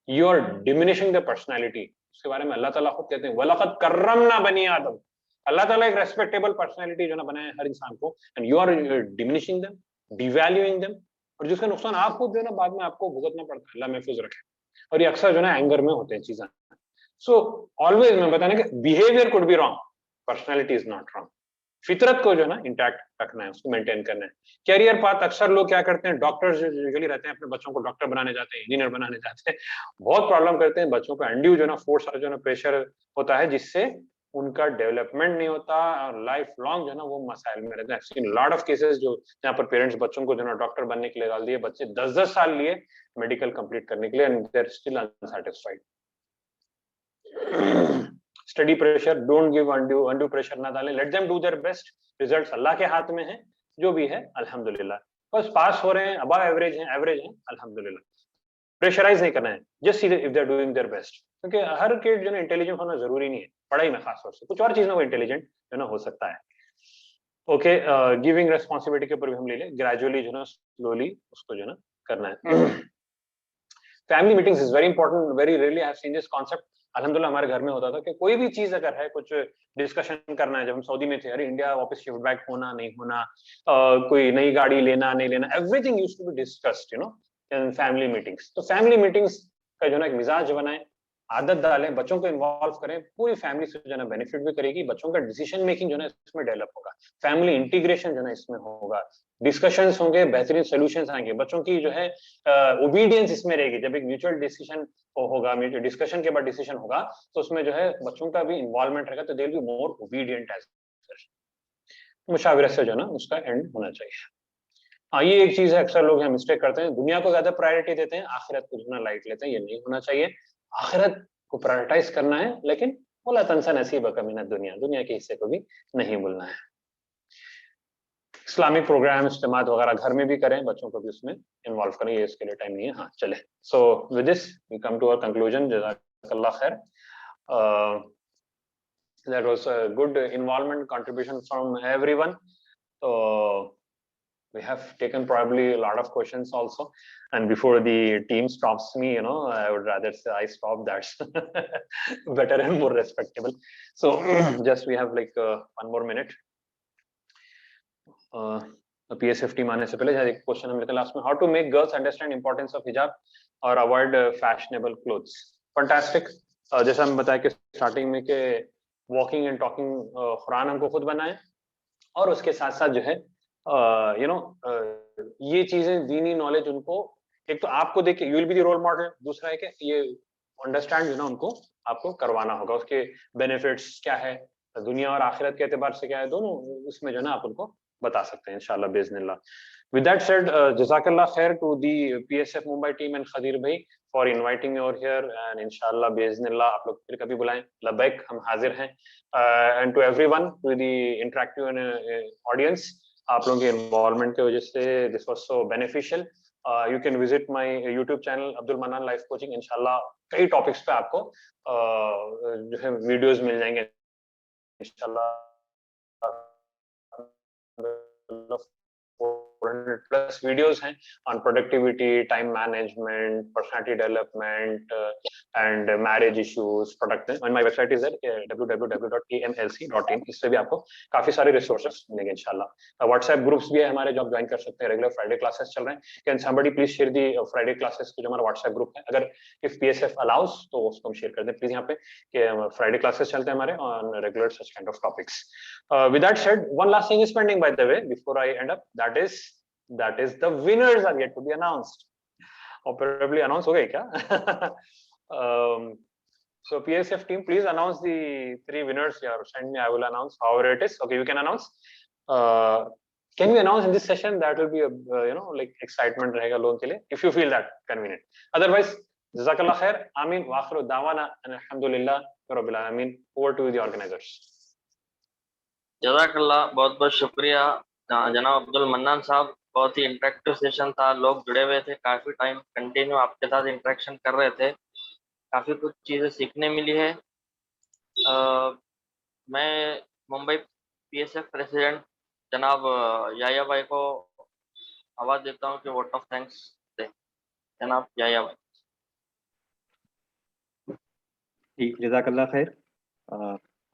you are diminishing their personality। उसके बारे में अल्लाह ताला खुद कहते हैं, वलक़द कर्रमना बनी आदम, अल्लाह ताला एक रेस्पेक्टेबल पर्सनालिटी जो ना बनाए हर इंसान को, and you are diminishing them, devaluing them, और जिसका नुकसान आप खुद जो ना बाद में आपको भुगतना पड़ता है। अल्लाह महफूज रखे। और ये अक्सर जो ना एंगर में होते हैं चीजें। सो ऑलवेज मैं बताना कि behaviour could be wrong, personality is not wrong. फितरत को जो ना इंटैक्ट रखना है, उसको मेंटेन करना है। कैरियर पाथ अक्सर लोग क्या करते हैं, डॉक्टर्स यूजुअली रहते हैं, अपने बच्चों को डॉक्टर बनाने जाते हैं, इंजीनियर बनाने जाते हैं, बहुत प्रॉब्लम करते हैं बच्चों पे अनड्यू जो ना फोर्स और जो ना प्रेशर होता है, जिससे उनका डेवलपमेंट नहीं होता और लाइफ लॉन्ग जो ना वो मसाइल में रहते हैं। सीन लॉट ऑफ केसेस जो यहाँ पर पेरेंट्स बच्चों को जो ना डॉक्टर बनने के लिए डाल दिए, बच्चे 10-10 साल लिए मेडिकल कंप्लीट करने के लिए and they are still unsatisfied. Study pressure, don't give undue pressure ना डालें, let them do their best, results अल्लाह के हाथ में है, जो भी है अल्हम्दुलिल्लाह, बस पास हो रहे हैं, अबव एवरेज हैं अल्हम्दुलिल्लाह, प्रेशराइज नहीं करना है, just see if they are doing their best, क्योंकि हर किड जो ना इंटेलिजेंट होना जरूरी नहीं है, पढ़ाई में खास तौर से, कुछ और चीज में वो इंटेलिजेंट जो ना हो सकता है। ओके, गिविंग रिस्पॉन्सिबिलिटी के ऊपर भी हम ले लें, ग्रेजुअली जो ना स्लोली उसको जो ना करना है। Family meetings is very important, very rarely I have seen this concept. अल्हम्दुलिल्लाह हमारे घर में होता था कि कोई भी चीज अगर है, कुछ डिस्कशन करना है, जब हम सऊदी में थे, अरे इंडिया वापस शिफ्ट बैक होना नहीं होना, कोई नई गाड़ी लेना नहीं लेना, everything used to be discussed you know in family meetings. तो फैमिली मीटिंग्स का जो ना एक मिजाज बनाए, आदत डालें, बच्चों को इन्वॉल्व करें, पूरी फैमिली से जो ना बेनिफिट भी करेगी, बच्चों का डिसीजन मेकिंग जो ना इसमें डेवलप होगा, फैमिली इंटीग्रेशन जो ना इसमें होगा, डिस्कशंस होंगे, बेहतरीन सॉल्यूशंस आएंगे, बच्चों की जो है ओबीडियंस इसमें रहेगी। जब एक म्यूचुअल डिसीजन होगा, डिस्कशन के बाद डिसीजन होगा, तो उसमें जो है बच्चों का भी इन्वॉल्वमेंट रहेगा, तो they will be more obedient as such. मुशावरत से जो ना उसका एंड होना चाहिए। हाँ, ये एक चीज है, अक्सर लोग यहाँ मिस्टेक करते हैं, दुनिया को ज्यादा प्रायोरिटी देते हैं, आखिरत को जो ना लाइट लेते हैं, ये नहीं होना चाहिए। आखिरत को प्रायोरिटाइज करना है, लेकिन बोला तनसा नसीब कमीना दुनिया के हिस्से को भी नहीं भूलना है। इस्लामिक प्रोग्राम इस्तेमाल वगैरह घर में भी करें, बच्चों को भी उसमें इन्वॉल्व करें, ये इसके लिए टाइम नहीं है। हाँ चले, so with this we come to our conclusion. जज़ाकल्लाह खैर, that was a good involvement contribution from everyone. So we have taken probably a lot of questions also, and before the team stops me, you know, I would rather say I stop, that's better and more respectable. So just we have like 1 more minute. PSF team आने से पहले एक question हम लेते हैं last में, how to make girls understand importance of हिजाब और अवॉइड फैशनेबल क्लोथ्स। फैंटास्टिक। जैसा हम बताया कि स्टार्टिंग में कि वॉकिंग एंड टॉकिंग कुरान हमको खुद बनाए, और उसके साथ साथ जो है यू नो ये चीजें दीनी नॉलेज उनको, एक तो आपको देख के you will be the role model, दूसरा है कि ये अंडरस्टैंड जो ना उनको आपको करवाना होगा, उसके बेनिफिट्स क्या है, दुनिया और आखिरत के एतबार से क्या है, दोनों उसमें जो ना आप उनको बता सकते हैं इंशाल्लाह बिइज़्निल्लाह। With that said, Jazakallah khair to the PSF Mumbai team and Khadir bhai for inviting me over here, and inshallah biiznillah आप लोग फिर कभी बुलाएं, लबैक, हम हाजिर हैं। And to everyone, to the interactive audience, आप लोगों के involvement की वजह से this was so beneficial. You can visit my YouTube channel Abdul Mannan Life Coaching, इंशाल्लाह कई टॉपिक्स पे आपको जो है वीडियोस मिल जाएंगे इंशाल्लाह। 400+ videos हैं on productivity, time management, personality development, and marriage issues, product. And my website is there, www.amlc.in. इससे भी आपको काफी सारे resources मिलेंगे इंशाल्लाह। WhatsApp groups भी है हमारे, जो आप ज्वाइन कर सकते हैं, रेगुलर फ्राइडे क्लासेस चल रहे हैं। Can somebody please share the Friday classes को, जो हमारा WhatsApp group है, अगर if PSF allows तो उसको हम शेयर कर दें प्लीज यहाँ पे, कि फ्राइडे क्लासेस चलते हैं हमारे on regular such kind of topics. With that said, one last thing is pending by the way before I end up, that is the winners are yet to be announced, or probably announced हो गए क्या? So PSF team, please announce the 3 winners here. Send me, I will announce however it is. Okay, you can announce. Can we announce in this session? That will be a you know, like excitement रहेगा लोगों के लिए, if you feel that convenient. Otherwise, Jazakallah khair. Ameen wa akhiru da'wana and alhamdulillah rabbil alamin. Over to the organizers. जज़ाकल्लाह, बहुत बहुत शुक्रिया जनाब Abdul mannan साहब। बहुत ही इंटरेक्टिव सेशन था, लोग जुड़े हुए थे, काफ़ी टाइम कंटिन्यू आपके साथ इंटरेक्शन कर रहे थे, काफ़ी कुछ चीज़ें सीखने मिली है। मैं मुंबई PSF प्रेसिडेंट जनाब याया भाई को आवाज़ देता हूँ कि वोट ऑफ थैंक्स दे। जनाब याया भाई। ठीक, जज़ाकल्लाह खैर।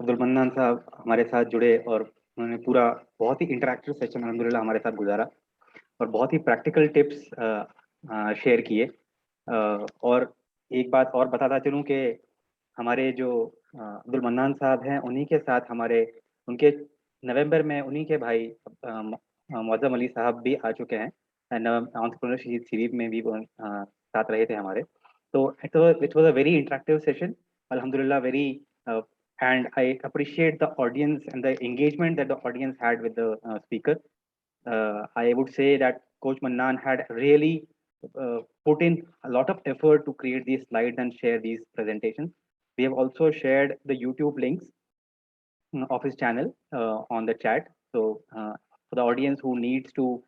अब्दुल मन्नान साहब हमारे साथ जुड़े और उन्होंने पूरा बहुत ही इंटरैक्टिव सेशन अल्हम्दुलिल्लाह हमारे साथ गुजारा और बहुत ही प्रैक्टिकल टिप्स शेयर किए। और एक बात और बताता चलूं कि हमारे जो अब्दुल मन्नान साहब हैं, उन्हीं के साथ उनके नवंबर में उन्हीं के भाई मुअज़्ज़म अली साहब भी आ चुके हैं, एंटरप्रेन्योरशिप सीरीज में भी वो साथ रहे थे हमारे। तो it was a very interactive session, अल्हम्दुलिल्लाह, very and I appreciate the audience and the engagement that the audience had with the speaker. I would say that Coach Mannan had really put in a lot of effort to create these slides and share these presentations. We have also shared the YouTube links of his channel on the chat. So for the audience who needs to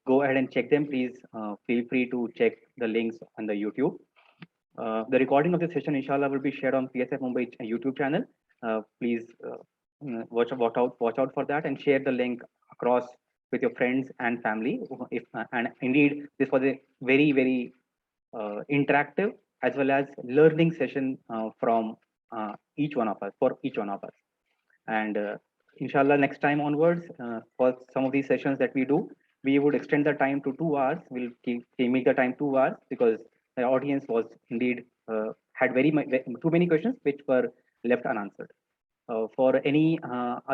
go ahead and check them, please feel free to check the links on the YouTube. The recording of the session, inshallah, will be shared on PSF Mumbai YouTube channel. Please watch out for that and share the link across with your friends and family. And indeed, this was a very interactive as well as learning session from each one of us, for each one of us. And inshallah, next time onwards, for some of these sessions that we do, we would extend the time to 2 hours. We'll make the time 2 hours because the audience was indeed had too many questions which were left unanswered. For any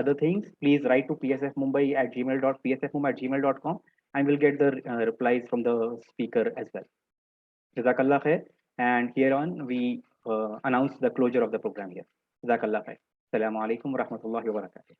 other things, please write to psfmumbai@gmail.com, and we'll get the replies from the speaker as well. Jazakallah khair. And here on, we announce the closure of the program here. Jazakallah khair. Assalamu alaikum wa rahmatullahi wa barakatuh.